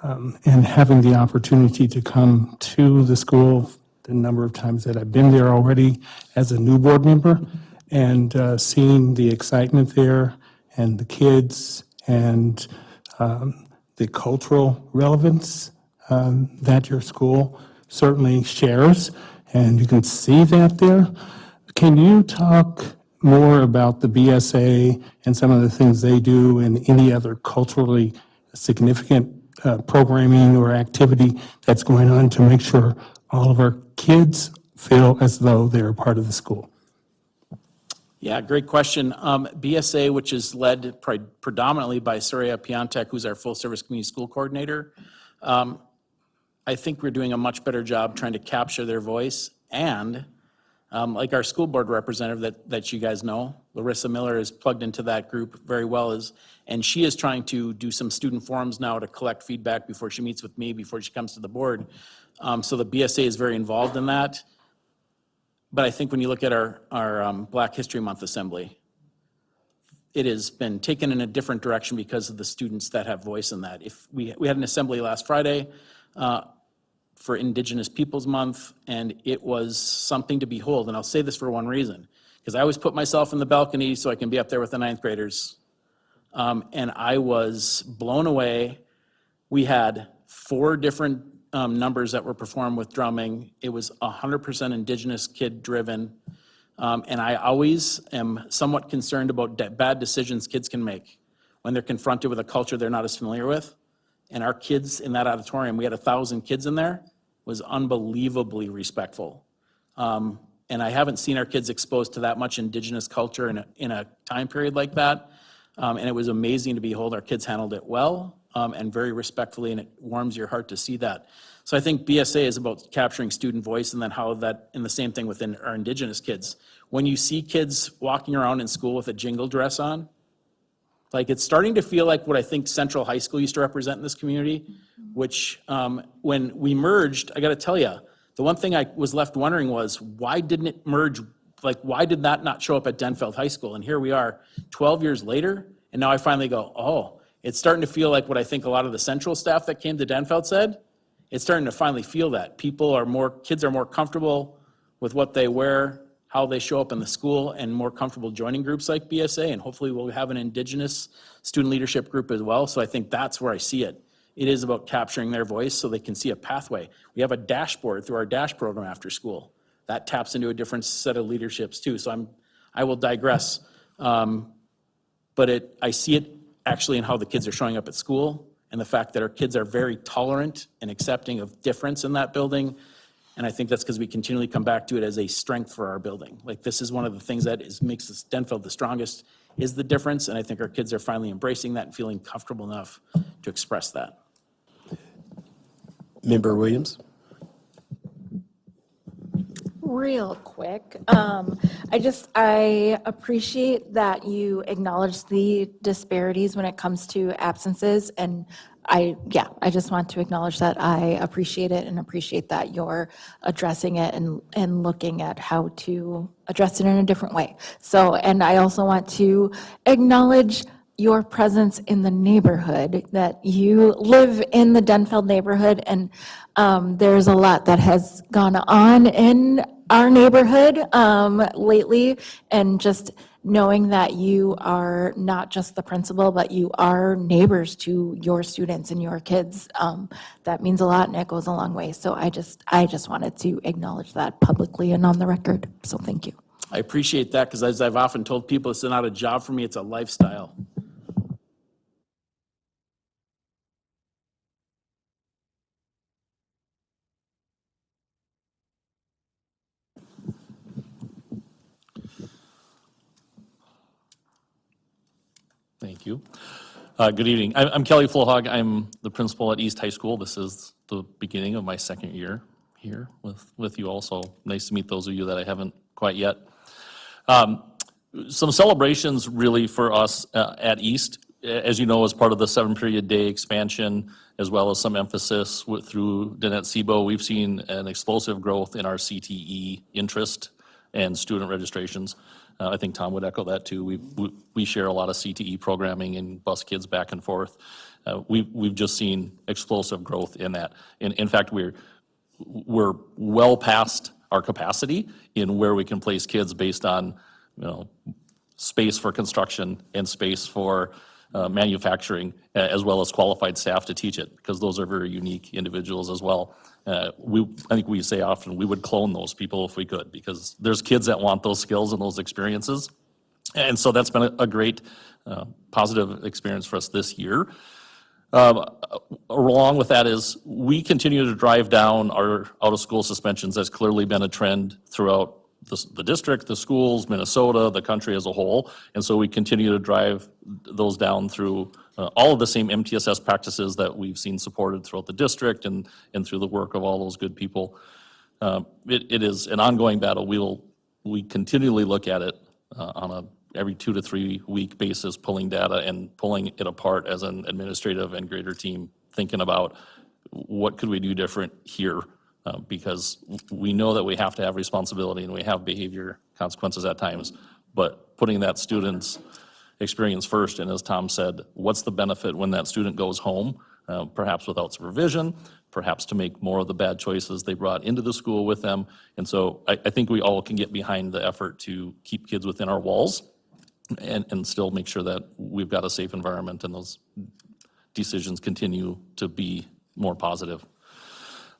and having the opportunity to come to the school the number of times that I've been there already as a new board member. And seeing the excitement there and the kids and the cultural relevance that your school certainly shares, and you can see that there. Can you talk more about the BSA and some of the things they do and any other culturally significant programming or activity that's going on to make sure all of our kids feel as though they're part of the school? Yeah, great question. BSA, which is led predominantly by Surya Piantek, who's our full-service community school coordinator, I think we're doing a much better job trying to capture their voice. And like our school board representative that you guys know, Larissa Miller is plugged into that group very well, and she is trying to do some student forums now to collect feedback before she meets with me, before she comes to the board. So the BSA is very involved in that. But I think when you look at our Black History Month Assembly, it has been taken in a different direction because of the students that have voice in that. If we had an assembly last Friday for Indigenous Peoples Month, and it was something to behold. And I'll say this for one reason, because I always put myself in the balcony so I can be up there with the ninth graders. And I was blown away. We had 4 different numbers that were performed with drumming. It was 100% Indigenous kid driven. And I always am somewhat concerned about bad decisions kids can make when they're confronted with a culture they're not as familiar with. And our kids in that auditorium, we had 1,000 kids in there, was unbelievably respectful. And I haven't seen our kids exposed to that much Indigenous culture in a time period like that. And it was amazing to behold. Our kids handled it well and very respectfully, and it warms your heart to see that. So I think BSA is about capturing student voice, and then how that, and the same thing within our Indigenous kids. When you see kids walking around in school with a jingle dress on, like, it's starting to feel like what I think Central High School used to represent in this community, which when we merged, I gotta tell you, the one thing I was left wondering was, why didn't it merge? Like, why did that not show up at Denfeld High School? And here we are 12 years later, and now I finally go, oh, it's starting to feel like what I think a lot of the Central staff that came to Denfeld said. It's starting to finally feel that. Kids are more comfortable with what they wear, how they show up in the school, and more comfortable joining groups like BSA, and hopefully we'll have an Indigenous student leadership group as well. So I think that's where I see it. It is about capturing their voice so they can see a pathway. We have a dashboard through our DASH program after school. That taps into a different set of leaderships too. So I will digress. But I see it actually in how the kids are showing up at school, and the fact that our kids are very tolerant and accepting of difference in that building. And I think that's because we continually come back to it as a strength for our building. Like, this is one of the things that makes this Denfeld the strongest, is the difference. And I think our kids are finally embracing that and feeling comfortable enough to express that. Member Williams? Real quick, I appreciate that you acknowledge the disparities when it comes to absences, and I just want to acknowledge that I appreciate it and appreciate that you're addressing it and looking at how to address it in a different way. So, and I also want to acknowledge your presence in the neighborhood, that you live in the Denfeld neighborhood, and there's a lot that has gone on in our neighborhood lately, and just knowing that you are not just the principal, but you are neighbors to your students and your kids, that means a lot, and it goes a long way. So I just wanted to acknowledge that publicly and on the record, so thank you. I appreciate that, because as I've often told people, it's not a job for me, it's a lifestyle. Thank you. Good evening. I'm Kelly Flohog. I'm the principal at East High School. This is the beginning of my second year here with you all, so nice to meet those of you that I haven't quite yet. Some celebrations really for us at East, as you know, as part of the 7-period day expansion, as well as some emphasis through Danette SIBO, we've seen an explosive growth in our CTE interest and student registrations. I think Tom would echo that too. We share a lot of CTE programming and bus kids back and forth. We've just seen explosive growth in that. In fact, we're well past our capacity in where we can place kids based on, space for construction and space for manufacturing, as well as qualified staff to teach it, because those are very unique individuals as well. I think we say often we would clone those people if we could, because there's kids that want those skills and those experiences. And so that's been a great positive experience for us this year. Along with that is we continue to drive down our out-of-school suspensions. That's clearly been a trend throughout the district, the schools, Minnesota, the country as a whole. And so we continue to drive those down through all of the same MTSS practices that we've seen supported throughout the district and through the work of all those good people. It is an ongoing battle. We continually look at it on a every 2 to 3 week basis, pulling data and pulling it apart as an administrative and grader team, thinking about what could we do different here because we know that we have to have responsibility and we have behavior consequences at times, but putting that student's experience first, and as Tom said, what's the benefit when that student goes home, perhaps without supervision, perhaps to make more of the bad choices they brought into the school with them. And so I think we all can get behind the effort to keep kids within our walls and still make sure that we've got a safe environment and those decisions continue to be more positive.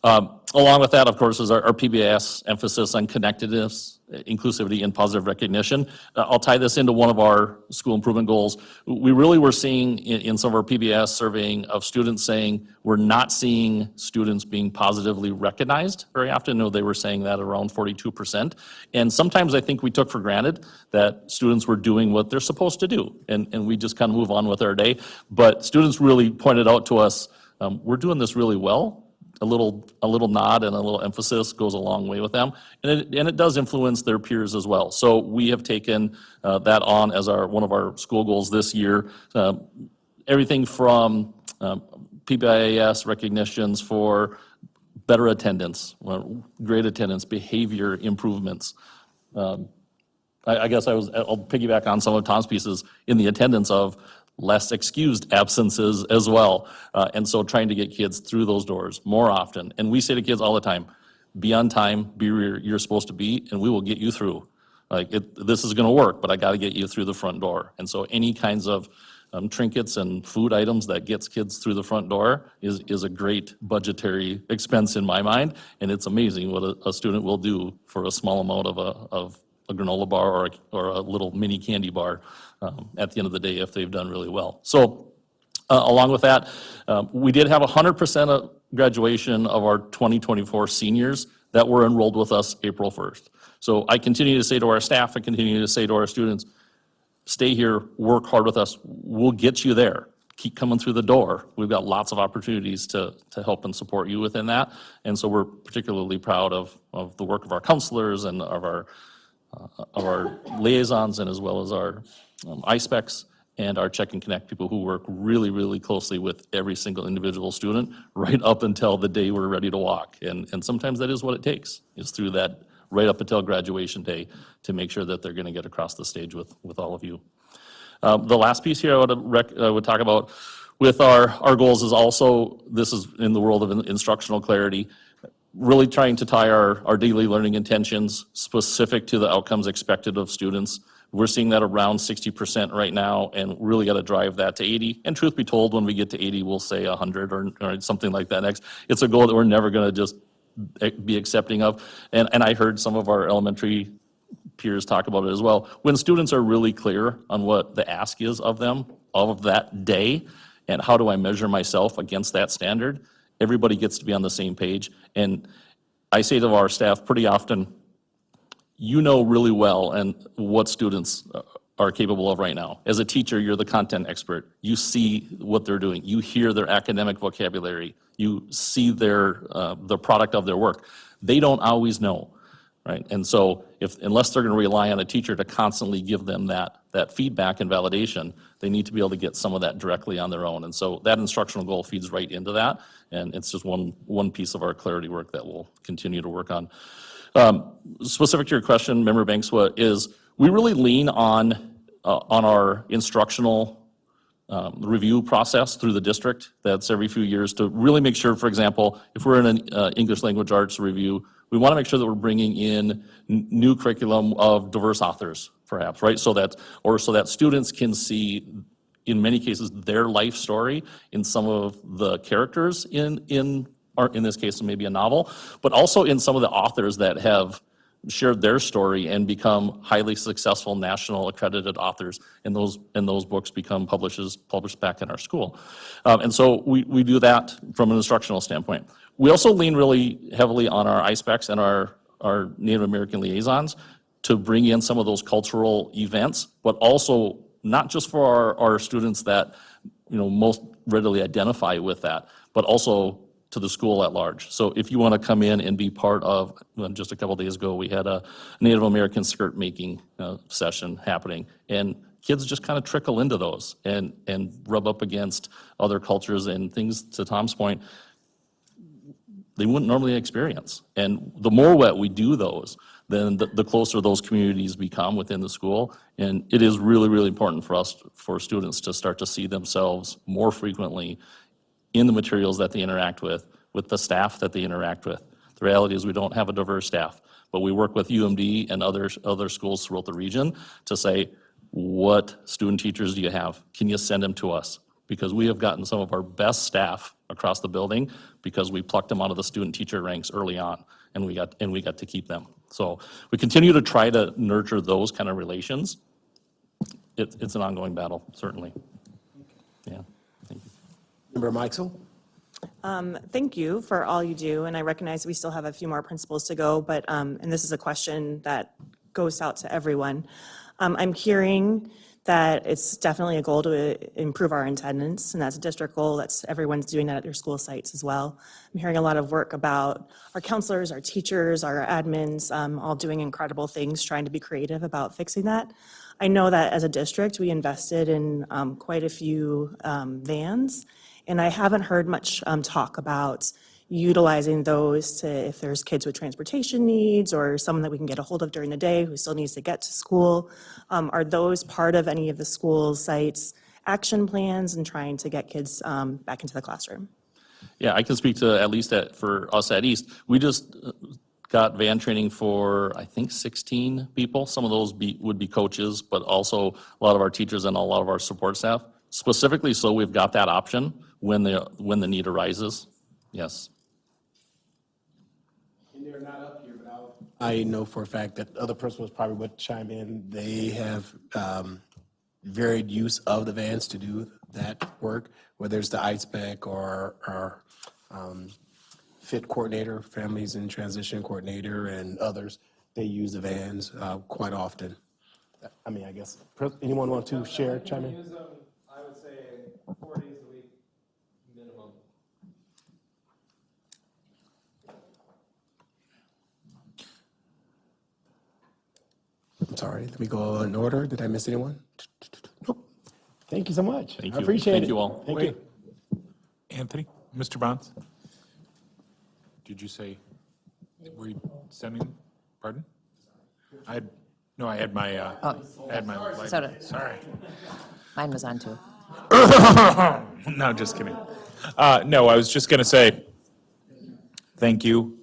Along with that, of course, is our PBIS emphasis on connectedness, inclusivity, and positive recognition. I'll tie this into one of our school improvement goals. We really were seeing in some of our PBIS surveying of students saying we're not seeing students being positively recognized very often. No, they were saying that around 42%. And sometimes I think we took for granted that students were doing what they're supposed to do, and we just kind of move on with our day. But students really pointed out to us, we're doing this really well. A little nod and a little emphasis goes a long way with them, and it does influence their peers as well. So we have taken that on as one of our school goals this year. Everything from PBIS recognitions for better attendance, great attendance, behavior improvements. I guess I'll piggyback on some of Tom's pieces in the attendance of less excused absences as well. And so trying to get kids through those doors more often. And we say to kids all the time, be on time, be where you're supposed to be, and we will get you through. This is gonna work, but I gotta get you through the front door. And so any kinds of trinkets and food items that gets kids through the front door is a great budgetary expense in my mind. And it's amazing what a student will do for a small amount of a granola bar or a little mini candy bar at the end of the day if they've done really well. So along with that, we did have 100% of graduation of our 2024 seniors that were enrolled with us April 1st. So I continue to say to our staff, I continue to say to our students, stay here, work hard with us, we'll get you there. Keep coming through the door. We've got lots of opportunities to help and support you within that. And so we're particularly proud of the work of our counselors and of our liaisons, and as well as our ISPECs and our Check and Connect people who work really, really closely with every single individual student right up until the day we're ready to walk. And sometimes that is what it takes, is through that right up until graduation day to make sure that they're gonna get across the stage with all of you. The last piece here I would talk about with our goals is also, this is in the world of instructional clarity, really trying to tie our daily learning intentions specific to the outcomes expected of students. We're seeing that around 60% right now, and really got to drive that to 80. And truth be told, when we get to 80, we'll say 100 or something like that next. It's a goal that we're never going to just be accepting of. And I heard some of our elementary peers talk about it as well. When students are really clear on what the ask is of them of that day, and how do I measure myself against that standard, everybody gets to be on the same page. And I say to our staff pretty often, you know really well and what students are capable of right now. As a teacher, you're the content expert. You see what they're doing. You hear their academic vocabulary. You see the product of their work. They don't always know, right? And so unless they're gonna rely on a teacher to constantly give them that feedback and validation, they need to be able to get some of that directly on their own. And so that instructional goal feeds right into that. And it's just one piece of our clarity work that we'll continue to work on. Specific to your question, Member Bankswa, is we really lean on our instructional review process through the district. That's every few years to really make sure, for example, if we're in an English language arts review, we want to make sure that we're bringing in new curriculum of diverse authors, perhaps, right? So that students can see, in many cases, their life story in some of the characters or in this case, maybe a novel, but also in some of the authors that have shared their story and become highly successful national accredited authors, and those books become published back in our school. And so we do that from an instructional standpoint. We also lean really heavily on our ISPECs and our Native American liaisons to bring in some of those cultural events, but also not just for our students that most readily identify with that, but also to the school at large. So if you want to come in and be part of, just a couple days ago, we had a Native American skirt making session happening, and kids just kind of trickle into those and rub up against other cultures and things. To Tom's point, they wouldn't normally experience. And the more wet we do those, then the closer those communities become within the school. And it is really, really important for us, for students to start to see themselves more frequently in the materials that they interact with the staff that they interact with. The reality is we don't have a diverse staff, but we work with UMD and other schools throughout the region to say, what student teachers do you have? Can you send them to us? Because we have gotten some of our best staff across the building because we plucked them out of the student teacher ranks early on, and we got to keep them. So we continue to try to nurture those kind of relations. It's an ongoing battle, certainly. Yeah, thank you. Member Meixel? Thank you for all you do, and I recognize we still have a few more principals to go, but, and this is a question that goes out to everyone. I'm hearing that it's definitely a goal to improve our attendance, and that's a district goal. That's everyone's doing that at their school sites as well. I'm hearing a lot of work about our counselors, our teachers, our admins, all doing incredible things, trying to be creative about fixing that. I know that as a district, we invested in quite a few vans, and I haven't heard much talk about utilizing those to, if there's kids with transportation needs or someone that we can get a hold of during the day who still needs to get to school. Are those part of any of the school sites' action plans and trying to get kids back into the classroom? Yeah, I can speak to at least for us at East. We just got van training for, I think, 16 people. Some of those would be coaches, but also a lot of our teachers and a lot of our support staff. Specifically, so we've got that option when the need arises. Yes. And they're not up here, but I know for a fact that other principals probably would chime in. They have varied use of the vans to do that work, whether it's the ICE-BEC or our FIT coordinator, Families in Transition coordinator, and others. They use the vans quite often. I mean, I guess, anyone want to share, chime in? Use them, I would say, 4 days a week minimum. I'm sorry, let me go in order. Did I miss anyone? Nope. Thank you so much. Thank I you. appreciate it. Thank you all. Thank Wait. you. Anthony, Mr. Bonds? Did you say, were you sending, pardon? I had my, I had my light. so did- Sorry. Mine was on too. No, just kidding. No, I was just going to say, thank you,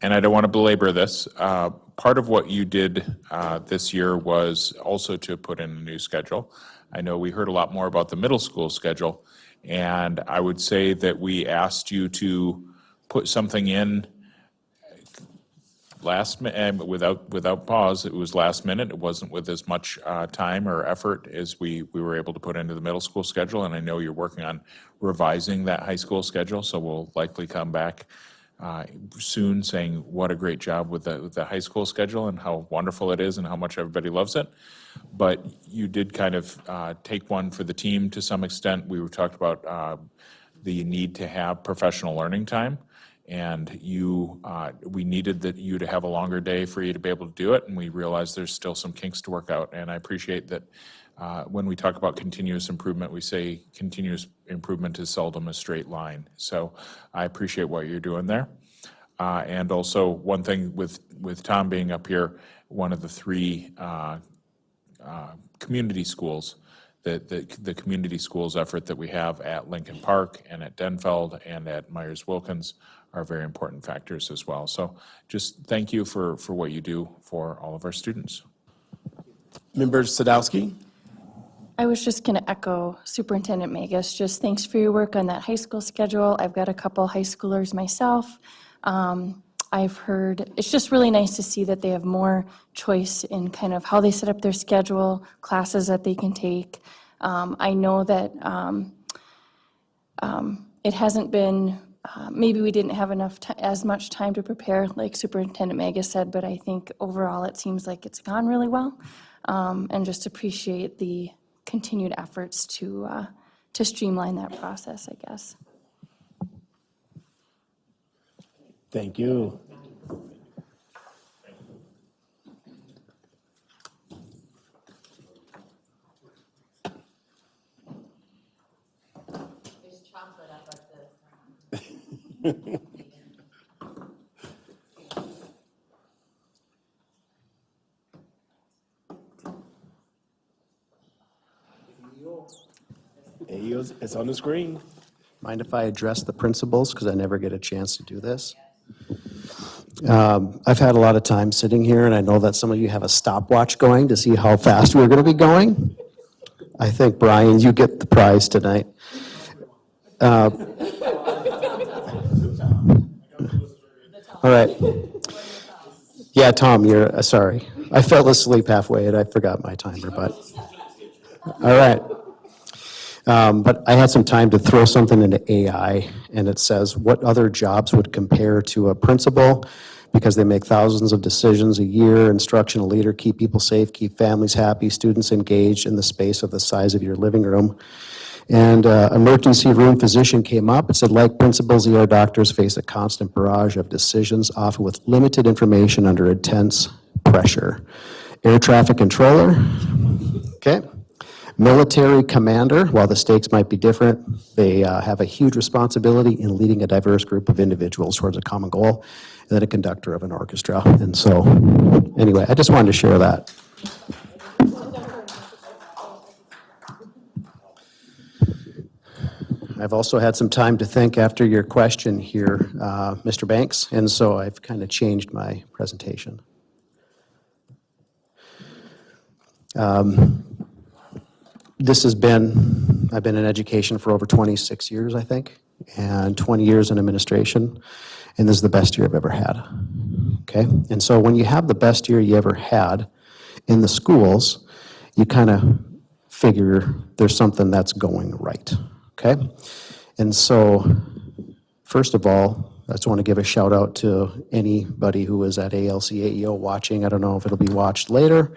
and I don't want to belabor this. Part of what you did this year was also to put in a new schedule. I know we heard a lot more about the middle school schedule, and I would say that we asked you to put something in without pause. It was last minute. It wasn't with as much time or effort as we were able to put into the middle school schedule. And I know you're working on revising that high school schedule, so we'll likely come back soon saying what a great job with the high school schedule and how wonderful it is and how much everybody loves it. But you did kind of take one for the team to some extent. We talked about the need to have professional learning time. And we needed you to have a longer day for you to be able to do it, and we realized there's still some kinks to work out. And I appreciate that when we talk about continuous improvement, we say continuous improvement is seldom a straight line. So I appreciate what you're doing there. And also, one thing with Tom being up here, one of the 3 community schools, the community schools effort that we have at Lincoln Park and at Denfeld and at Myers-Wilkins are very important factors as well. So just thank you for what you do for all of our students. Member Sadowski? I was just going to echo Superintendent Magus, just thanks for your work on that high school schedule. I've got a couple high schoolers myself. I've heard, it's just really nice to see that they have more choice in kind of how they set up their schedule, classes that they can take. I know that it hasn't been, maybe we didn't have as much time to prepare, like Superintendent Magus said, but I think overall it seems like it's gone really well. And just appreciate the continued efforts to streamline that process, I guess. Thank you. It's on the screen. Mind if I address the principals, because I never get a chance to do this? I've had a lot of time sitting here, and I know that some of you have a stopwatch going to see how fast we're going to be going. I think, Brian, you get the prize tonight. All right. Yeah, Tom, you're, sorry. I fell asleep halfway, and I forgot my timer, but, all right. But I had some time to throw something into AI, and it says, what other jobs would compare to a principal? Because they make thousands of decisions a year, instructional leader, keep people safe, keep families happy, students engaged in the space of the size of your living room. And emergency room physician came up. It said, like principals, ER doctors face a constant barrage of decisions, often with limited information under intense pressure. Air traffic controller, okay. Military commander, while the stakes might be different, they have a huge responsibility in leading a diverse group of individuals towards a common goal, and then a conductor of an orchestra. And so, anyway, I just wanted to share that. I've also had some time to think after your question here, Mr. Banks, and so I've kind of changed my presentation. I've been in education for over 26 years, I think, and 20 years in administration, and this is the best year I've ever had, okay? And so when you have the best year you ever had in the schools, you kind of figure there's something that's going right, okay? And so, first of all, I just want to give a shout out to anybody who was at ALC AEO watching. I don't know if it'll be watched later,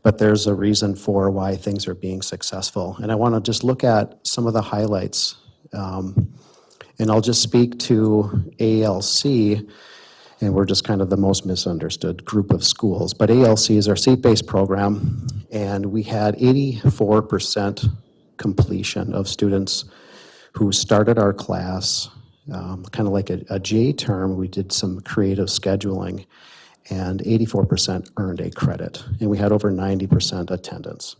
but there's a reason for why things are being successful. And I want to just look at some of the highlights. And I'll just speak to ALC, and we're just kind of the most misunderstood group of schools. But ALC is our seat-based program, and we had 84% completion of students who started our class, kind of like a J term. We did some creative scheduling, and 84% earned a credit, and we had over 90% attendance.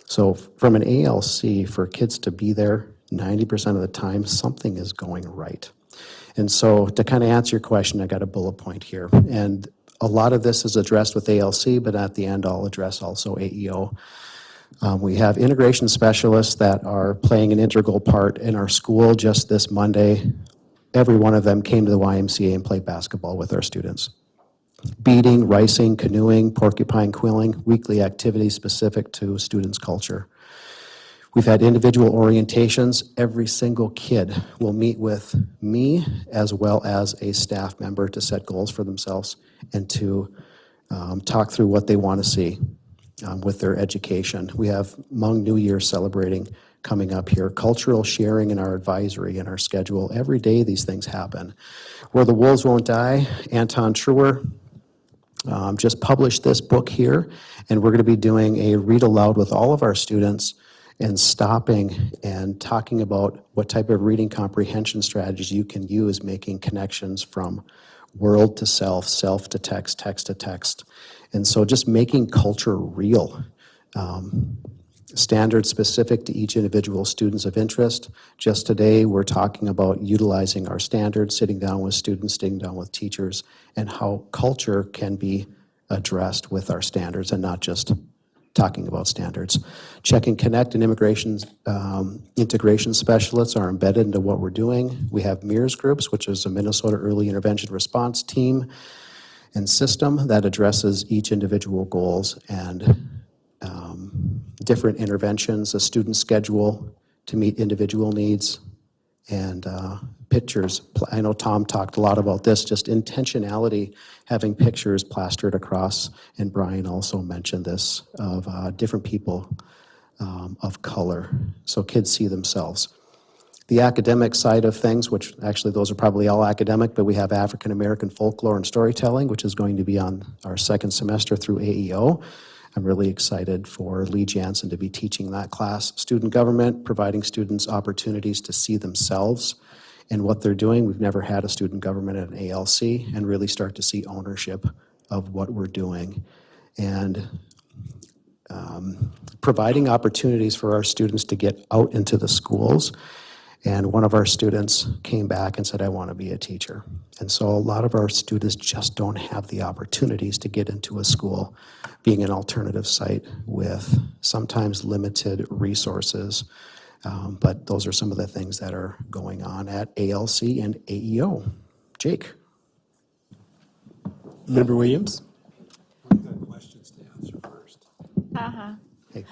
So from an ALC, for kids to be there 90% of the time, something is going right. And so to kind of answer your question, I got a bullet point here. And a lot of this is addressed with ALC, but at the end, I'll address also AEO. We have integration specialists that are playing an integral part in our school. Just this Monday, every one of them came to the YMCA and played basketball with our students. Beading, ricing, canoeing, porcupine quilling, weekly activities specific to students' culture. We've had individual orientations. Every single kid will meet with me as well as a staff member to set goals for themselves and to talk through what they want to see with their education. We have Hmong New Year celebrating coming up here, cultural sharing in our advisory and our schedule. Every day these things happen. Where the Wolves Won't Die, Anton Truer just published this book here, and we're going to be doing a read aloud with all of our students and stopping and talking about what type of reading comprehension strategies you can use, making connections from world to self, self to text, text to text. And so just making culture real. Standards specific to each individual students of interest. Just today, we're talking about utilizing our standards, sitting down with students, sitting down with teachers, and how culture can be addressed with our standards and not just talking about standards. Check and Connect and integration specialists are embedded into what we're doing. We have MIRS groups, which is a Minnesota Early Intervention Response team and system that addresses each individual goals and different interventions, a student schedule to meet individual needs, and pictures. I know Tom talked a lot about this, just intentionality, having pictures plastered across, and Brian also mentioned this, of different people of color, so kids see themselves. The academic side of things, which actually those are probably all academic, but we have African American folklore and storytelling, which is going to be on our second semester through AEO. I'm really excited for Lee Jansen to be teaching that class. Student government, providing students opportunities to see themselves in what they're doing. We've never had a student government at an ALC, and really start to see ownership of what we're doing. And providing opportunities for our students to get out into the schools. And one of our students came back and said, I want to be a teacher. And so a lot of our students just don't have the opportunities to get into a school, being an alternative site with sometimes limited resources. But those are some of the things that are going on at ALC and AEO. Jake. Member Williams? Hey.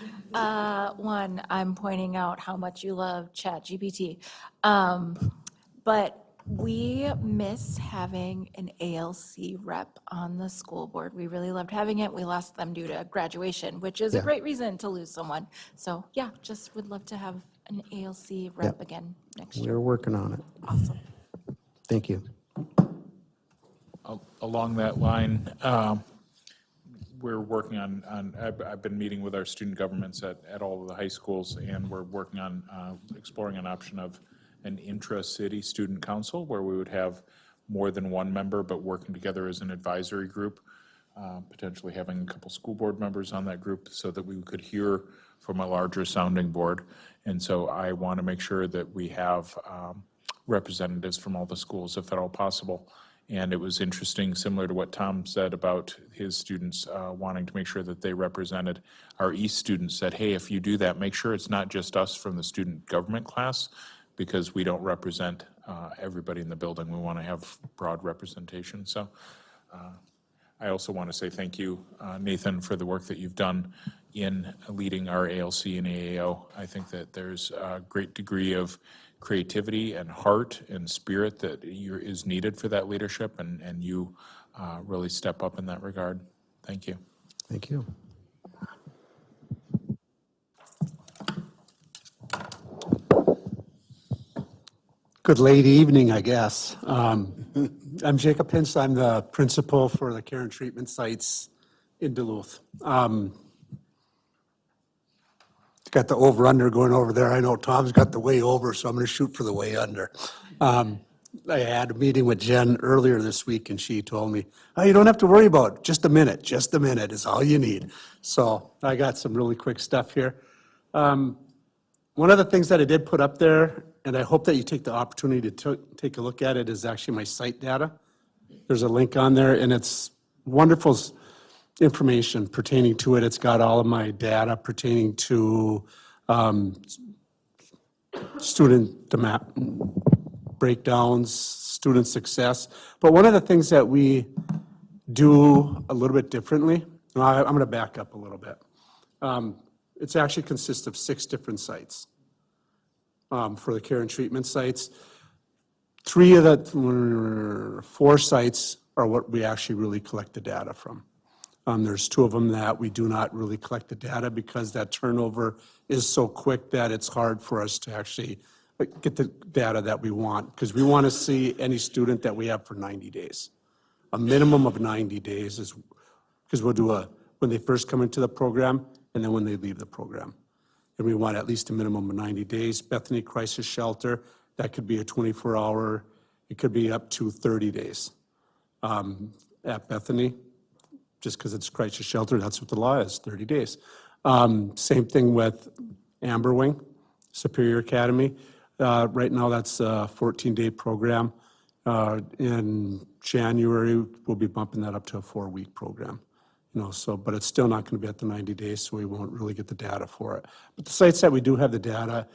One, I'm pointing out how much you love ChatGPT. But we miss having an ALC rep on the school board. We really loved having it. We lost them due to graduation, which is a Yeah. great reason to lose someone. So yeah, just would love to have an ALC rep again next year. We're working on it. Awesome. Thank you. Along that line, we're working on, I've been meeting with our student governments at all of the high schools, and we're working on exploring an option of an intra-city student council where we would have more than one member, but working together as an advisory group, potentially having a couple school board members on that group so that we could hear from a larger sounding board. And so I want to make sure that we have representatives from all the schools, if at all possible. And it was interesting, similar to what Tom said about his students wanting to make sure that they represented. Our East students said, hey, if you do that, make sure it's not just us from the student government class, because we don't represent everybody in the building. We want to have broad representation. So I also want to say thank you, Nathan, for the work that you've done in leading our ALC and AAO. I think that there's a great degree of creativity and heart and spirit that is needed for that leadership, and you really step up in that regard. Thank you. Thank you. Good late evening, I guess. I'm Jacob Pintz. I'm the principal for the care and treatment sites in Duluth. Got the over-under going over there. I know Tom's got the way over, so I'm going to shoot for the way under. I had a meeting with Jen earlier this week, and she told me, oh, you don't have to worry about it. Just a minute is all you need. So I got some really quick stuff here. One of the things that I did put up there, and I hope that you take the opportunity to take a look at it, is actually my site data. There's a link on there, and it's wonderful information pertaining to it. It's got all of my data pertaining to student breakdowns, student success. But one of the things that we do a little bit differently, I'm going to back up a little bit. It actually consists of 6 different sites for the care and treatment sites. 3 of the 4 sites are what we actually really collect the data from. There's 2 of them that we do not really collect the data because that turnover is so quick that it's hard for us to actually get the data that we want, because we want to see any student that we have for 90 days. A minimum of 90 days is, because we'll do when they first come into the program and then when they leave the program. And we want at least a minimum of 90 days. Bethany Crisis Shelter, that could be a 24-hour, it could be up to 30 days. At Bethany, just because it's crisis shelter, that's what the law is, 30 days. Same thing with Amber Wing, Superior Academy. Right now, that's a 14-day program. In January, we'll be bumping that up to a 4-week program. But it's still not going to be at the 90 days, so we won't really get the data for it. But the sites that we do have the data,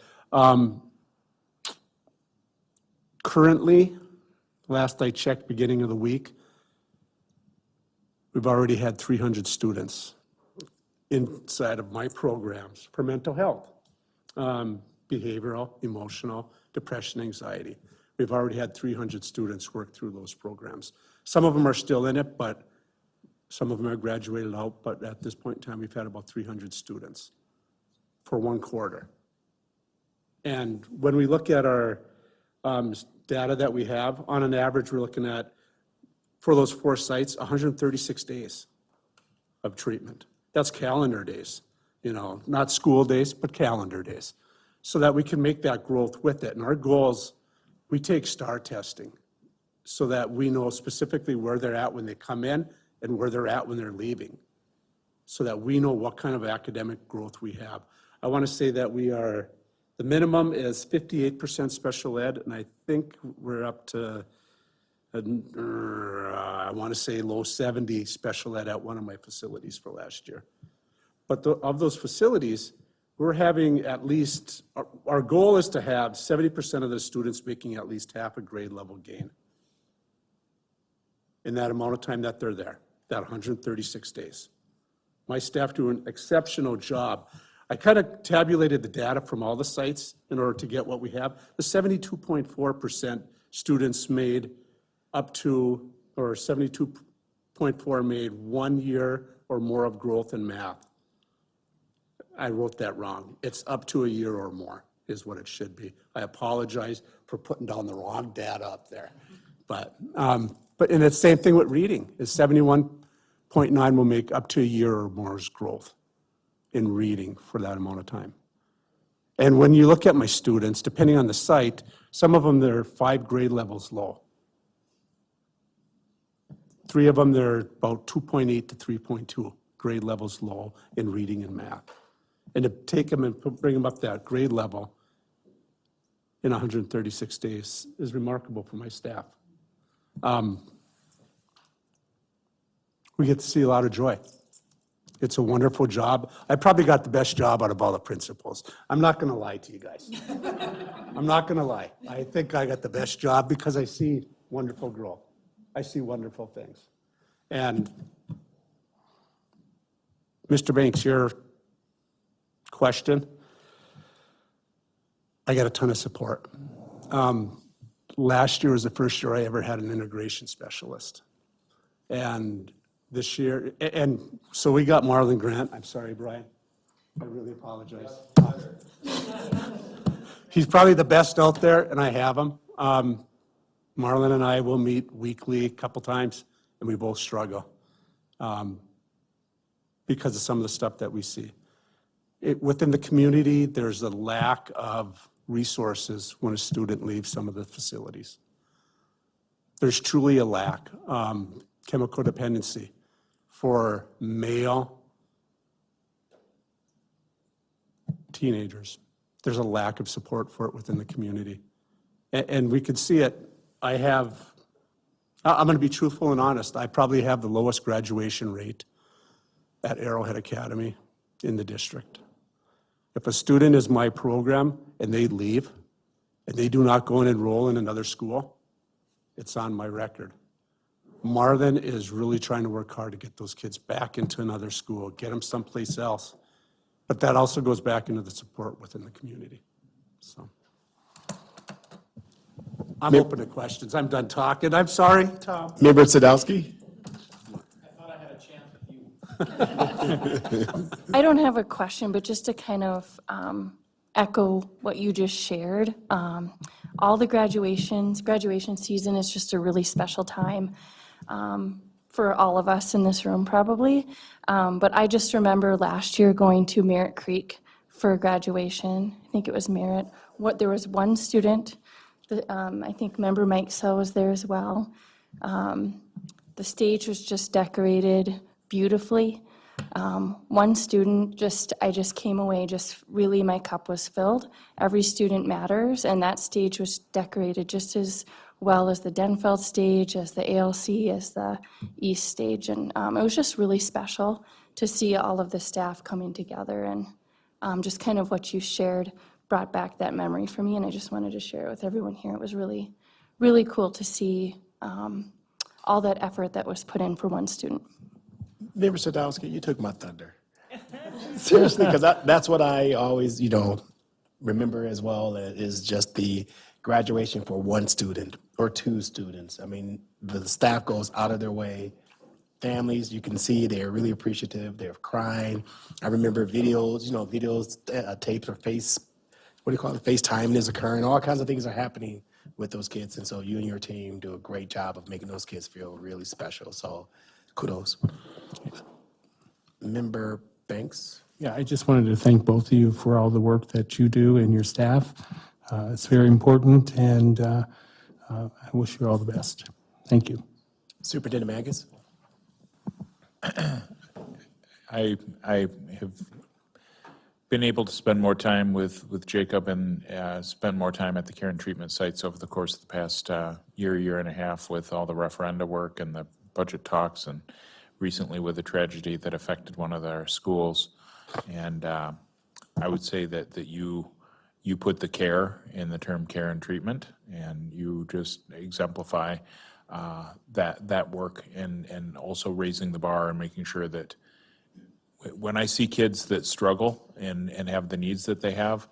currently, last I checked, beginning of the week, we've already had 300 students inside of my programs for mental health, behavioral, emotional, depression, anxiety. We've already had 300 students work through those programs. Some of them are still in it, but some of them have graduated out, but at this point in time, we've had about 300 students for 1 quarter. And when we look at our data that we have, on an average, we're looking at, for those 4 sites, 136 days of treatment. That's calendar days, not school days, but calendar days, so that we can make that growth with it. And our goals, we take STAR testing so that we know specifically where they're at when they come in and where they're at when they're leaving. so that we know what kind of academic growth we have. I want to say that the minimum is 58% special ed, and I think we're up to, I want to say low 70 special ed at one of my facilities for last year. But of those facilities, we're having at least, our goal is to have 70% of the students making at least half a grade level gain in that amount of time that they're there, that 136 days. My staff do an exceptional job. I kind of tabulated the data from all the sites in order to get what we have. The 72.4% students made up to, or 72.4 made 1 year or more of growth in math. I wrote that wrong. It's up to a year or more is what it should be. I apologize for putting down the wrong data up there. But and the same thing with reading, is 71.9 will make up to a year or more's growth in reading for that amount of time. And when you look at my students, depending on the site, some of them, they're 5 grade levels low. 3 of them, they're about 2.8 to 3.2 grade levels low in reading and math. And to take them and bring them up that grade level in 136 days is remarkable for my staff. We get to see a lot of joy. It's a wonderful job. I probably got the best job out of all the principals. I'm not going to lie to you guys. I'm not going to lie. I think I got the best job because I see wonderful growth. I see wonderful things. And Mr. Banks, your question, I got a ton of support. Last year was the first year I ever had an integration specialist. And this year, and so we got Marlon Grant. I'm sorry, Brian. I really apologize. He's probably the best out there, and I have him. Marlon and I will meet weekly a couple times, and we both struggle because of some of the stuff that we see. Within the community, there's a lack of resources when a student leaves some of the facilities. There's truly a lack. Chemical dependency for male teenagers. There's a lack of support for it within the community. And we could see it. I'm going to be truthful and honest. I probably have the lowest graduation rate at Arrowhead Academy in the district. If a student is my program and they leave and they do not go and enroll in another school, it's on my record. Marlon is really trying to work hard to get those kids back into another school, get them someplace else. But that also goes back into the support within the community. So I'm open to questions. I'm done talking. I'm sorry, Tom. Member Sadowski? I don't have a question, but just to kind of echo what you just shared. All the graduation season is just a really special time for all of us in this room probably. But I just remember last year going to Merritt Creek for graduation. I think it was Merritt. There was one student, I think member Mike Sell was there as well. The stage was just decorated beautifully. One student, I just came away, really my cup was filled. Every student matters, and that stage was decorated just as well as the Denfeld stage, as the ALC, as the East stage. And it was just really special to see all of the staff coming together, and just kind of what you shared brought back that memory for me, and I just wanted to share it with everyone here. It was really, really cool to see all that effort that was put in for one student. Member Sadowski, you took my thunder. Seriously, because that's what I always, remember as well, is just the graduation for one student or two students. I mean, the staff goes out of their way. Families, you can see they're really appreciative. They're crying. I remember videos, tapes or FaceTime is occurring. All kinds of things are happening with those kids. And so you and your team do a great job of making those kids feel really special. So kudos. Member Banks? Yeah, I just wanted to thank both of you for all the work that you do and your staff. It's very important, and I wish you all the best. Thank you. Superintendent Magus? I have been able to spend more time with Jacob and spend more time at the care and treatment sites over the course of the past year and a half with all the referenda work and the budget talks, and recently with a tragedy that affected one of our schools. And I would say that you put the care in the term care and treatment, and you just exemplify that work, and also raising the bar and making sure that when I see kids that struggle and have the needs that they have,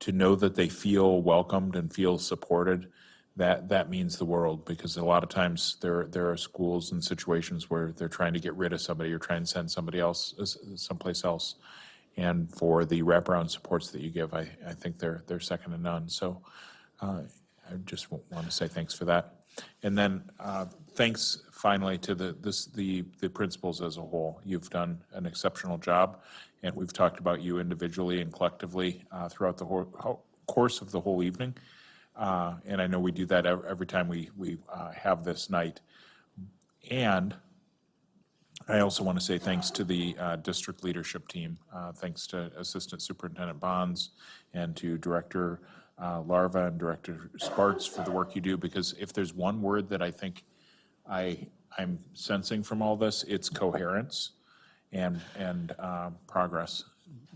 to know that they feel welcomed and feel supported, that means the world, because a lot of times there are schools and situations where they're trying to get rid of somebody or trying to send somebody else someplace else. And for the wraparound supports that you give, I think they're second to none. So I just want to say thanks for that. And then thanks finally to the principals as a whole. You've done an exceptional job, and we've talked about you individually and collectively throughout the whole course of the whole evening. And I know we do that every time we have this night. And I also want to say thanks to the district leadership team. Thanks to Assistant Superintendent Bonds and to Director Larva and Director Sparts for the work you do, because if there's one word that I think I'm sensing from all this, it's coherence and progress.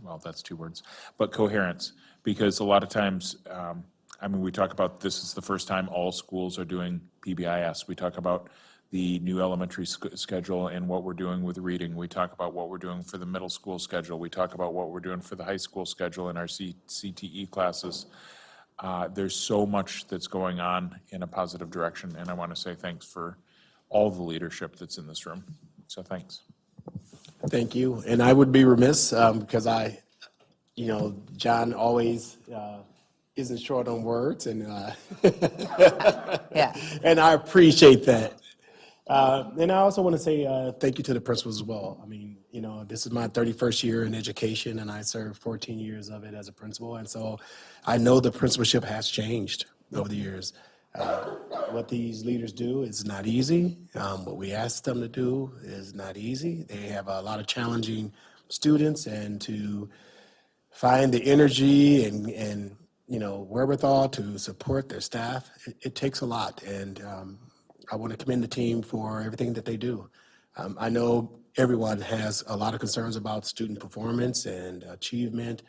Well, that's two words, but coherence, because a lot of times, I mean, we talk about this is the first time all schools are doing PBIS. We talk about the new elementary schedule and what we're doing with reading. We talk about what we're doing for the middle school schedule. We talk about what we're doing for the high school schedule in our CTE classes. There's so much that's going on in a positive direction, and I want to say thanks for all the leadership that's in this room. So thanks. Thank you. And I would be remiss because John always isn't short on words, and Yeah. and I appreciate that. And I also want to say thank you to the principals as well. I mean, this is my 31st year in education, and I served 14 years of it as a principal. And so I know the principalship has changed over the years. What these leaders do is not easy. What we ask them to do is not easy. They have a lot of challenging students, and to find the energy and wherewithal to support their staff, it takes a lot. And I want to commend the team for everything that they do. I know everyone has a lot of concerns about student performance and achievement.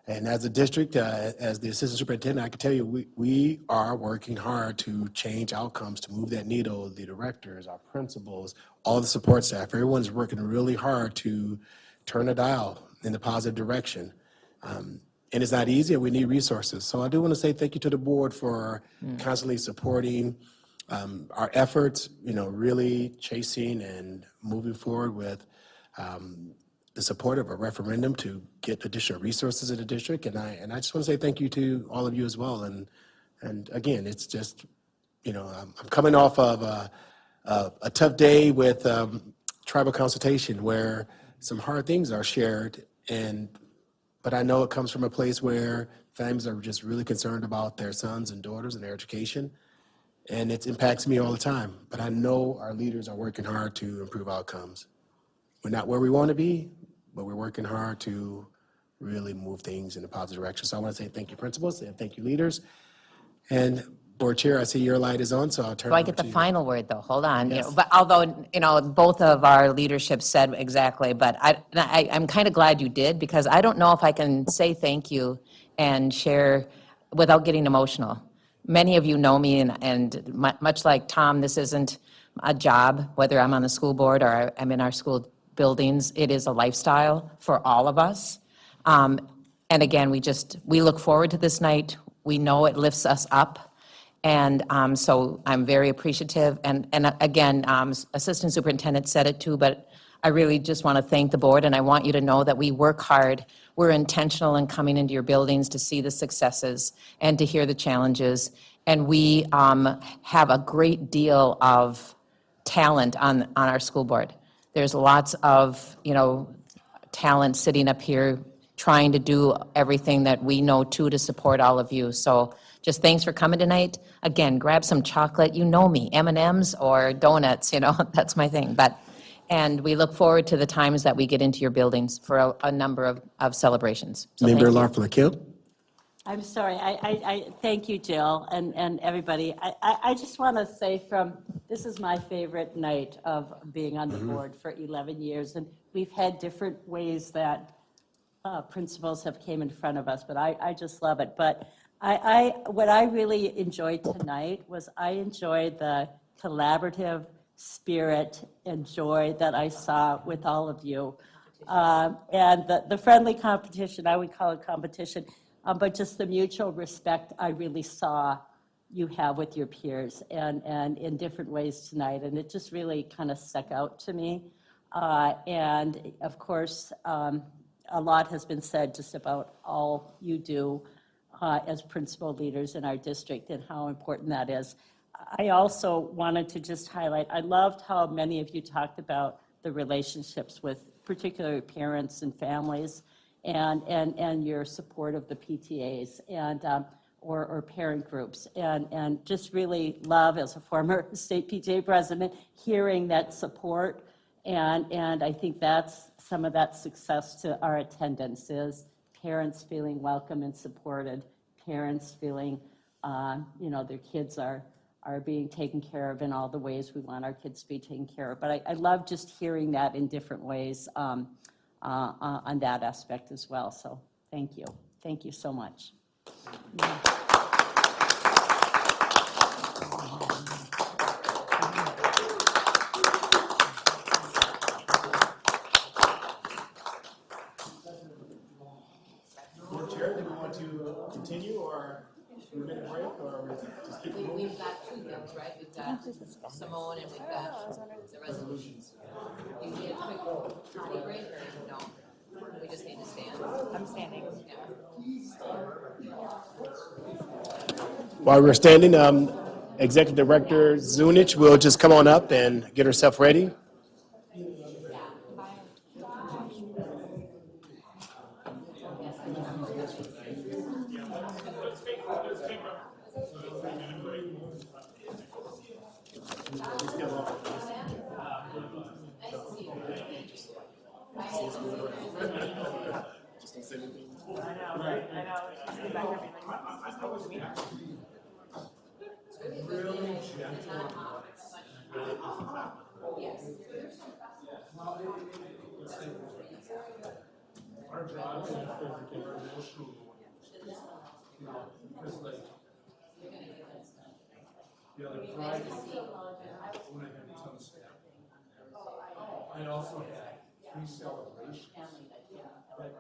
And as a district, as the assistant superintendent, I can tell you we are working hard to change outcomes, to move that needle. The directors, our principals, all the support staff, everyone's working really hard to turn the dial in the positive direction. And it's not easy, and we need resources. So I do want to say thank you to the board for constantly supporting our efforts, really chasing and moving forward with the support of a referendum to get additional resources in the district. And I just want to say thank you to all of you as well. And again, it's just, I'm coming off of a tough day with tribal consultation where some hard things are shared, but I know it comes from a place where families are just really concerned about their sons and daughters and their education. And it impacts me all the time. But I know our leaders are working hard to improve outcomes. We're not where we want to be, but we're working hard to really move things in a positive direction. So I want to say thank you, principals, and thank you, leaders. And Board Chair, I see your light is on, so I'll turn it Do I over get to the you. final word, though? Hold on. Yes. But although, both of our leadership said exactly, but I'm kind of glad you did, because I don't know if I can say thank you and share without getting emotional. Many of you know me, and much like Tom, this isn't a job, whether I'm on the school board or I'm in our school buildings. It is a lifestyle for all of us. And again, we look forward to this night. We know it lifts us up. And so I'm very appreciative. And again, Assistant Superintendent said it too, but I really just want to thank the board, and I want you to know that we work hard. We're intentional in coming into your buildings to see the successes and to hear the challenges. And we have a great deal of talent on our school board. There's lots of, talent sitting up here trying to do everything that we know to support all of you. So just thanks for coming tonight. Again, grab some chocolate. You know me, M&Ms or donuts, that's my thing. But And we look forward to the times that we get into your buildings for a number of celebrations. So Member thank you. Larfla Kill. I'm sorry, I thank you, Jill, and everybody. I just want to say this is my favorite night of being on the board for 11 years, and we've had different ways that principals have came in front of us, but I just love it. But what I really enjoyed tonight was I enjoyed the collaborative spirit and joy that I saw with all of you. And the friendly competition, I would call it competition, but just the mutual respect I really saw you have with your peers and in different ways tonight. And it just really kind of stuck out to me. And of course, a lot has been said just about all you do as principal leaders in our district and how important that is. I also wanted to just highlight, I loved how many of you talked about the relationships with particular parents and families and your support of the PTAs and or parent groups, and just really love, as a former state PTA president, hearing that support. And I think that's some of that success to our attendance is parents feeling welcome and supported, parents feeling, their kids are being taken care of in all the ways we want our kids to be taken care of. But I love just hearing that in different ways on that aspect as well. So thank you. Thank you so much. Board Chair, do we want to continue or a minute break or just keep moving? We've got two things, right? We've got Simone and we've got the resolutions. Do you need a quick potty break or no? We just need to stand. I'm standing. While we're standing, Executive Director Zunich will just come on up and get herself ready. I also had 3 celebrations that you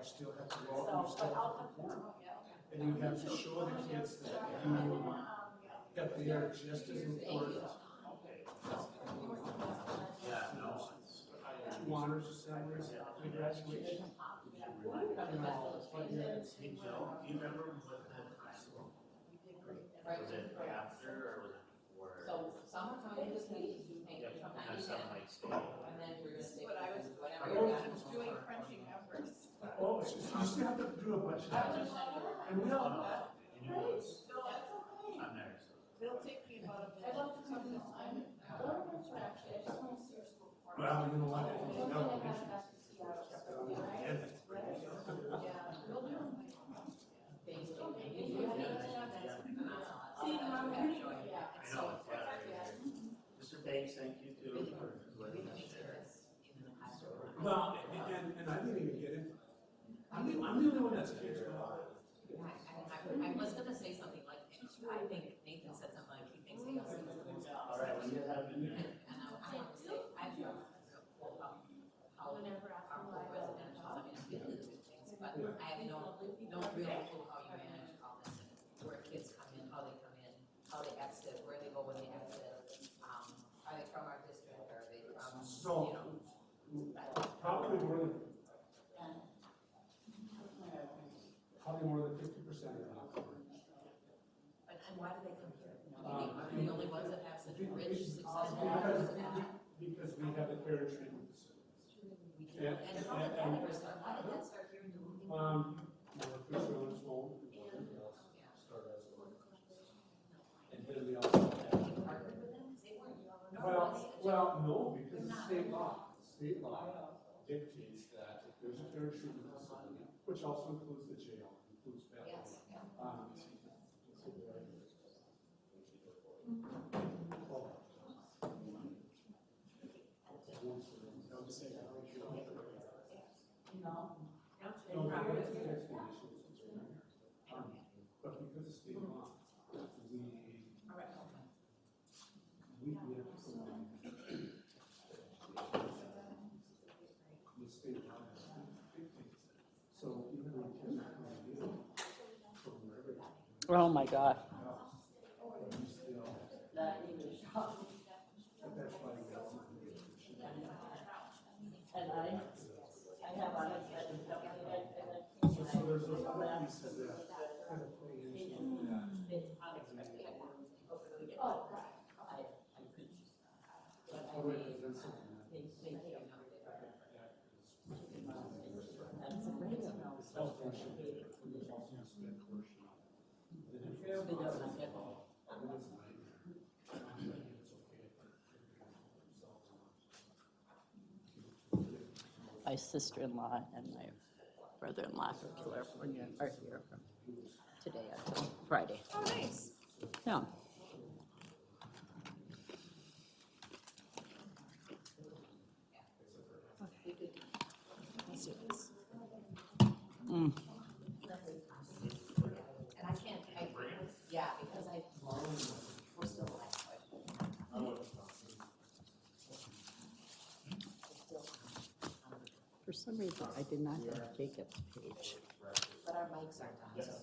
still have to go and you still have to perform. And you have to show the kids that they are just as important. 2 honors assemblies, graduation. So some are coming to this meeting, you think, and then we're gonna say whatever you're doing crunching numbers. Oh, you still have to do a bunch of that. And we all know that. They'll take me about a minute. I'd love to talk to this. Well, you know what? Mr. Banks, thank you too for letting us share. Well, and I didn't even get it. I'm the only one that's here. I was gonna say something like, I think Nathan said something like, he thinks he also. All right, when you have a minute. And I want to say, I've done how residential, I mean, I've been to the things, but I have no real clue how you manage all this, and where kids come in, how they exit, where they go when they exit. Are they from our district, are they from, So, probably more than 50% of them. and why do they come here? Are they the only ones that have such rich, successful lives? Because we have the parent treatment facilities. And how did that ever start? How did that start here in Duluth? North Children's Home. And then we also have. Well, no, because it's state law. State law dictates that if there's a paratrooper facility, which also includes the jail, includes bathroom. But because of state law, we have to the state law dictates it. So even when kids are coming in from wherever. Oh, my God. And I have on it. So there's those other pieces that kind of play into that. My sister-in-law and my brother-in-law from California are here from today until Friday. Oh, nice. Yeah. Mm. And I can't, yeah, because we're still For some reason, I did not have Jacob's page. But our mics aren't on, so.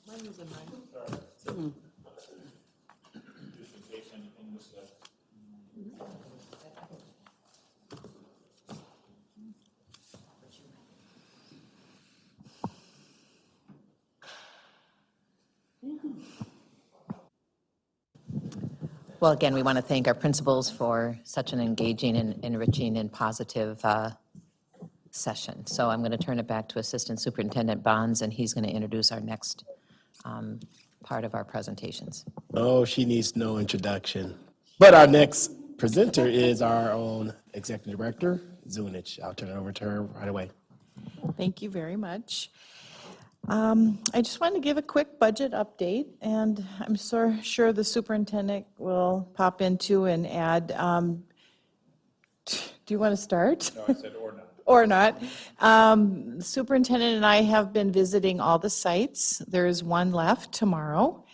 Mine was in mine. Just in case anything was said. Well, again, we want to thank our principals for such an engaging and enriching and positive session. So I'm going to turn it back to Assistant Superintendent Bonds, and he's going to introduce our next part of our presentations. Oh, she needs no introduction. But our next presenter is our own Executive Director, Zunich. I'll turn it over to her right away. Thank you very much. I just wanted to give a quick budget update, and I'm sure the superintendent will pop into and add. Do you want to start? No, I said or not. Or not. The superintendent and I have been visiting all the sites. There is one left tomorrow.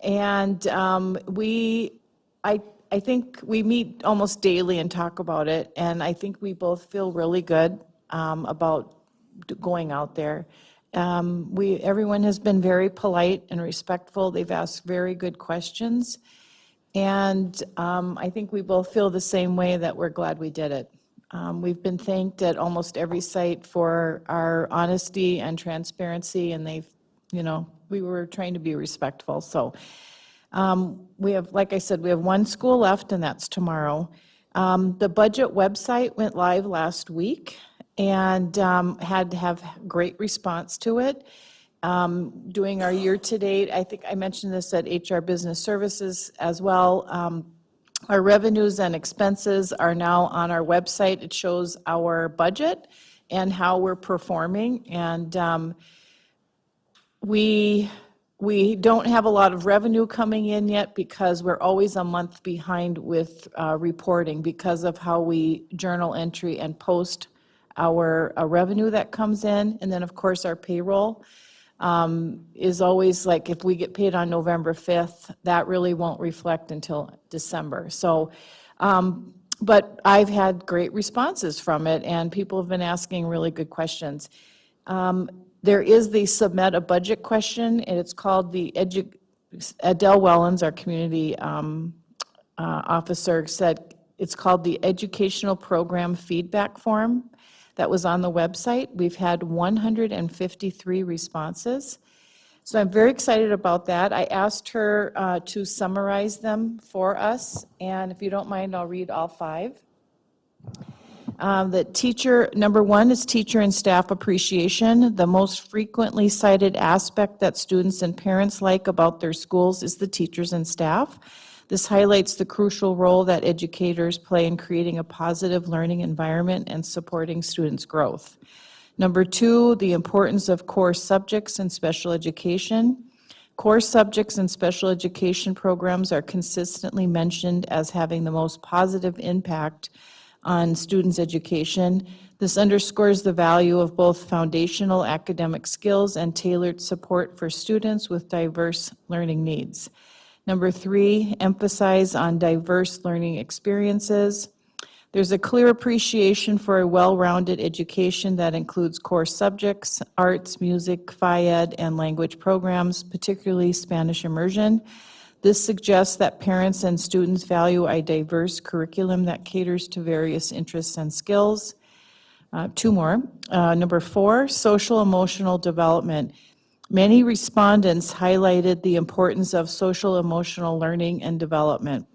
And I think we meet almost daily and talk about it, and I think we both feel really good about going out there. Everyone has been very polite and respectful. They've asked very good questions. And I think we both feel the same way, that we're glad we did it. We've been thanked at almost every site for our honesty and transparency, and we were trying to be respectful. So we have, like I said, we have one school left, and that's tomorrow. The budget website went live last week, and had to have great response to it. Doing our year-to-date, I think I mentioned this at HR Business Services as well. Our revenues and expenses are now on our website. It shows our budget and how we're performing. And we don't have a lot of revenue coming in yet, because we're always a month behind with reporting because of how we journal entry and post our revenue that comes in. And then, of course, our payroll is always like, if we get paid on November 5th, that really won't reflect until December. So, but I've had great responses from it, and people have been asking really good questions. There is the submit a budget question, and it's called the Adele Wellens, our community officer, said it's called the Educational Program Feedback Form. That was on the website. We've had 153 responses. So I'm very excited about that. I asked her to summarize them for us, and if you don't mind, I'll read all 5. Number 1 is teacher and staff appreciation. The most frequently cited aspect that students and parents like about their schools is the teachers and staff. This highlights the crucial role that educators play in creating a positive learning environment and supporting students' growth. Number 2, the importance of core subjects in special education. Core subjects in special education programs are consistently mentioned as having the most positive impact on students' education. This underscores the value of both foundational academic skills and tailored support for students with diverse learning needs. Number 3, emphasize on diverse learning experiences. There's a clear appreciation for a well-rounded education that includes core subjects, arts, music, phy-ed, and language programs, particularly Spanish immersion. This suggests that parents and students value a diverse curriculum that caters to various interests and skills. 2 more. Number 4, social emotional development. Many respondents highlighted the importance of social emotional learning and development.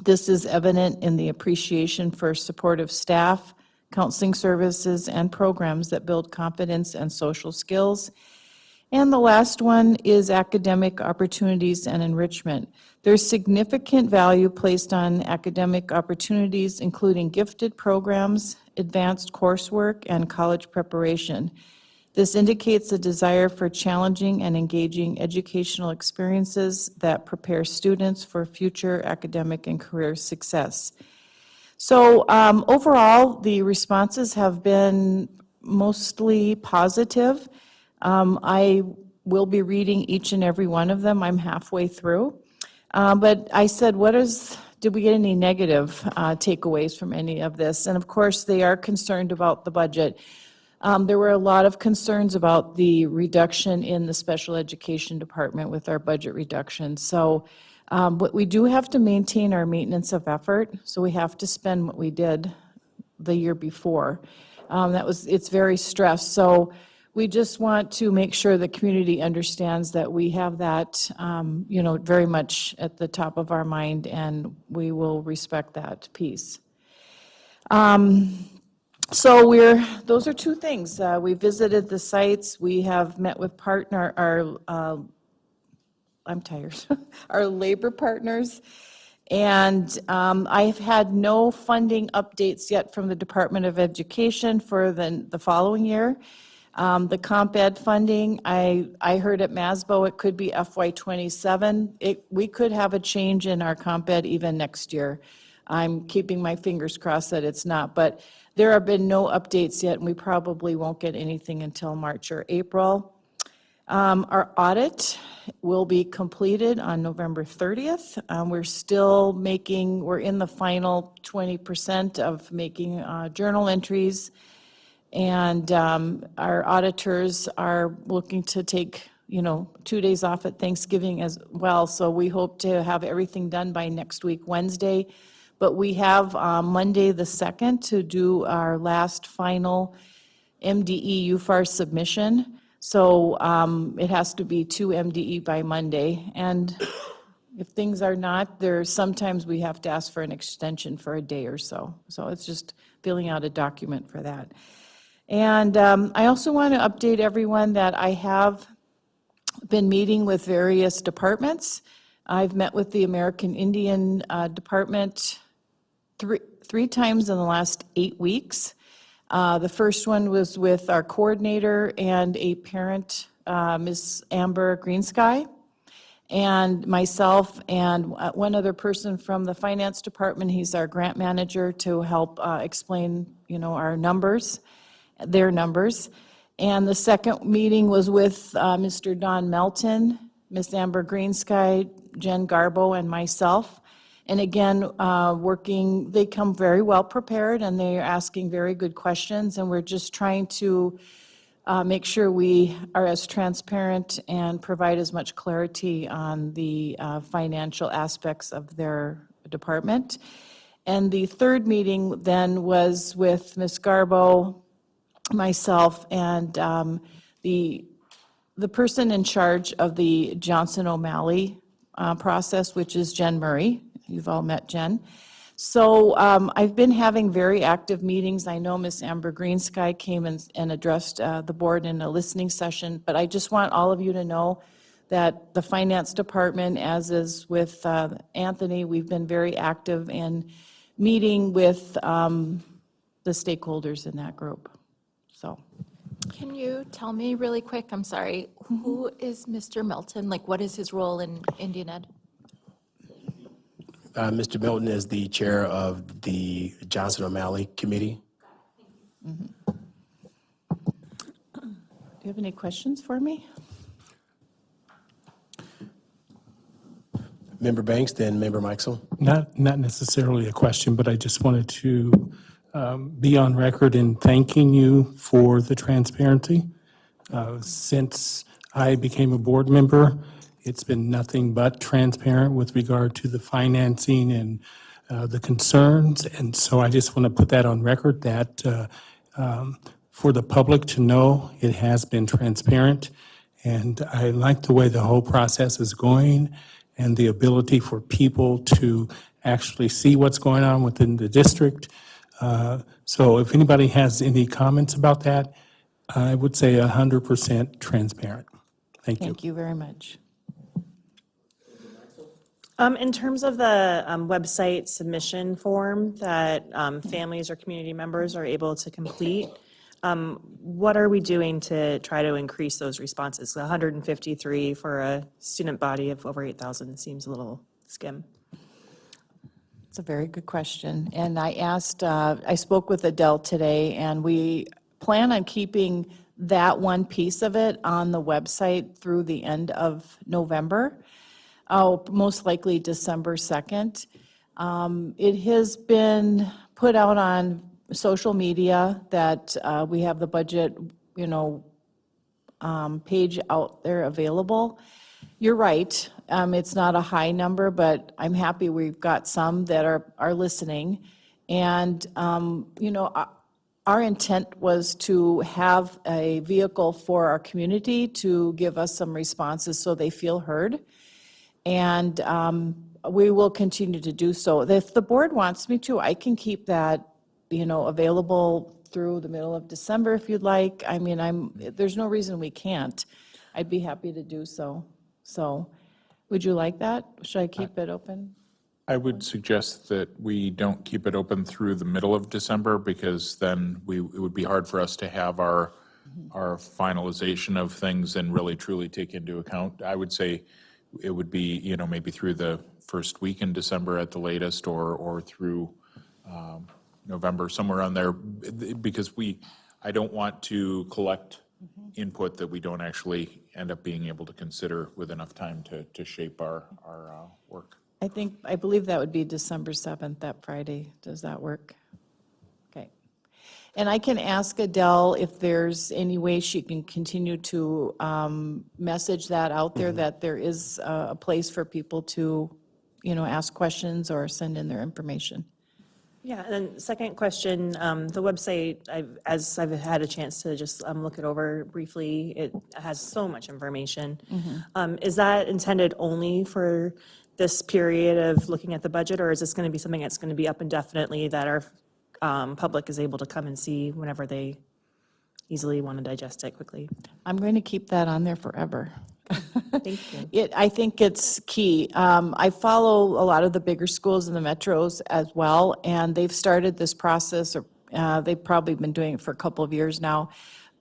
This is evident in the appreciation for supportive staff, counseling services, and programs that build confidence and social skills. And the last one is academic opportunities and enrichment. There's significant value placed on academic opportunities, including gifted programs, advanced coursework, and college preparation. This indicates a desire for challenging and engaging educational experiences that prepare students for future academic and career success. So overall, the responses have been mostly positive. I will be reading each and every one of them. I'm halfway through. But I said, did we get any negative takeaways from any of this? And of course, they are concerned about the budget. There were a lot of concerns about the reduction in the special education department with our budget reduction. So but we do have to maintain our maintenance of effort, so we have to spend what we did the year before. It's very stressed. So we just want to make sure the community understands that we have that, very much at the top of our mind, and we will respect that piece. So those are 2 things. We visited the sites. We have met with I'm tired, our labor partners. And I've had no funding updates yet from the Department of Education for the following year. The comp ed funding, I heard at MASBO it could be FY27. We could have a change in our comp ed even next year. I'm keeping my fingers crossed that it's not, but there have been no updates yet, and we probably won't get anything until March or April. Our audit will be completed on November 30th. We're in the final 20% of making journal entries, and our auditors are looking to take 2 days off at Thanksgiving as well, so we hope to have everything done by next week, Wednesday. But we have Monday the 2nd to do our last final MDE UFAR submission. So it has to be 2 MDE by Monday. And if things are not, sometimes we have to ask for an extension for a day or so. So it's just filling out a document for that. And I also want to update everyone that I have been meeting with various departments. I've met with the American Indian Department three times in the last 8 weeks. The first one was with our coordinator and a parent, Ms. Amber Greensky, and myself and one other person from the finance department. He's our grant manager to help explain, our numbers, their numbers. And the second meeting was with Mr. Don Melton, Ms. Amber Greensky, Jen Garbo, and myself. And again, they come very well prepared, and they are asking very good questions, and we're just trying to make sure we are as transparent and provide as much clarity on the financial aspects of their department. And the third meeting then was with Ms. Garbo, myself, and the person in charge of the Johnson O'Malley process, which is Jen Murray. You've all met Jen. So I've been having very active meetings. I know Ms. Amber Greensky came and addressed the board in a listening session, but I just want all of you to know that the finance department, as is with Anthony, we've been very active in meeting with the stakeholders in that group, so. Can you tell me really quick, I'm sorry, who is Mr. Milton? Like, what is his role in Indian Ed? Mr. Milton is the chair of the Johnson O'Malley Committee. Do you have any questions for me? Member Banks, then Member Meixel. Not necessarily a question, but I just wanted to be on record in thanking you for the transparency. Since I became a board member, it's been nothing but transparent with regard to the financing and the concerns. And so I just want to put that on record that for the public to know it has been transparent. And I like the way the whole process is going and the ability for people to actually see what's going on within the district. So if anybody has any comments about that, I would say 100% transparent. Thank you. Thank you very much. In terms of the website submission form that families or community members are able to complete, what are we doing to try to increase those responses? 153 for a student body of over 8,000 seems a little skim. It's a very good question. And I spoke with Adele today, and we plan on keeping that one piece of it on the website through the end of November. Most likely December 2nd. It has been put out on social media that we have the budget, page out there available. You're right, it's not a high number, but I'm happy we've got some that are listening. And, our intent was to have a vehicle for our community to give us some responses so they feel heard. And we will continue to do so. If the board wants me to, I can keep that, available through the middle of December if you'd like. I mean, there's no reason we can't. I'd be happy to do so. So, would you like that? Should I keep it open? I would suggest that we don't keep it open through the middle of December, because then it would be hard for us to have our finalization of things and really truly take into account. I would say it would be, maybe through the first week in December at the latest, or through November, somewhere on there, because I don't want to collect input that we don't actually end up being able to consider with enough time to shape our work. I believe that would be December 7th, that Friday. Does that work? Okay. And I can ask Adele if there's any way she can continue to message that out there, that there is a place for people to, ask questions or send in their information. Yeah, and then second question, the website, as I've had a chance to just look it over briefly, it has so much information. Is that intended only for this period of looking at the budget, or is this going to be something that's going to be up indefinitely that our public is able to come and see whenever they easily want to digest it quickly? I'm going to keep that on there forever. Thank you. I think it's key. I follow a lot of the bigger schools in the metros as well, and they've started this process, or they've probably been doing it for a couple of years now.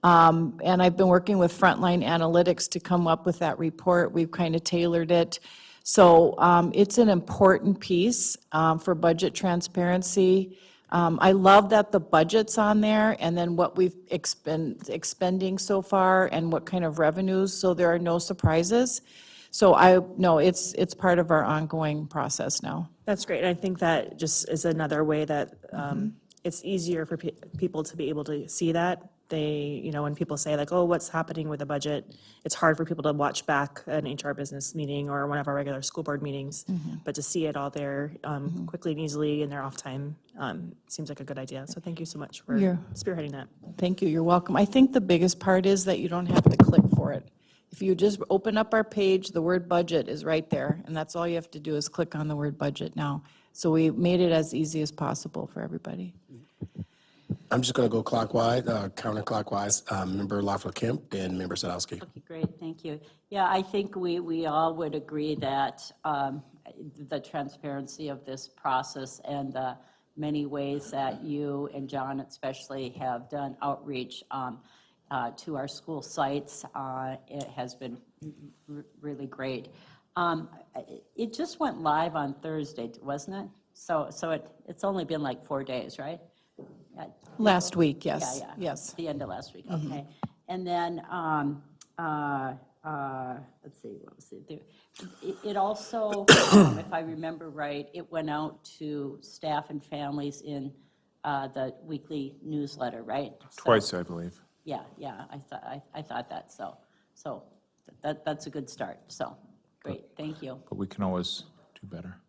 And I've been working with Frontline Analytics to come up with that report. We've kind of tailored it. So it's an important piece for budget transparency. I love that the budget's on there, and then what we've expending so far and what kind of revenues, so there are no surprises. So it's part of our ongoing process now. That's great. I think that just is another way that it's easier for people to be able to see that. When people say like, oh, what's happening with the budget, it's hard for people to watch back an HR business meeting or one of our regular school board meetings, but to see it all there quickly and easily in their off time seems like a good idea. So thank you so much for spearheading that. Thank you. You're welcome. I think the biggest part is that you don't have to click for it. If you just open up our page, the word budget is right there, and that's all you have to do is click on the word budget now. So we made it as easy as possible for everybody. I'm just going to go clockwise, counterclockwise. Member Lafleur Kemp, then Member Sadowski. Okay, great. thank you. Yeah, I think we all would agree that the transparency of this process and the many ways that you and John especially have done outreach to our school sites, it has been really great. It just went live on Thursday, wasn't it? So it's only been like 4 days, right? Last week, yes, Yeah, yeah. yes. The end of last week, okay. And then, let's see, what was it? It also, if I remember right, it went out to staff and families in the weekly newsletter, right? So- Twice, I believe. Yeah, yeah, I thought that, so that's a good start, so, great, thank you. But we can always do better.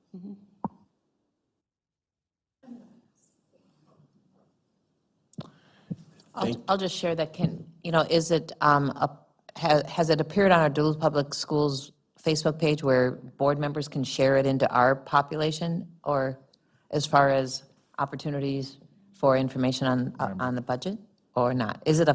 I'll just share that, is it, has it appeared on our Duluth Public Schools Facebook page where board members can share it into our population? Or as far as opportunities for information on the budget, or not? Is it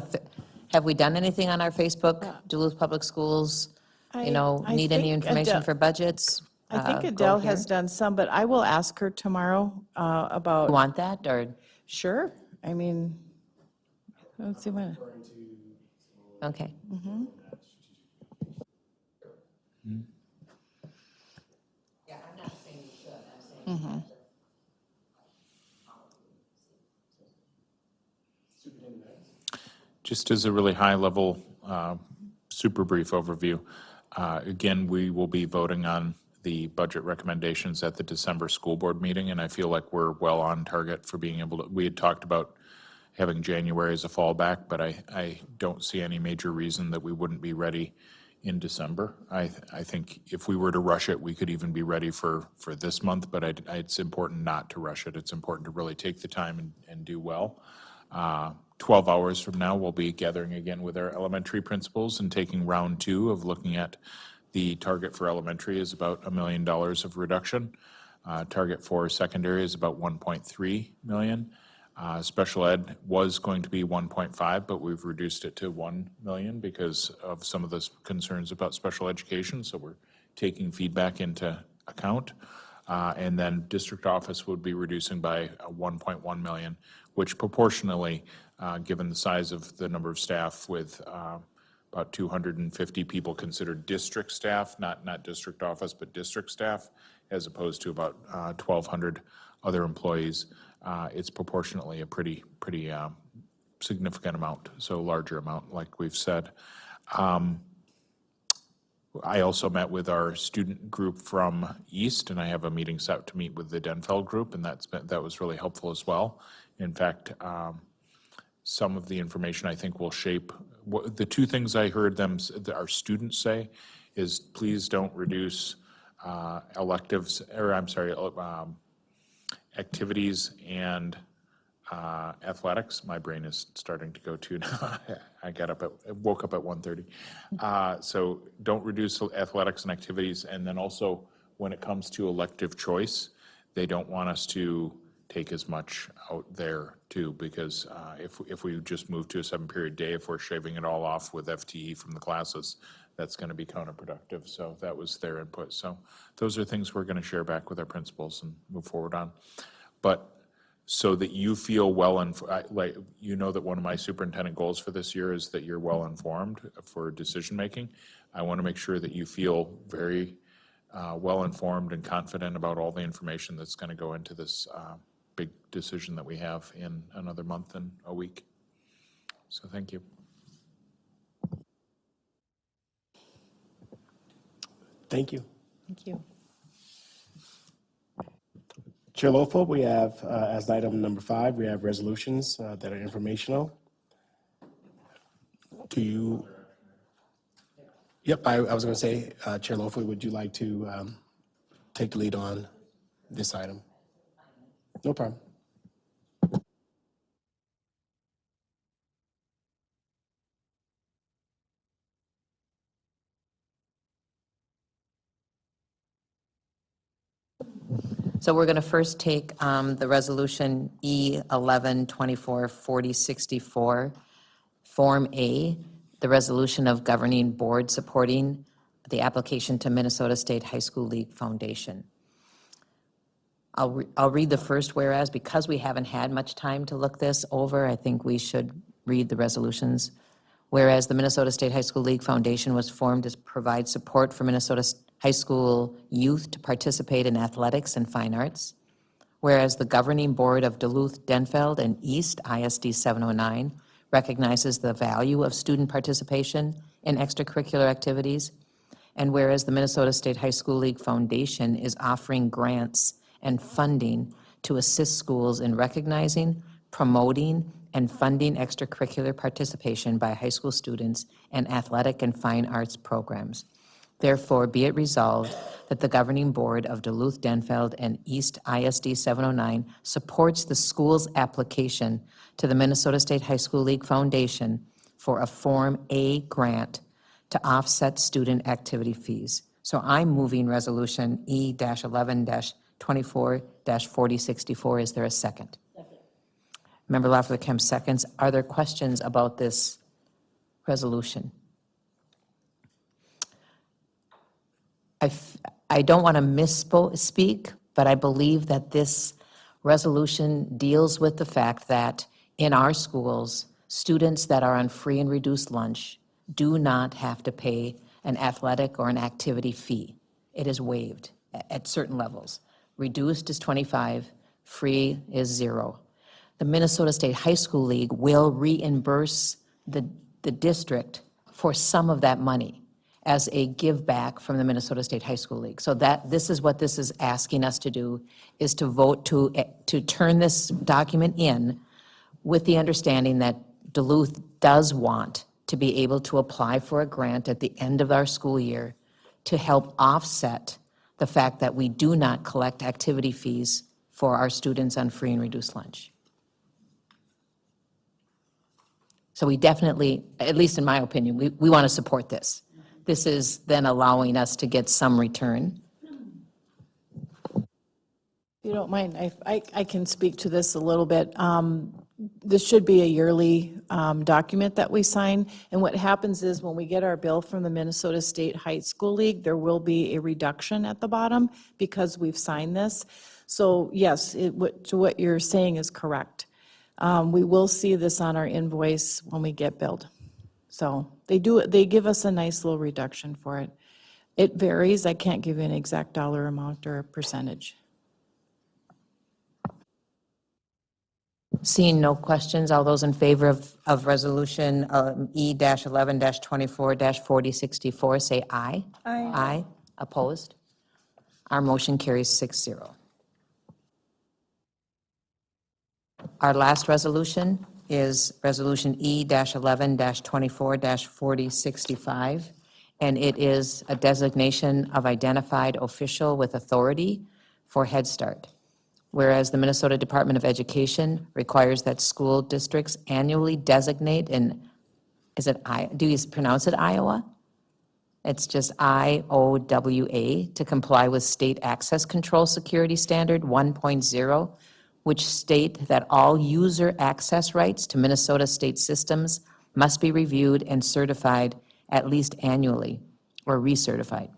have we done anything on our Facebook, Duluth Public Schools? I Need any think information Adele- for budgets? I think Go Adele here. has done some, but I will ask her tomorrow about. You want that, or? Sure, I mean, let's see what. Okay. Yeah, I'm not saying you should, I'm saying. Just as a really high-level, super brief overview, again, we will be voting on the budget recommendations at the December school board meeting, and I feel like we're well on target for being able to, we had talked about having January as a fallback, but I don't see any major reason that we wouldn't be ready in December. I think if we were to rush it, we could even be ready for this month, but it's important not to rush it. It's important to really take the time and do well. 12 hours from now, we'll be gathering again with our elementary principals and taking round 2 of looking at the target for elementary is about $1 million of reduction. Target for secondary is about 1.3 million. Special ed was going to be 1.5, but we've reduced it to 1 million because of some of the concerns about special education. So we're taking feedback into account. And then district office would be reducing by 1.1 million, which proportionally, given the size of the number of staff with about 250 people considered district staff, not district office, but district staff, as opposed to about 1,200 other employees, it's proportionately a pretty significant amount, so larger amount, like we've said. I also met with our student group from East, and I have a meeting set to meet with the Denfeld group, and that was really helpful as well. In fact, some of the information I think will shape, the two things I heard our students say is please don't reduce electives, or I'm sorry, activities and athletics. My brain is starting to go to now. I woke up at 1:30. So don't reduce athletics and activities. And then also, when it comes to elective choice, they don't want us to take as much out there too, because if we just move to a 7-period day, if we're shaving it all off with FTE from the classes, that's going to be counterproductive. So that was their input. So those are things we're going to share back with our principals and move forward on. But so that you feel like, you know that one of my superintendent goals for this year is that you're well informed for decision making. I want to make sure that you feel very well informed and confident about all the information that's going to go into this big decision that we have in another month and a week. So thank you. Thank you. Thank you. Chair Lowfold, we have, as item number 5, we have resolutions that are informational. Do you? Yep, I was going to say, Chair Lowfold, would you like to take the lead on this item? No problem. So we're going to first take the resolution E11-24-4064, Form A, the resolution of governing board supporting the application to Minnesota State High School League Foundation. I'll read the first whereas. Because we haven't had much time to look this over, I think we should read the resolutions. Whereas the Minnesota State High School League Foundation was formed to provide support for Minnesota high school youth to participate in athletics and fine arts. Whereas the governing board of Duluth, Denfeld, and East ISD 709 recognizes the value of student participation in extracurricular activities. And whereas the Minnesota State High School League Foundation is offering grants and funding to assist schools in recognizing, promoting, and funding extracurricular participation by high school students in athletic and fine arts programs. Therefore, be it resolved that the governing board of Duluth, Denfeld, and East ISD 709 supports the school's application to the Minnesota State High School League Foundation for a Form A grant to offset student activity fees. So I'm moving Resolution E-11-24-4064. Is there a second? Member Lafleur-Kemp seconds. Are there questions about this resolution? I don't want to misspeak, but I believe that this resolution deals with the fact that in our schools, students that are on free and reduced lunch do not have to pay an athletic or an activity fee. It is waived at certain levels. Reduced is 25, free is 0. The Minnesota State High School League will reimburse the district for some of that money as a give back from the Minnesota State High School League. So this is what this is asking us to do, is to vote to turn this document in with the understanding that Duluth does want to be able to apply for a grant at the end of our school year to help offset the fact that we do not collect activity fees for our students on free and reduced lunch. So we definitely, at least in my opinion, we want to support this. This is then allowing us to get some return. If you don't mind, I can speak to this a little bit. This should be a yearly document that we sign, and what happens is when we get our bill from the Minnesota State High School League, there will be a reduction at the bottom because we've signed this. So yes, to what you're saying is correct. We will see this on our invoice when we get billed. So they give us a nice little reduction for it. It varies. I can't give you an exact dollar amount or a percentage. Seeing no questions, all those in favor of Resolution E-11-24-4064, say aye. Aye. Aye. Opposed? Our motion carries 6-0. Our last resolution is Resolution E-11-24-4065, and it is a designation of identified official with authority for Head Start. Whereas the Minnesota Department of Education requires that school districts annually designate do you pronounce it Iowa? It's just IOWA to comply with State Access Control Security Standard 1.0, which state that all user access rights to Minnesota state systems must be reviewed and certified at least annually or recertified.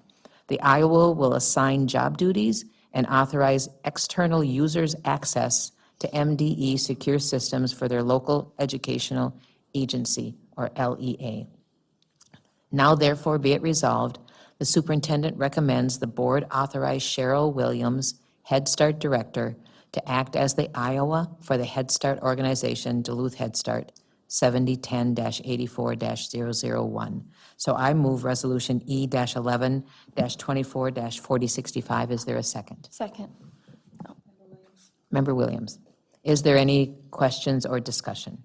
The Iowa will assign job duties and authorize external users access to MDE secure systems for their local educational agency, or LEA. Now therefore be it resolved, the superintendent recommends the board authorize Cheryl Williams, Head Start Director, to act as the Iowa for the Head Start organization, Duluth Head Start, 7010-84-001. So I move Resolution E-11-24-4065. Is there a second? Second. Member Williams. Is there any questions or discussion?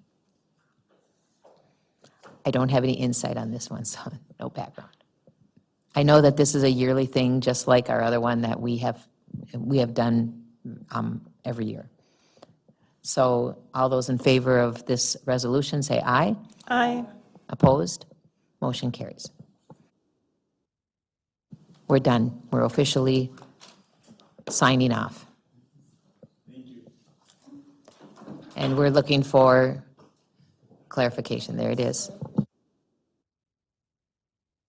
I don't have any insight on this one, so no background. I know that this is a yearly thing, just like our other one that we have done every year. So all those in favor of this resolution say aye. Aye. Opposed? Motion carries. We're done. We're officially signing off. Thank you. And we're looking for clarification. There it is.